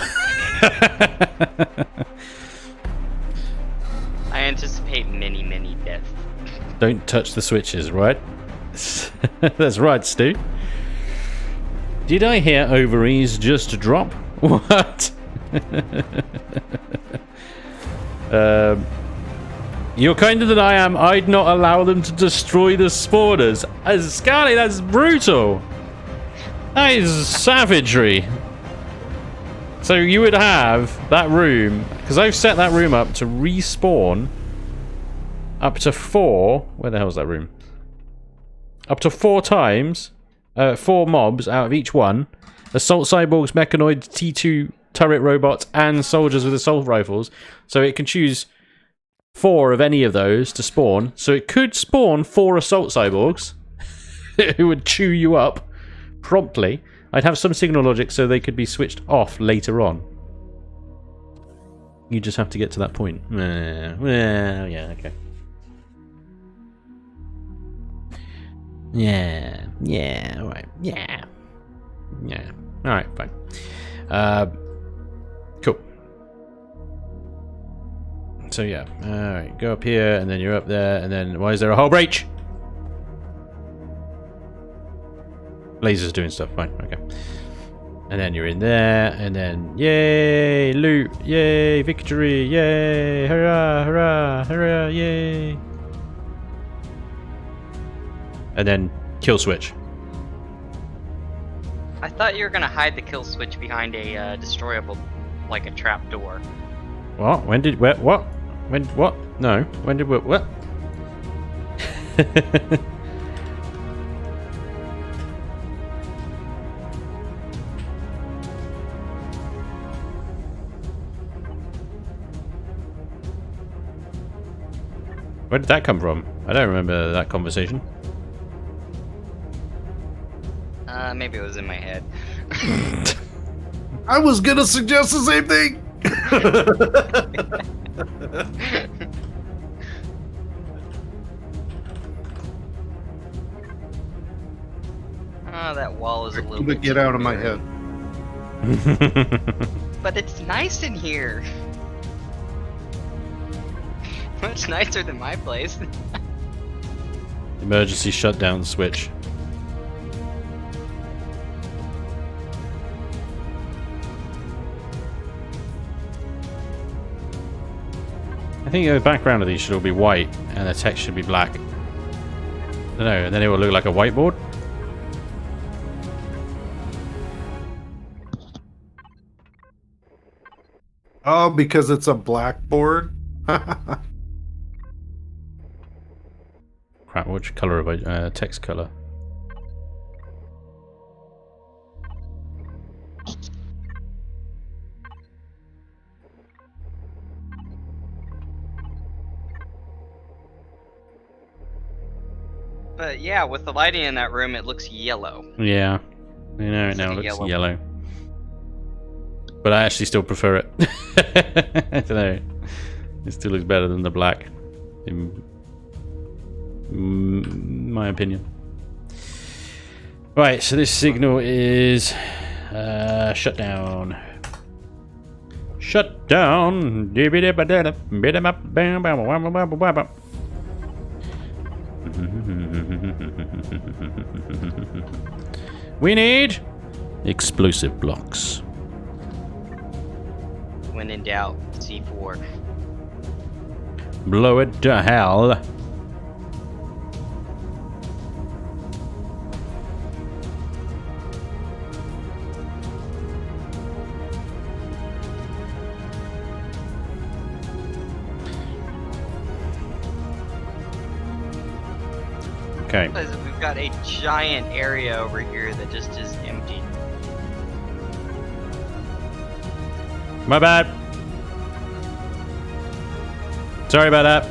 I anticipate many deaths. Don't touch the switches, right? That's right, Stu. Did I hear ovaries just drop? What? You're kinder than I am. I'd not allow them to destroy the spawners. Scarlet, that's brutal. That is savagery. So you would have that room, because I've set that room up to respawn up to 4. Where the hell is that room? Up to 4 times, 4 mobs out of each one. Assault cyborgs, mechanoids, T2 turret robots, and soldiers with assault rifles. So it can choose 4 of any of those to spawn. So it could spawn 4 assault cyborgs who would chew you up promptly. I'd have some signal logic so they could be switched off later on. You just have to get to that point. Well, yeah, okay. Yeah, alright, yeah. Alright, fine. Cool. So yeah, alright, go up here, and then you're up there, and then why is there a whole breach? Lasers doing stuff, fine, okay. And then you're in there, and then yay, loot, yay, victory, yay, hurrah, hurrah, hurrah, yay. And then kill switch. I thought you were gonna hide the kill switch behind a destroyable, like a trap door. What? When did what? When what? No. When did what? Where did that come from? I don't remember that conversation. Maybe it was in my head. I was gonna suggest the same thing. Oh, that wall is a little bit. Get out of my head. But it's nice in here. Much nicer than my place. Emergency shutdown switch. I think the background of these should all be white and the text should be black. I don't know, and then it will look like a whiteboard. Oh, because it's a blackboard? Crap, which colour of text colour? But yeah, with the lighting in that room, it looks yellow. Yeah, you know it now. It looks yellow. But I actually still prefer it. I don't know. It still looks better than the black, in my opinion. Right, so this signal is shut down. Shut down. We need explosive blocks. When in doubt, C4. Blow it to hell. Okay. We've got a giant area over here that just is empty. My bad. Sorry about that.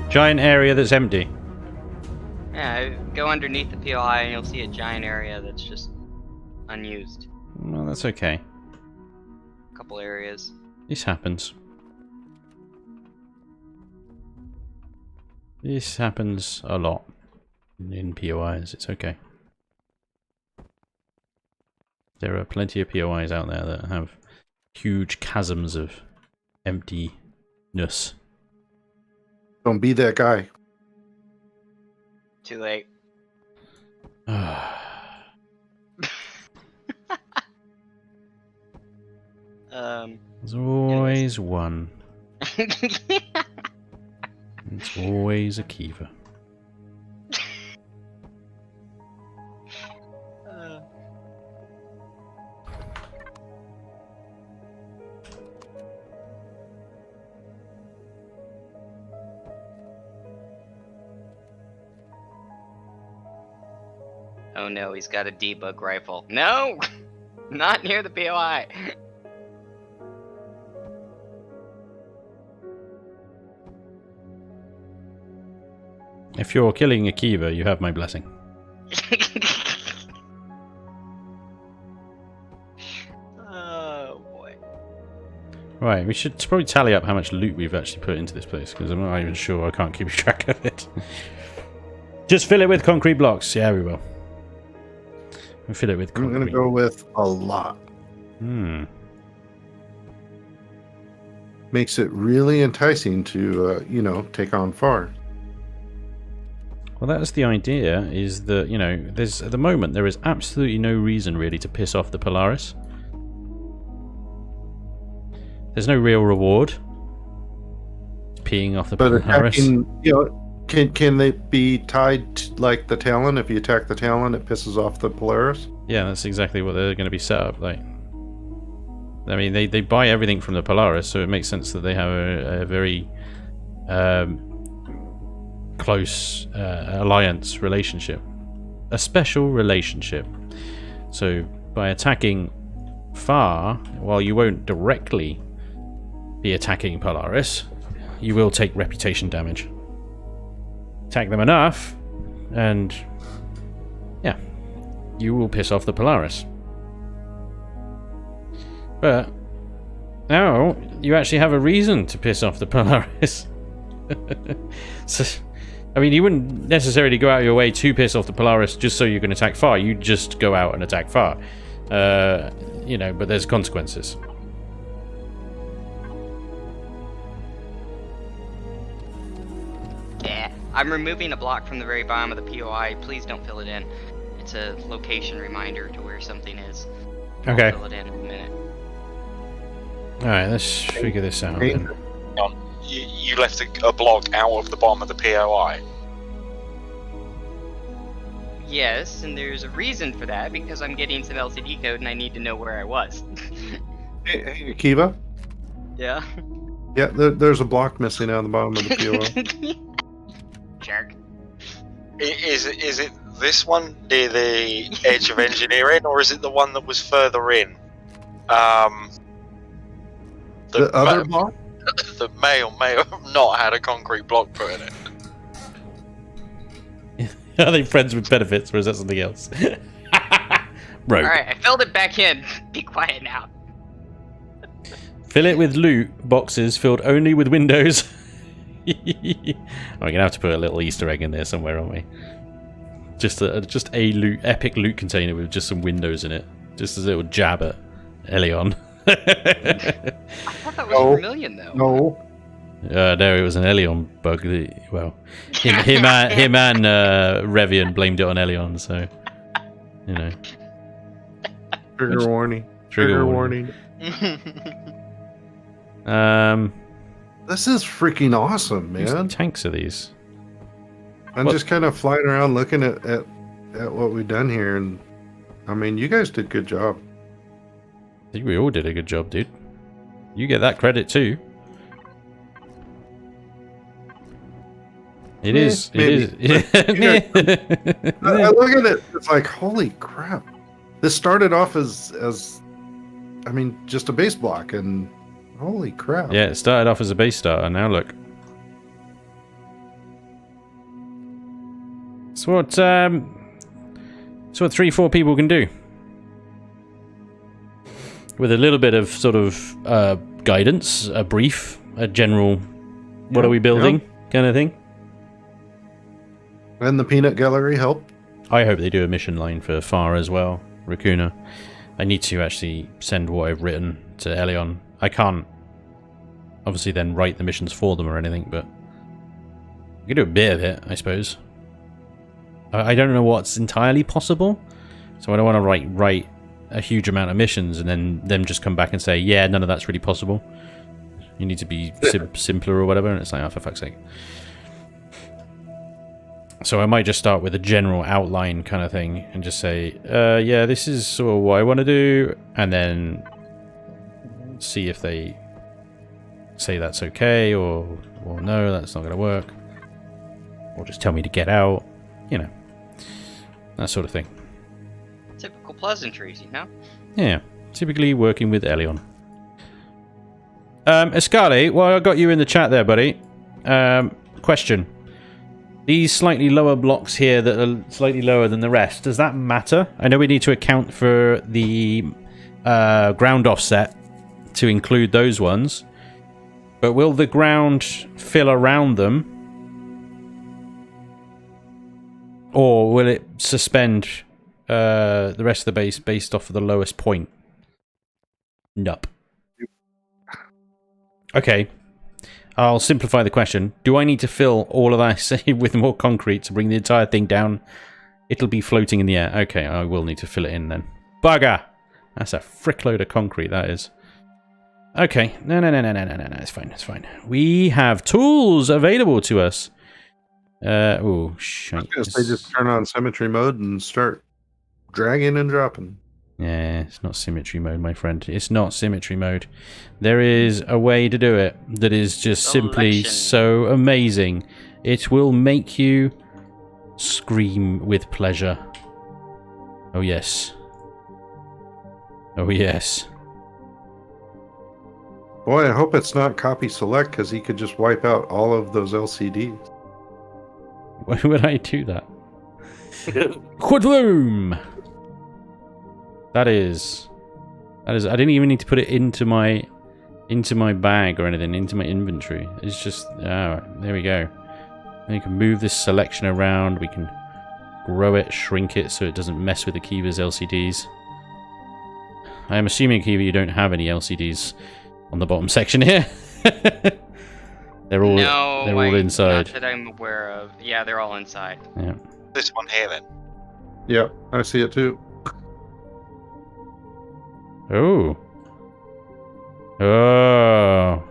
Giant area that's empty. Yeah, go underneath the POI and you'll see a giant area that's just unused. Well, that's okay. A couple areas. This happens. This happens a lot in POIs. It's okay. There are plenty of POIs out there that have huge chasms of emptiness. Don't be that guy. Too late. There's always one. It's always a Kiva. Oh no, he's got a debug rifle. No! Not near the POI! If you're killing a Kiva, you have my blessing. Oh boy. Right, we should probably tally up how much loot we've actually put into this place, because I'm not even sure. I can't keep track of it. Just fill it with concrete blocks. Yeah, we will. We'll fill it with concrete. I'm going to go with a lot. Makes it really enticing to, take on far. Well, that's the idea, is that, there's at the moment there is absolutely no reason really to piss off the Polaris. There's no real reward. Peeing off the Polaris. Can they be tied like the Talon? If you attack the Talon, it pisses off the Polaris? Yeah, that's exactly what they're going to be set up like. I mean, they buy everything from the Polaris, so it makes sense that they have a very close alliance relationship. A special relationship. So, by attacking far, while you won't directly be attacking Polaris, you will take reputation damage. Attack them enough, and yeah, you will piss off the Polaris. But now you actually have a reason to piss off the Polaris. So, I mean, you wouldn't necessarily go out of your way to piss off the Polaris just so you can attack far. You just go out and attack far. But there's consequences. Yeah, I'm removing a block from the very bottom of the POI. Please don't fill it in. It's a location reminder to where something is. Okay. I'll fill it in a minute. Alright, let's figure this out then. You left a block out of the bottom of the POI. Yes, and there's a reason for that, because I'm getting some LCD code and I need to know where I was. Hey, Kiva? Yeah? Yeah, there's a block missing out of the bottom of the POI. Jerk. Is it this one near the edge of engineering, or is it the one that was further in? The other block? That may or may have not had a concrete block put in it. Are they friends with benefits, or is that something else? Rogue. Alright, I filled it back in. Be quiet now. Fill it with loot boxes filled only with windows. We're gonna have to put a little Easter egg in there somewhere, aren't we? Just a epic loot container with just some windows in it, just as a little jab at Elion. I thought that was Vermilion, though. No. No, it was an Elion bug. Well, him and Revian blamed it on Elion, so Trigger warning. Trigger warning. This is freaking awesome, man. Whose tanks are these? I'm just kind of flying around looking at what we've done here, and I mean, you guys did a good job. I think we all did a good job, dude. You get that credit too. It is. Maybe. I look at it. It's like, holy crap! This started off as just a base block, and holy crap! Yeah, it started off as a base starter. Now look. It's what 3-4 people can do. With a little bit of sort of guidance, a brief, a general, what are we building kind of thing. And the peanut gallery helped. I hope they do a mission line for Far as well, Raccoona. I need to actually send what I've written to Elion. I can't obviously then write the missions for them or anything, but we can do a bit of it, I suppose. I don't know what's entirely possible, so I don't want to write a huge amount of missions and then them just come back and say, yeah, none of that's really possible. You need to be simpler or whatever, and it's like, oh, for fuck's sake. So I might just start with a general outline kind of thing and just say, yeah, this is sort of what I want to do, and then see if they say that's okay, or no, that's not going to work, or just tell me to get out, you know, that sort of thing. Typical pleasantries, you know? Yeah, typically working with Elion. Escali, well, I got you in the chat there, buddy. Question. These slightly lower blocks here that are slightly lower than the rest, does that matter? I know we need to account for the ground offset to include those ones, but will the ground fill around them? Or will it suspend the rest of the base based off of the lowest point? Nope. Okay. I'll simplify the question. Do I need to fill all of that with more concrete to bring the entire thing down? It'll be floating in the air. Okay, I will need to fill it in then. Bugger! That's a frickload of concrete, that is. Okay. No. It's fine, it's fine. We have tools available to us. Oh, shit. They just turn on symmetry mode and start dragging and dropping. Yeah, it's not symmetry mode, my friend. It's not symmetry mode. There is a way to do it that is just simply so amazing. It will make you scream with pleasure. Oh, yes. Oh, yes. Boy, I hope it's not copy select, because he could just wipe out all of those LCDs. Why would I do that? Quadroom! That is. I didn't even need to put it into my bag or anything, into my inventory. It's just, oh, there we go. And you can move this selection around. We can grow it, shrink it, so it doesn't mess with Akiva's LCDs. I am assuming, Akiva, you don't have any LCDs on the bottom section here. They're all inside. Not that I'm aware of. Yeah, they're all inside. Yeah. This one here, then. Yep, I see it too. Oh. Oh.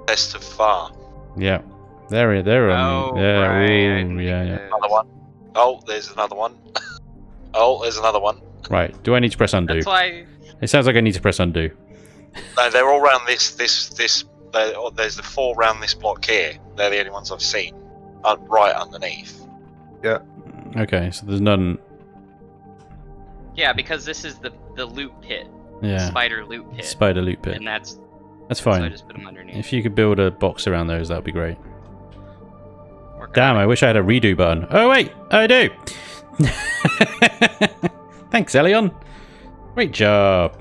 Best of Far. Yeah. They're on. Oh, yeah. right. Ooh, yeah. Another one. Oh, there's another one. Oh, there's another one. Right. Do I need to press undo? That's why. It sounds like I need to press undo. No, they're all around this. There's the 4 around this block here. They're the only ones I've seen. Right underneath. Yeah. Okay, so there's none. Yeah, because this is the loot pit. Yeah. Spider loot pit. Spider loot pit. And that's fine. So I just put them underneath. If you could build a box around those, that would be great. Work Damn, on I it. wish I had a redo button. Oh, wait, I do. Thanks, Elion. Great job.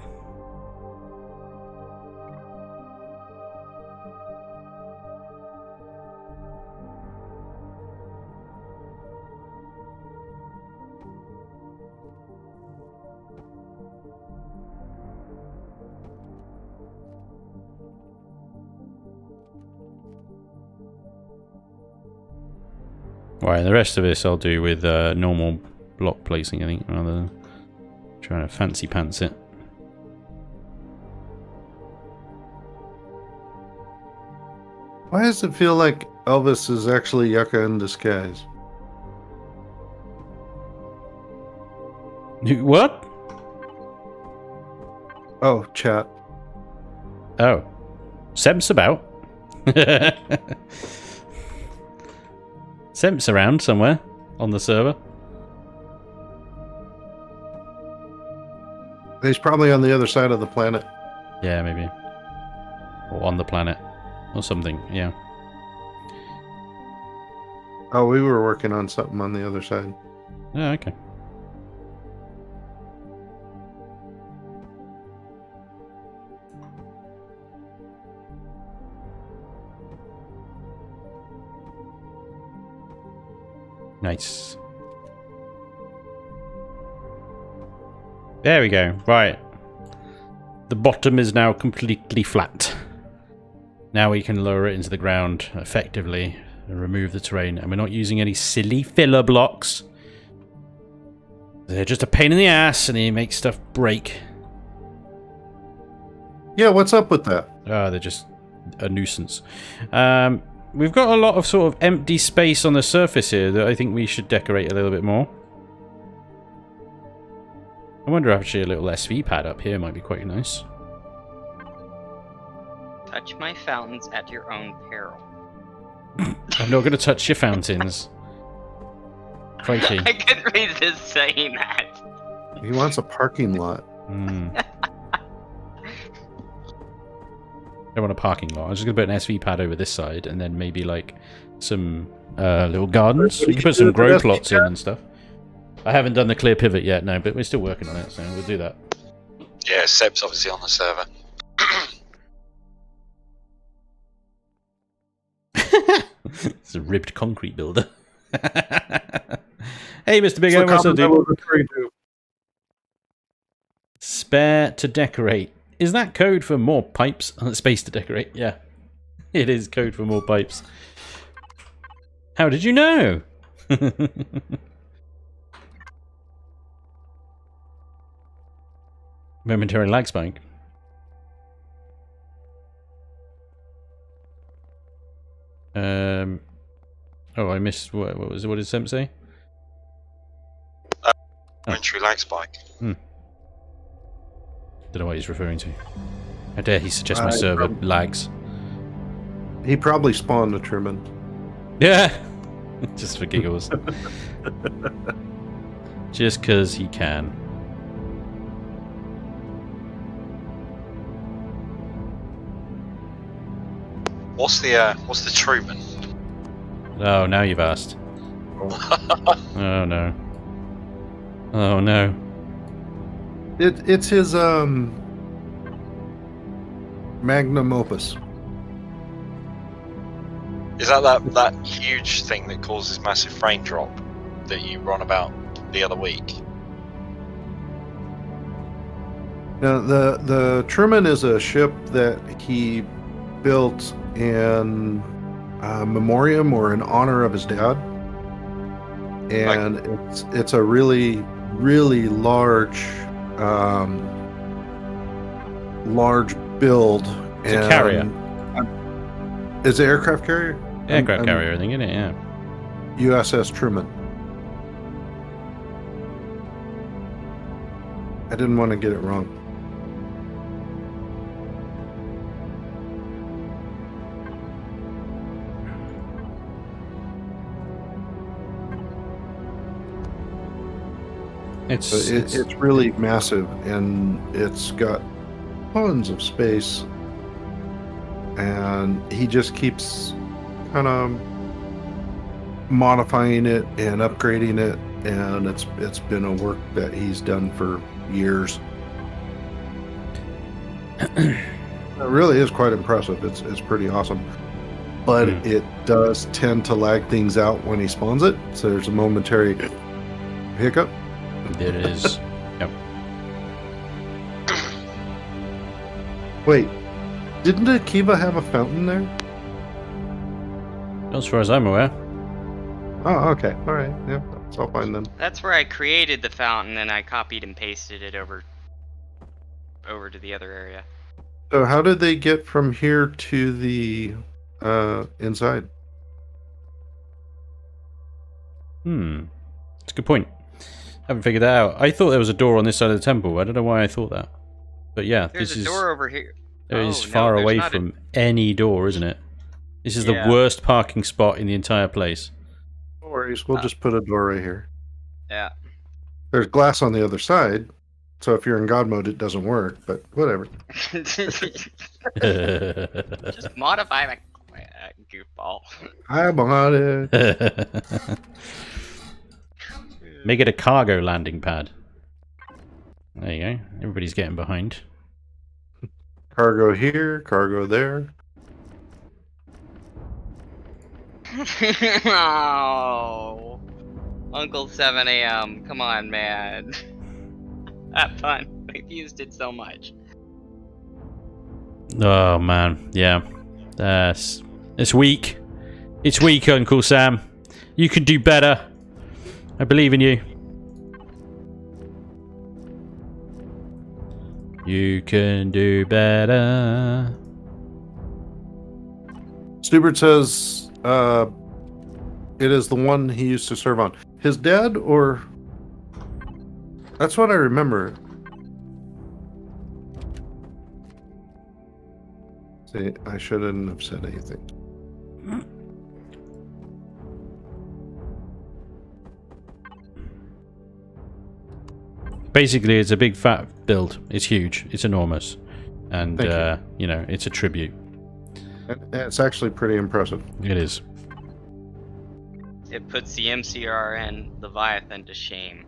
Right, the rest of this I'll do with normal block placing, I think, rather than trying to fancy pants it. Why does it feel like Elvis is actually Yucca in disguise? What? Oh, chat. Oh. Seb's about. Seb's around somewhere on the server. He's probably on the other side of the planet. Yeah, maybe. Or on the planet. Or something, yeah. Oh, we were working on something on the other side. Oh, okay. Nice. There we go. Right. The bottom is now completely flat. Now we can lower it into the ground effectively and remove the terrain. And we're not using any silly filler blocks. They're just a pain in the ass and they make stuff break. Yeah, what's up with that? They're just a nuisance. We've got a lot of sort of empty space on the surface here that I think we should decorate a little bit more. I wonder if actually a little SV pad up here might be quite nice. Touch my fountains at your own peril. I'm not going to touch your fountains. Crikey. I couldn't resist saying that. He wants a parking lot. I don't want a parking lot. I'm just going to put an SV pad over this side and then maybe like some little gardens. We can put some grow plots in and stuff. I haven't done the clear pivot yet, no, but we're still working on it, so we'll do that. Yeah, Seb's obviously on the server. It's a ribbed concrete builder. Hey, Mr. Big O, what's up, dude? Spare to decorate. Is that code for more pipes? Space to decorate, yeah. It is code for more pipes. How did you know? Momentary lag spike. Oh, I missed. What was it? What did Semp say? Momentary lag spike. Don't know what he's referring to. How dare he suggest my server lags? He probably spawned a Truman. Yeah, just for giggles. Just because he can. What's the Truman? Oh, now you've asked. Oh no. Oh no. It's his magnum opus. Is that huge thing that causes massive frame drop that you were on about the other week? Now, the Truman is a ship that he built in memoriam or in honor of his dad, and it's a really large build. It's a carrier. Is it aircraft carrier? Aircraft carrier, I think, isn't it? Yeah. USS Truman. I didn't want to get it wrong. It's really massive, and it's got tons of space, and he just keeps kind of modifying it and upgrading it, and it's been a work that he's done for years. It really is quite impressive. It's pretty awesome, but it does tend to lag things out when he spawns it, so there's a momentary hiccup. There it is. Yep. Wait, didn't Akiva have a fountain there? As far as I'm aware. Oh, okay. All right. Yeah, I'll find them. That's where I created the fountain, and I copied and pasted it over to the other area. So how did they get from here to the inside? That's a good point. Haven't figured that out. I thought there was a door on this side of the temple. I don't know why I thought that. But yeah, there's a door over here. It is far away from any door, isn't it? This is the worst parking spot in the entire place. No worries, we'll just put a door right here. Yeah. There's glass on the other side, so if you're in God mode, it doesn't work, but whatever. Just modify my Goofball. I'm on it. Make it a cargo landing pad. There you go. Everybody's getting behind. Cargo here, cargo there. Oh, Uncle 7 a.m. Come on, man. That fun. We've used it so much. Oh man, yeah. It's weak. It's weak, Uncle Sam. You can do better. I believe in you. You can do better. Stubert says it is the one he used to serve on. His dad, or... That's what I remember. See, I shouldn't have said anything. Basically, it's a big fat build. It's huge. It's enormous. And, you know, it's a tribute. And it's actually pretty impressive. It is. It puts the MCRN Leviathan to shame.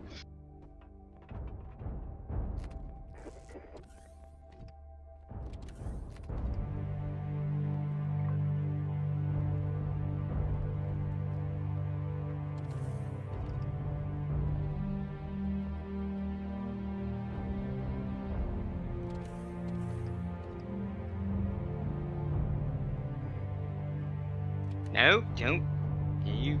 No, don't. You.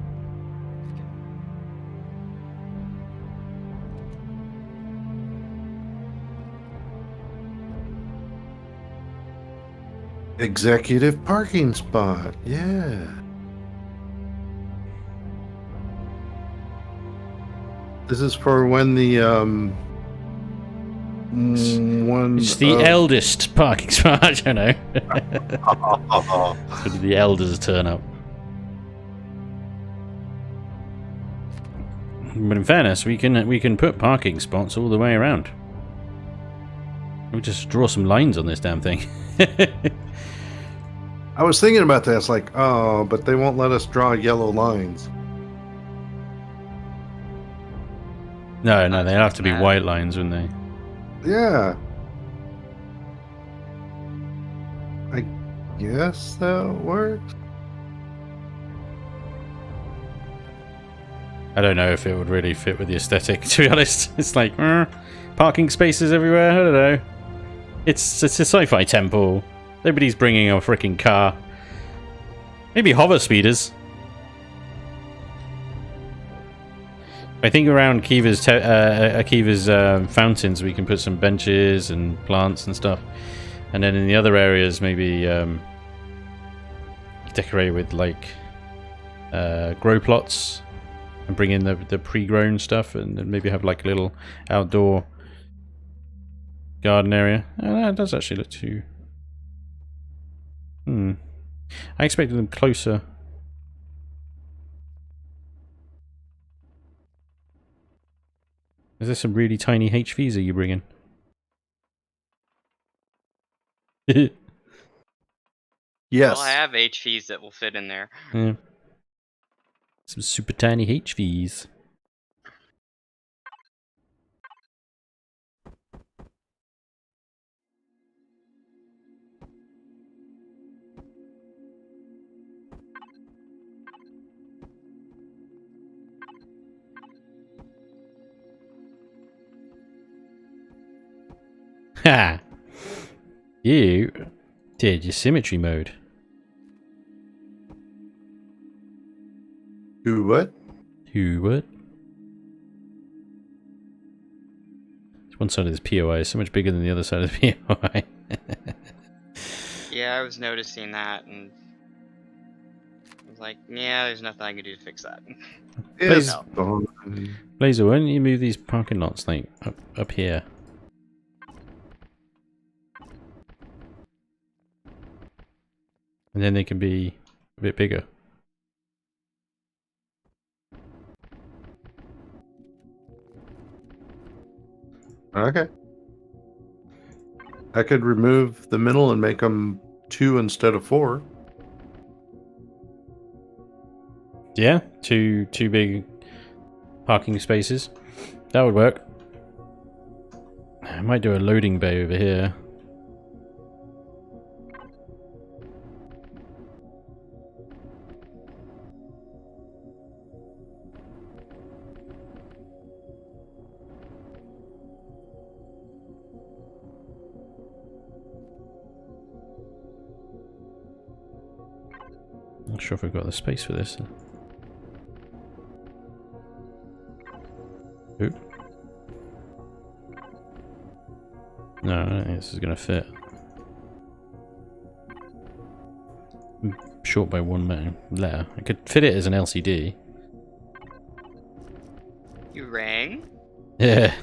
Executive parking spot. Yeah. This is for when the one. It's the eldest parking spot. I don't know. So the elders turn up. But in fairness, we can put parking spots all the way around. We'll just draw some lines on this damn thing. I was thinking about that. It's like, oh, but they won't let us draw yellow lines. No, they'll have to be white lines, wouldn't they? Yeah. I guess that works. I don't know if it would really fit with the aesthetic, to be honest. It's like, parking spaces everywhere, I don't know. It's a sci-fi temple. Nobody's bringing a freaking car. Maybe hover speeders. I think around Akiva's fountains we can put some benches and plants and stuff. And then in the other areas maybe decorate with like grow plots. And bring in the pre-grown stuff, and then maybe have like a little outdoor garden area. That does actually look too... I expected them closer. Is there some really tiny HVs are you bringing? Yes. Well, I have HVs that will fit in there. Yeah. Some super tiny HVs. Ha! You did your symmetry mode. Who what? Who what? One side of this POI is so much bigger than the other side of the POI. Yeah, I was noticing that, and I was like, yeah, there's nothing I can do to fix that. Blazer, why don't you move these parking lots like up here? And then they can be a bit bigger. Okay. I could remove the middle and make them 2 instead of 4. Yeah, two big parking spaces. That would work. I might do a loading bay over here. Not sure if we've got the space for this. Oop. No, I don't think this is going to fit. I'm short by one letter. I could fit it as an LCD. You rang? Yeah.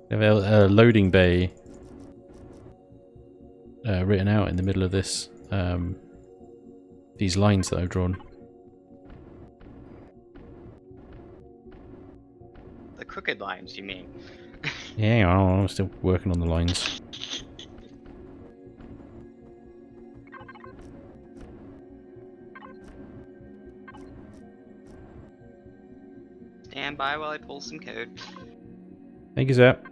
I have a loading bay written out in the middle of this. These lines that I've drawn. The crooked lines, you mean? Yeah, I'm still working on the lines. Stand by while I pull some code. Thank you, Zap.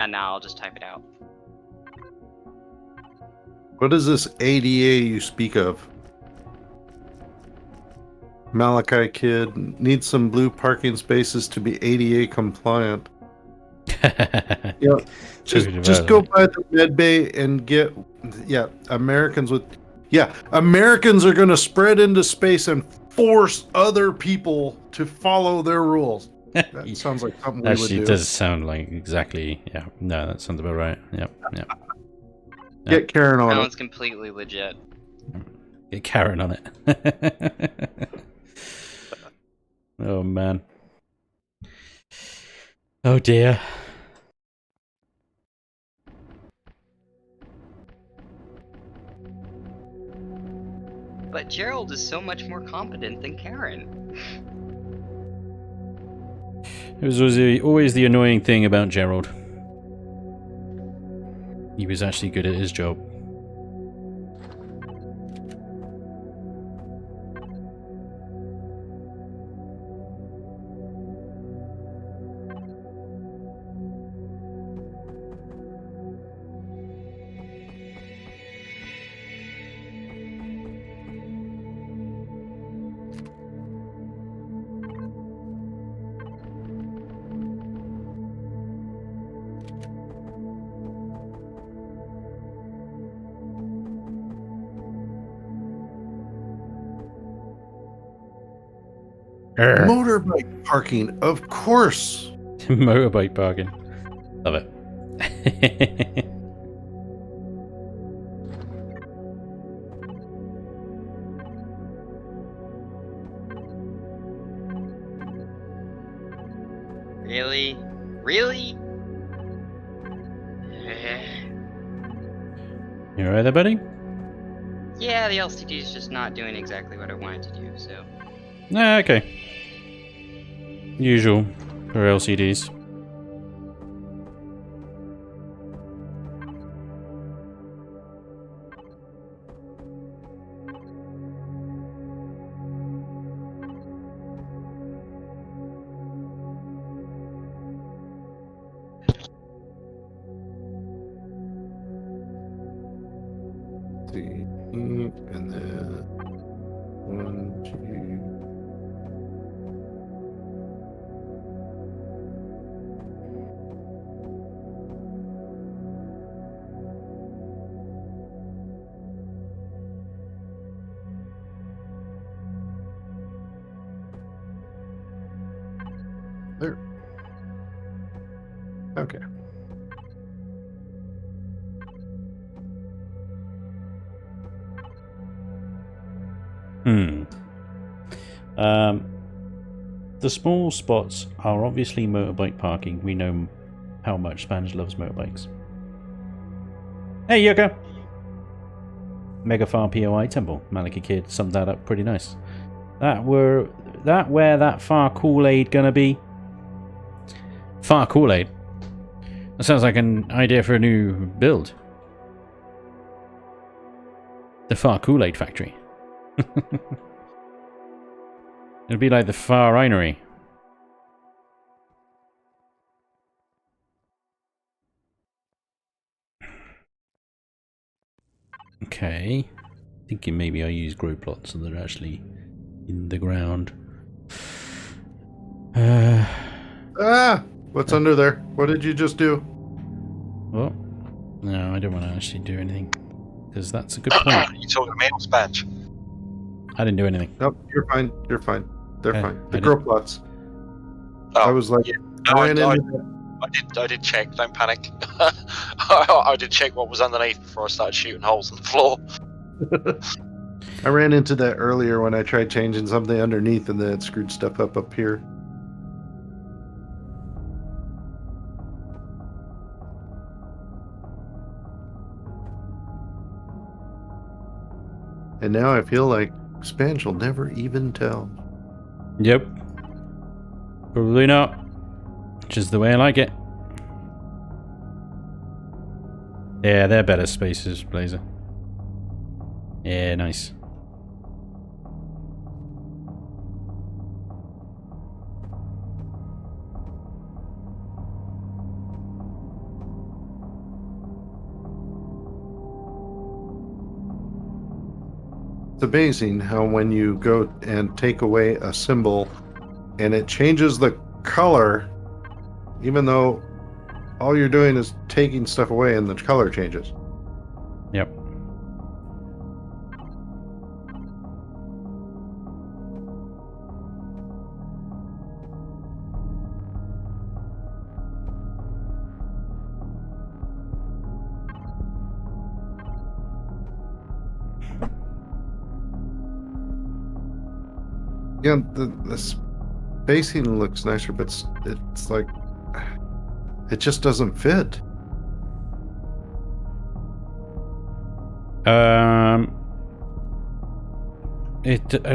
And now I'll just type it out. What is this ADA you speak of? Malachi kid needs some blue parking spaces to be ADA compliant. Yeah, just go by the med bay and get Americans are going to spread into space and force other people to follow their rules. That sounds like something we would do. Actually, it does sound like exactly. Yeah, no, that sounds about right. Yep. Get Karen on That it. one's completely legit. Get Karen on it. Oh man. Oh dear. But Gerald is so much more competent than Karen. It was always the annoying thing about Gerald. He was actually good at his job. Motorbike parking, of course. Motorbike parking. Love it. Really? Really? You alright there, buddy? Yeah, the LCD is just not doing exactly what I wanted to do, so... Ah, okay. Usual for LCDs. See, and then 1, 2. There. Okay. The small spots are obviously motorbike parking. We know how much Spanish loves motorbikes. Hey, Yuka! Megafar POI Temple. Maliki Kid summed that up pretty nice. Where that far Kool-Aid gonna be? Far Kool-Aid. That sounds like an idea for a new build. The Far Kool-Aid Factory. It'll be like the Far Winery. Okay. Thinking maybe I use grow plots so they're actually in the ground. What's under there? What did you just do? Well, no, I don't want to actually do anything. Because that's a good point. You talking to me or Spanch? I didn't do anything. Nope, you're fine. You're fine. They're fine. The I grow plots. Oh, I was like, yeah. I ran I into did check. Don't panic. I did check what was underneath before I started shooting holes in the floor. I ran into that earlier when I tried changing something underneath and then it screwed stuff up here. And now I feel like Spanch will never even tell. Yep. Probably not. Just the way I like it. Yeah, they're better spaces, Blazer. Yeah, nice. It's amazing how when you go and take away a symbol and it changes the color, even though all you're doing is taking stuff away and the color changes. Yep. Yeah, the spacing looks nicer, but it's like it just doesn't fit.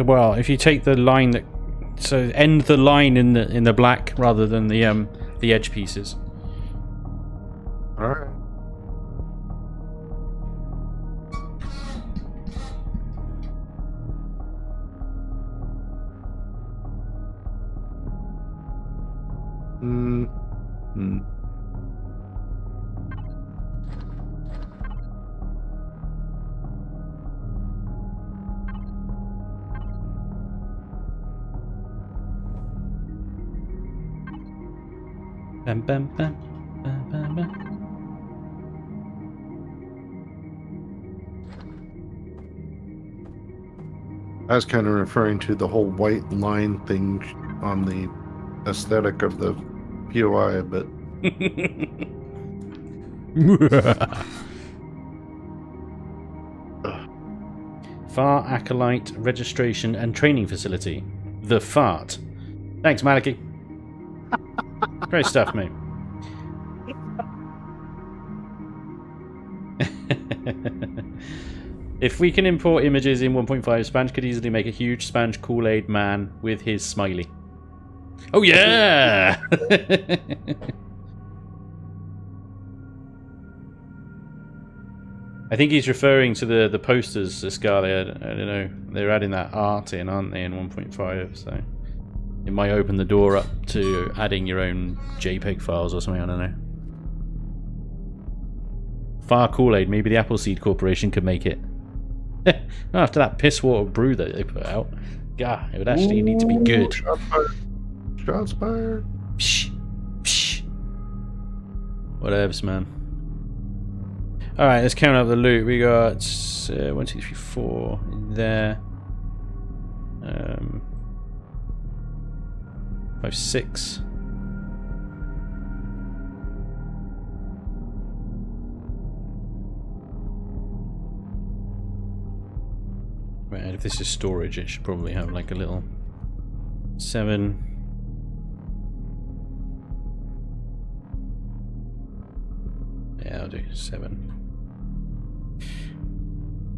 Well, if you take the line that, so end the line in the black rather than the edge pieces. All right. Bam, bam, bam, bam, bam, bam. I was kind of referring to the whole white line thing on the aesthetic of the POI, but Far Acolyte Registration and Training Facility. The Fart. Thanks, Maliki. Great stuff, mate. If we can import images in 1.5, Spanch could easily make a huge Spanch Kool-Aid man with his smiley. Oh yeah! I think he's referring to the posters, Scalia. I don't know. They're adding that art in, aren't they, in 1.5, so it might open the door up to adding your own JPEG files or something, I don't know. Far Kool-Aid, maybe the Appleseed Corporation could make it. After that piss water brew that they put out, God, it would actually need to be good. Shots fired. Shots fired. Psh, psh. Whatevs, man. Alright, let's count up the loot. We got 1, 2, 3, 4 in there. 5, 6. Right, if this is storage, it should probably have like a little 7. Yeah, I'll do 7.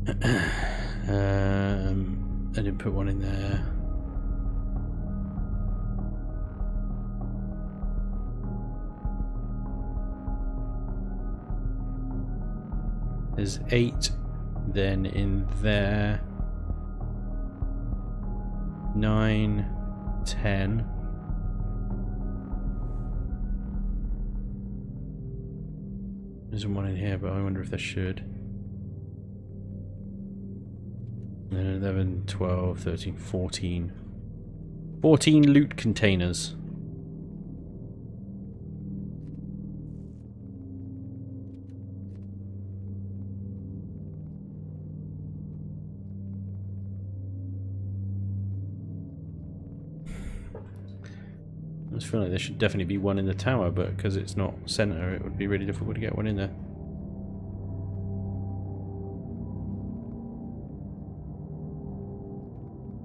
I didn't put one in there. There's 8 then in there. 9, 10. There's one in here, but I wonder if there should. 11, 12, 13, 14. 14 loot containers. I just feel like there should definitely be one in the tower, but because it's not center, it would be really difficult to get one in there.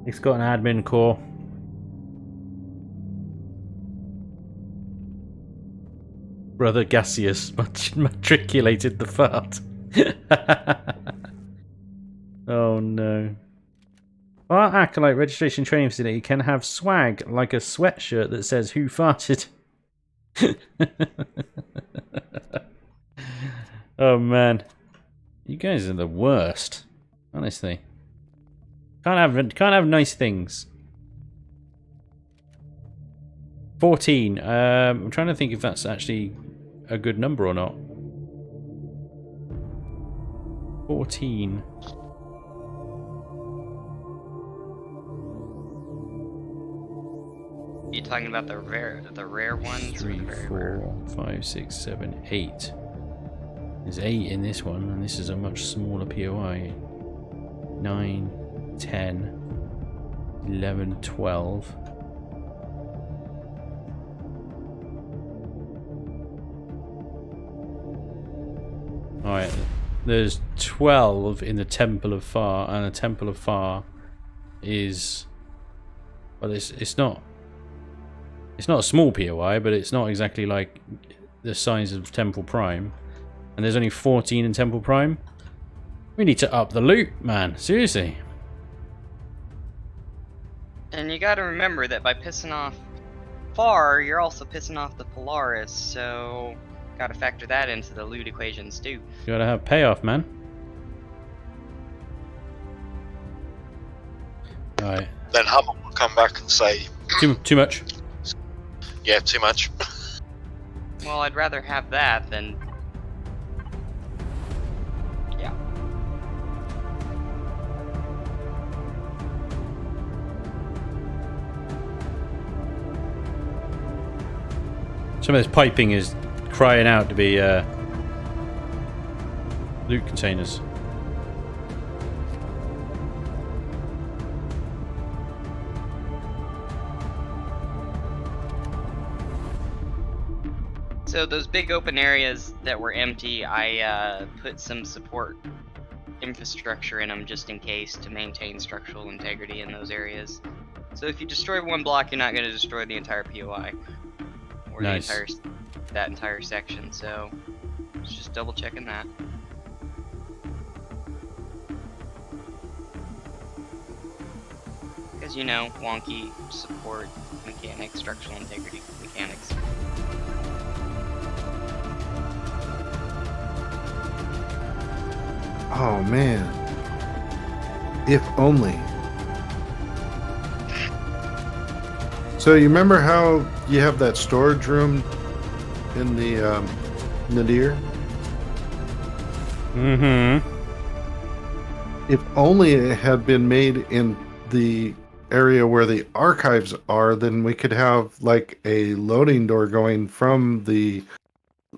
It's got an admin core. Brother Gaseous matriculated the fart. Oh no. Our Acolyte registration training facility can have swag like a sweatshirt that says "Who farted?" Oh man, you guys are the worst. Honestly, can't have nice things. 14. I'm trying to think if that's actually a good number or not. 14. You talking about the rare ones? 3, 4, 5, 6, 7, 8. There's 8 in this one, and this is a much smaller POI. 9, 10, 11, 12. Alright, there's 12 in the Temple of Far, and the Temple of Far is... Well, it's not a small POI, but it's not exactly like the size of Temple Prime. And there's only 14 in Temple Prime. We need to up the loot, man. Seriously. And you gotta remember that by pissing off Far, you're also pissing off the Polaris, so gotta factor that into the loot equations too. You gotta have payoff, man. Alright. Then Hummer will come back and say, Too much. yeah, too much. Well, I'd rather have that than... Yeah. Some of this piping is crying out to be loot containers. So those big open areas that were empty, I put some support infrastructure in them just in case to maintain structural integrity in those areas. So if you destroy one block, you're not going to destroy the entire POI or Nice. that entire section. So just double checking that. Because you know, wonky support mechanics, structural integrity mechanics. Oh man. If only. So you remember how you have that storage room in the Nadir? Mm-hmm. If only it had been made in the area where the archives are, then we could have like a loading door going from the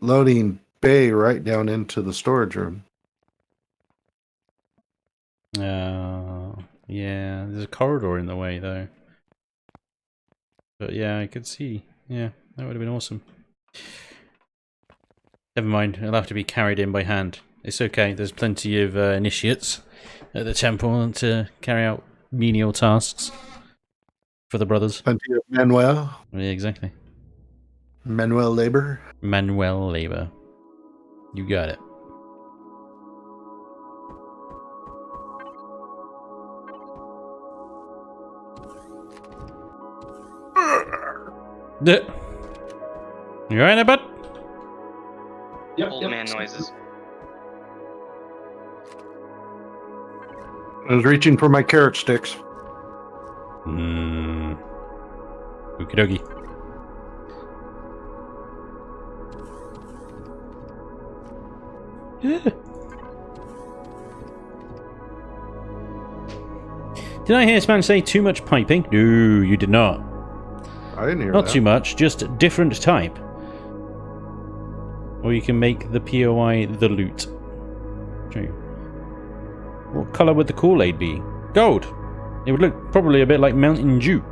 loading bay right down into the storage room. Yeah, there's a corridor in the way though. But yeah, I could see. Yeah, that would have been awesome. Never mind, it'll have to be carried in by hand. It's okay, there's plenty of initiates at the temple to carry out menial tasks for the brothers. Plenty of Manuel. Yeah, exactly. Manuel labor. Manuel labor. You got it. You alright there, bud? Old man noises. I was reaching for my carrot sticks. Okie dokie. Yeah. Did I hear this man say too much piping? No, you did not. I didn't hear Not that. too much, just different type. Or you can make the POI the loot. True. What colour would the Kool-Aid be? Gold. It would look probably a bit like Mountain Dew.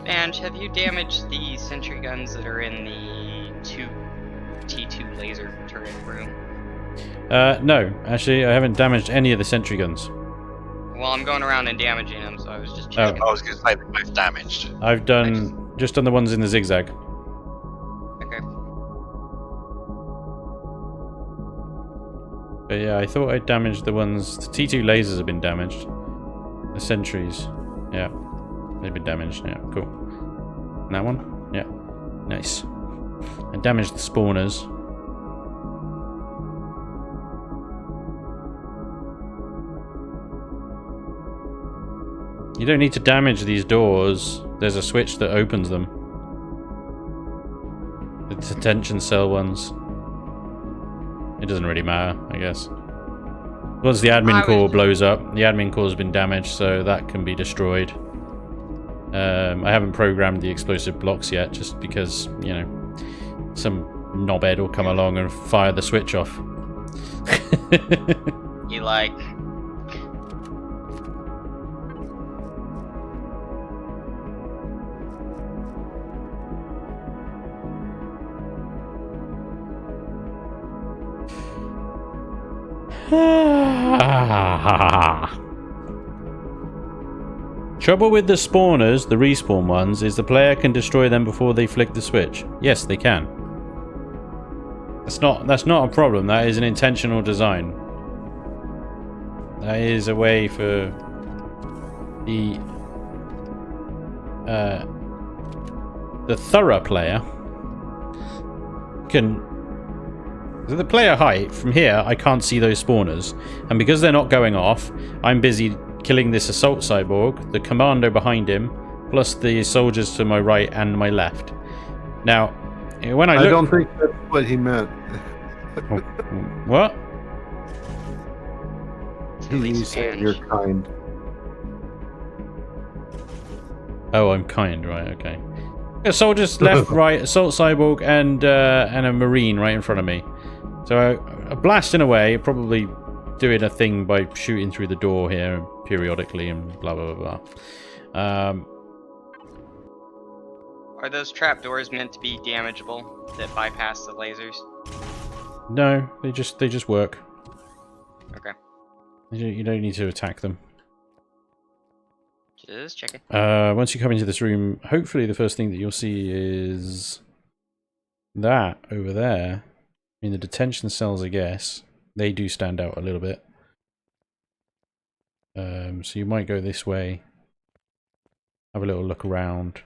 And have you damaged the sentry guns that are in the T2 laser turret room? No, actually, I haven't damaged any of the sentry guns. Well, I'm going around and damaging them, so I was just checking. I was going to say they're both damaged. I've just done the ones in the zigzag. Okay. But yeah, I thought I damaged the ones. The T2 lasers have been damaged. The sentries, yeah, they've been damaged. Yeah, cool. And that one, yeah, nice. I damaged the spawners. You don't need to damage these doors. There's a switch that opens them. The detention cell ones. It doesn't really matter, I guess. Once the admin core blows up, the admin core has been damaged, so that can be destroyed. I haven't programmed the explosive blocks yet, just because, you know, some knobhead will come along and fire the switch off. You like... Trouble with the spawners, the respawn ones, is the player can destroy them before they flick the switch. Yes, they can. That's not a problem. That is an intentional design. That is a way for the thorough player can. So the player height, from here, I can't see those spawners. And because they're not going off, I'm busy killing this assault cyborg, the commando behind him, plus the soldiers to my right and my left. Now, when I look... I don't think that's what he meant. What? He said you're kind. Oh, I'm kind, right, okay. Soldiers left, right, assault cyborg, and a marine right in front of me. So blasting away, probably doing a thing by shooting through the door here periodically and blah blah blah blah. Are those trapdoors meant to be damageable that bypass the lasers? No, they just work. Okay. You don't need to attack them. Just checking. Once you come into this room, hopefully the first thing that you'll see is that over there. I mean, the detention cells, I guess, they do stand out a little bit. So you might go this way, have a little look around,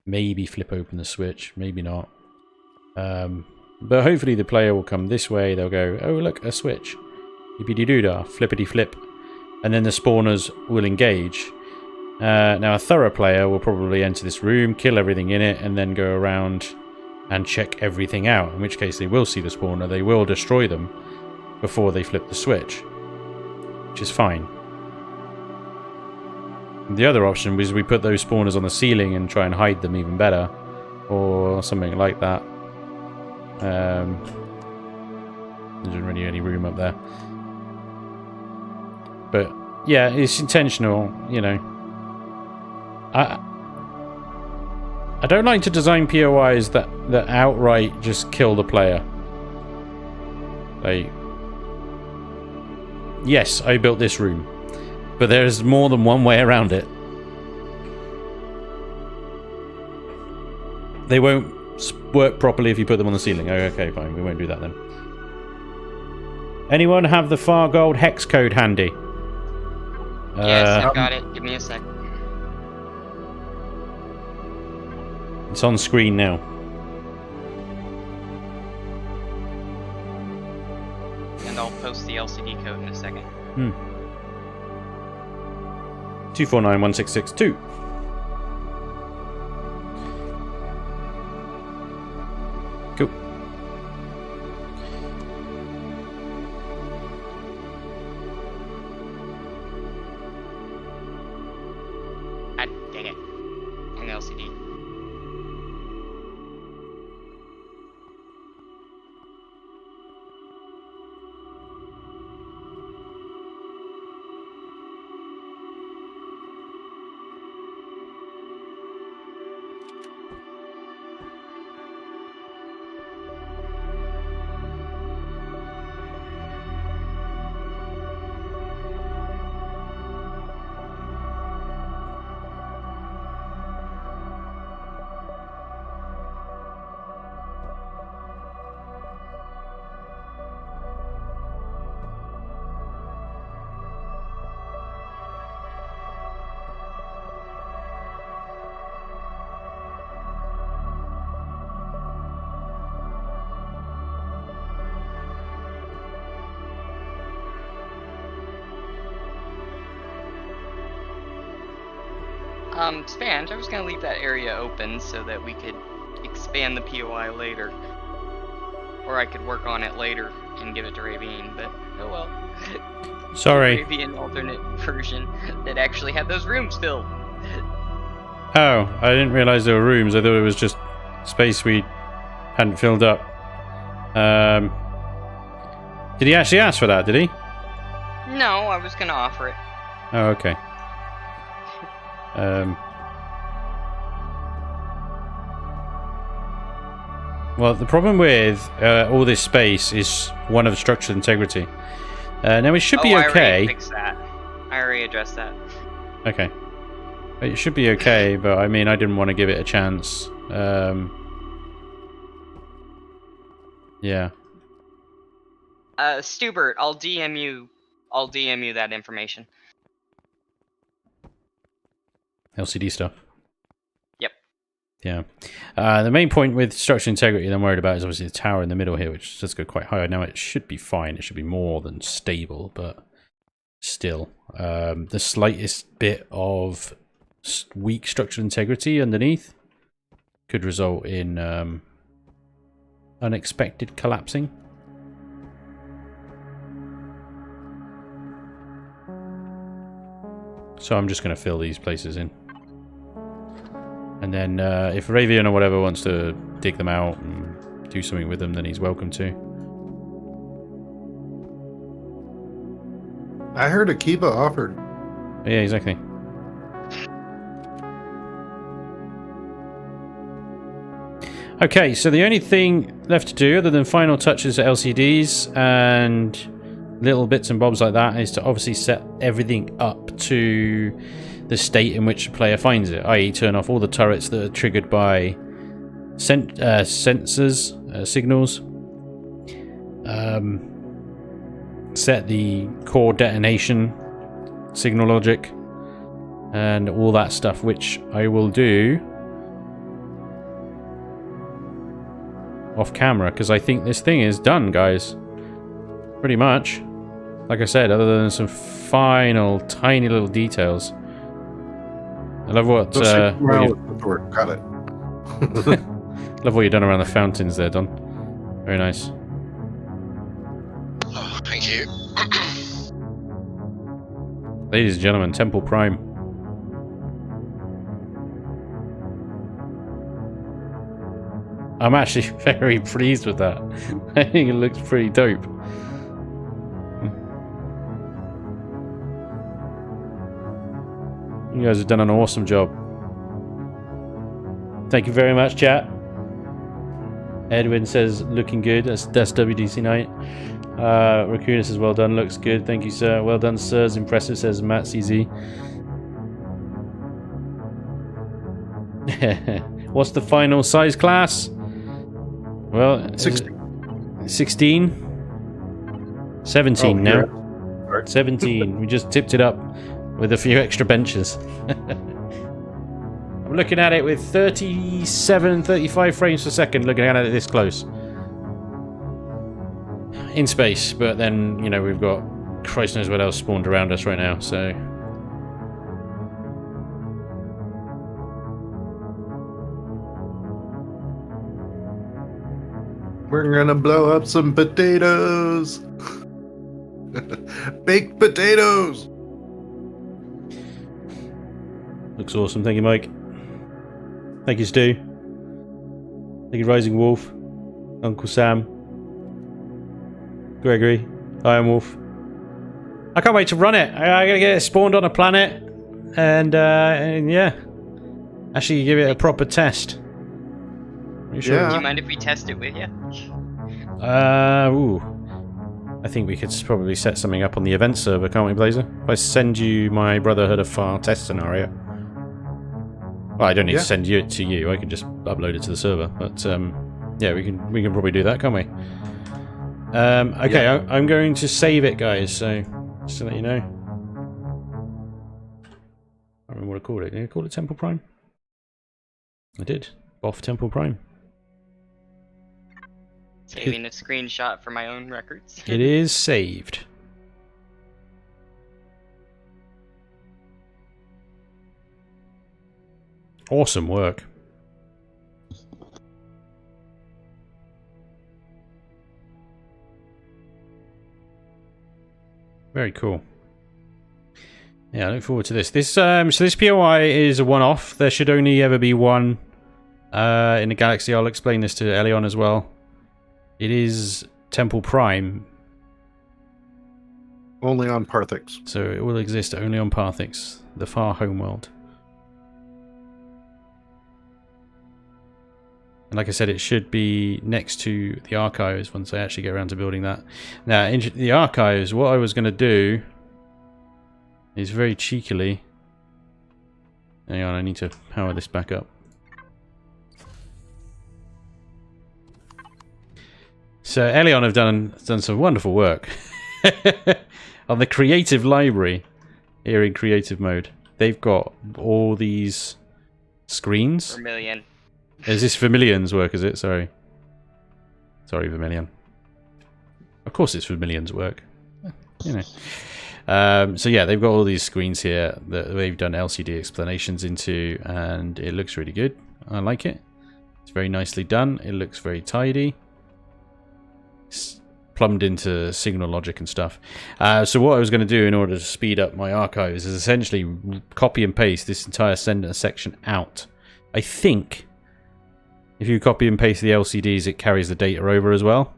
maybe flip open the switch, maybe not. But hopefully the player will come this way, they'll go, oh look, a switch. Yippity-doo-dah, flippity-flip. And then the spawners will engage. Now a thorough player will probably enter this room, kill everything in it, and then go around and check everything out, in which case they will see the spawner, they will destroy them before they flip the switch, which is fine. The other option was we put those spawners on the ceiling and try and hide them even better, or something like that. There isn't really any room up there. But yeah, it's intentional, you know. I don't like to design POIs that outright just kill the player. Like, yes, I built this room, but there's more than one way around it. They won't work properly if you put them on the ceiling. Oh, okay, fine, we won't do that then. Anyone have the Far Gold hex code handy? Yes, I've got it. Give me a sec. It's on screen now. post the LCD code in a second. 2491662. Cool. Ah, dang it. On the LCD. Spanj, I was gonna leave that area open so that we could expand the POI later. Or I could work on it later and give it to Ravine, but oh well. Sorry. Ravine alternate version that actually had those rooms filled. Oh, I didn't realize there were rooms. I thought it was just space we hadn't filled up. Did he actually ask for that, did he? No, I was gonna offer it. Oh, okay. Well, the problem with all this space is one of structural integrity. Now, it should be I okay. already fixed that. I already addressed that. Okay. It should be okay, but I mean, I didn't want to give it a chance. Yeah. Stubert, I'll DM you that information. LCD stuff. Yep. Yeah. The main point with structural integrity that I'm worried about is obviously the tower in the middle here, which does go quite high. Now it should be fine. It should be more than stable, but still. The slightest bit of weak structural integrity underneath could result in unexpected collapsing. So I'm just going to fill these places in. And then if Ravian or whatever wants to dig them out and do something with them, then he's welcome to. I heard Akiba offered. Yeah, exactly. Okay, so the only thing left to do, other than final touches at LCDs and little bits and bobs like that, is to obviously set everything up to the state in which the player finds it, i.e. turn off all the turrets that are triggered by sensors, signals, set the core detonation signal logic, and all that stuff, which I will do off camera, because I think this thing is done, guys. Pretty much. Like I said, other than some final, tiny little details. I love what Got it. love what you've done around the fountains there, Don. Very nice. Oh, thank you. Ladies and gentlemen, Temple Prime. I'm actually very pleased with that. I think it looks pretty dope. You guys have done an awesome job. Thank you very much, chat. Edwin says, looking good. That's WDC night. Raccoon says, well done, looks good. Thank you, sir. Well done, sirs. Impressive, says Matt CZ. What's the final size class? Well, 16. 17 now. Yeah. 17. We just tipped it up with a few extra benches. I'm looking at it with 37, 35 frames per second, looking at it this close. in space, but then, you know, we've got Christ knows what else spawned around us right now, so... We're gonna blow up some potatoes! Baked potatoes! Looks awesome, thank you, Mike. Thank you, Stu. Thank you, Rising Wolf. Uncle Sam. Gregory. Iron Wolf. I can't wait to run it. I gotta get it spawned on a planet. And yeah. Actually give it a proper test. Are you sure? Yeah. Do you mind if we test it with you? Ooh. I think we could probably set something up on the event server, can't we, Blazer? If I send you my Brotherhood of Far test scenario. Well, I don't need to send it to you. I can just upload it to the server. But yeah, we can probably do that, can't we? Okay, yeah. I'm going to save it, guys. So just to let you know. I don't remember what I called it. Did I call it Temple Prime? I did. Off Temple Prime. Saving a screenshot for my own records. It is saved. Awesome work. Very cool. Yeah, I look forward to this. So this POI is a one-off. There should only ever be one in the galaxy. I'll explain this to Elion as well. It is Temple Prime. Only on Parthix. So it will exist only on Parthix, the far homeworld. And like I said, it should be next to the archives once I actually get around to building that. Now, in the archives, what I was going to do is very cheekily... Hang on, I need to power this back up. So Elion have done some wonderful work on the creative library here in creative mode. They've got all these screens. Vermilion. Is this Vermilion's work, is it? Sorry, Vermilion. Of course it's Vermilion's work. You know. So yeah, they've got all these screens here that they've done LCD explanations into, and it looks really good. I like it. It's very nicely done. It looks very tidy. It's plumbed into signal logic and stuff. So what I was going to do in order to speed up my archives is essentially copy and paste this entire sender section out. I think if you copy and paste the LCDs, it carries the data over as well.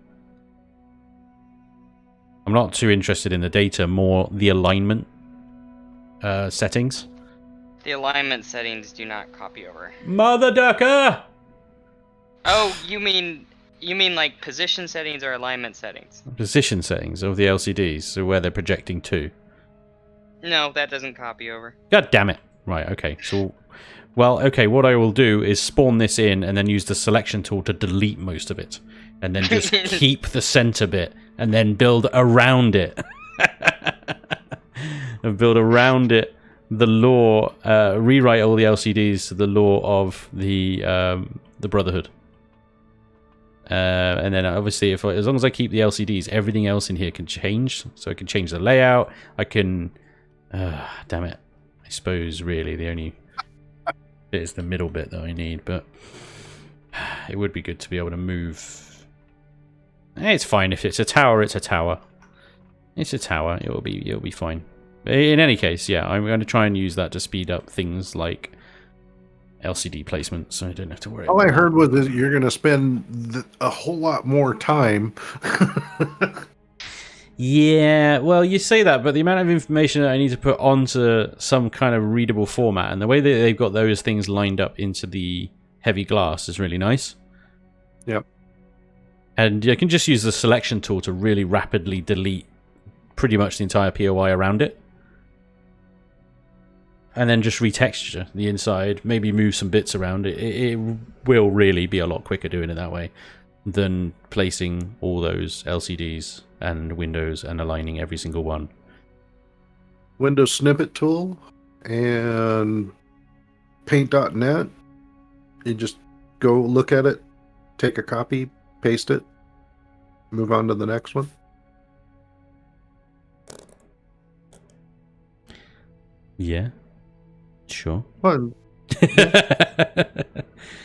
I'm not too interested in the data, more the alignment settings. The alignment settings do not copy over. Mother ducker! Oh, you mean like position settings or alignment settings? Position settings of the LCDs, so where they're projecting to. No, that doesn't copy over. God damn it. Right, okay. So, well, okay, what I will do is spawn this in and then use the selection tool to delete most of it. And then just keep the center bit and then build around it. And build around it the lore, rewrite all the LCDs to the lore of the Brotherhood. And then obviously, as long as I keep the LCDs, everything else in here can change. So I can change the layout. I can... damn it. I suppose really the only bit is the middle bit that I need, but it would be good to be able to move... It's fine. If it's a tower, it's a tower. It's a tower. It'll be fine. In any case, yeah, I'm going to try and use that to speed up things like LCD placement, so I don't have to worry. All I heard was that you're going to spend a whole lot more time. Yeah, well, you say that, but the amount of information that I need to put onto some kind of readable format, and the way that they've got those things lined up into the heavy glass is really nice. Yep. And I can just use the selection tool to really rapidly delete pretty much the entire POI around it. And then just retexture the inside, maybe move some bits around it. It will really be a lot quicker doing it that way than placing all those LCDs and windows and aligning every single one. Windows snippet tool and paint.net. You just go look at it, take a copy, paste it, move on to the next one. Yeah. Sure. Well,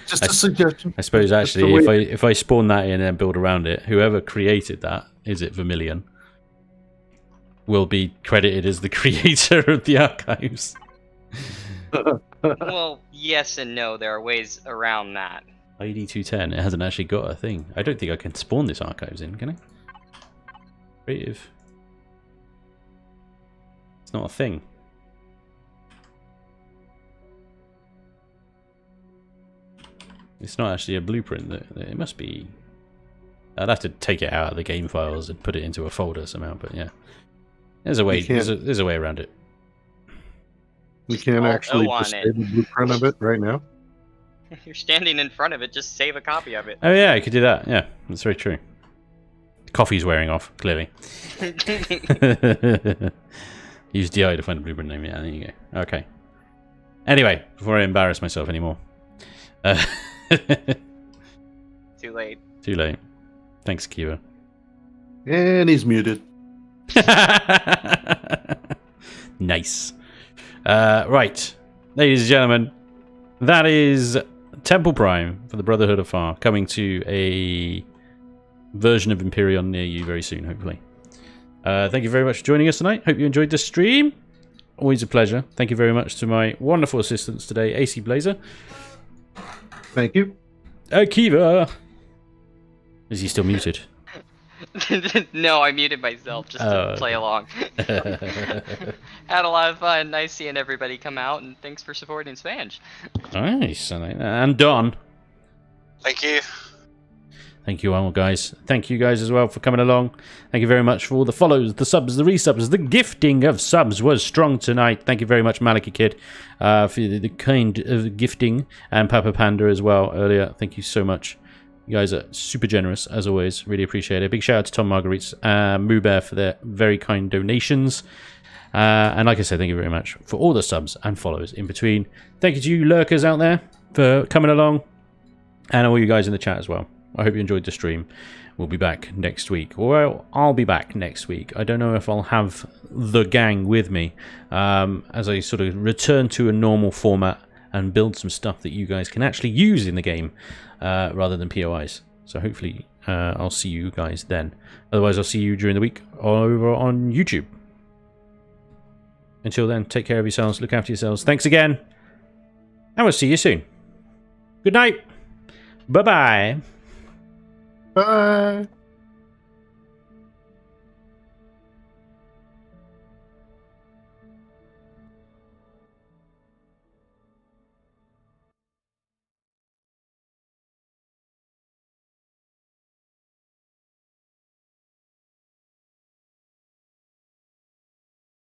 just a suggestion. I suppose Just actually, a way- if I spawn that in and build around it, whoever created that, is it Vermilion, will be credited as the creator of the archives. Well, yes and no. There are ways around that. ID 210. It hasn't actually got a thing. I don't think I can spawn this archives in, can I? Creative. It's not a thing. It's not actually a blueprint. It must be. I'd have to take it out of the game files and put it into a folder somehow. But yeah, there's a way. There's a way around it. We can't Alt actually O on display it. the blueprint of it right now. You're standing in front of it. Just save a copy of it. Oh yeah, I could do that. Yeah, that's very true. Coffee's wearing off, clearly. Use DI to find the blueprint name. Yeah, there you go. Okay. Anyway, before I embarrass myself anymore. Too late. Too late. Thanks, Kiva. And he's muted. Nice. Right. Ladies and gentlemen, that is Temple Prime for the Brotherhood of Far, coming to a version of Imperion near you very soon, hopefully. Thank you very much for joining us tonight. Hope you enjoyed the stream. Always a pleasure. Thank you very much to my wonderful assistants today, AC Blazer. Thank you. Akiva. Is he still muted? No, I muted myself just to play along. Had a lot of fun. Nice seeing everybody come out, and thanks for supporting Spanj. Nice. And Don. Thank you. Thank you all, guys. Thank you guys as well for coming along. Thank you very much for all the follows, the subs, the resubs. The gifting of subs was strong tonight. Thank you very much, Maliki Kid, for the kind of gifting, and Papa Panda as well earlier. Thank you so much. You guys are super generous, as always. Really appreciate it. Big shout out to Tom Marguerites and Moo Bear for their very kind donations. And like I said, thank you very much for all the subs and follows in between. Thank you to you lurkers out there for coming along, and all you guys in the chat as well. I hope you enjoyed the stream. We'll be back next week. Well, I'll be back next week. I don't know if I'll have the gang with me as I sort of return to a normal format and build some stuff that you guys can actually use in the game rather than POIs. So hopefully I'll see you guys then. Otherwise, I'll see you during the week over on YouTube. Until then, take care of yourselves. Look after yourselves. Thanks again. And we'll see you soon. Good night. Bye-bye. Bye.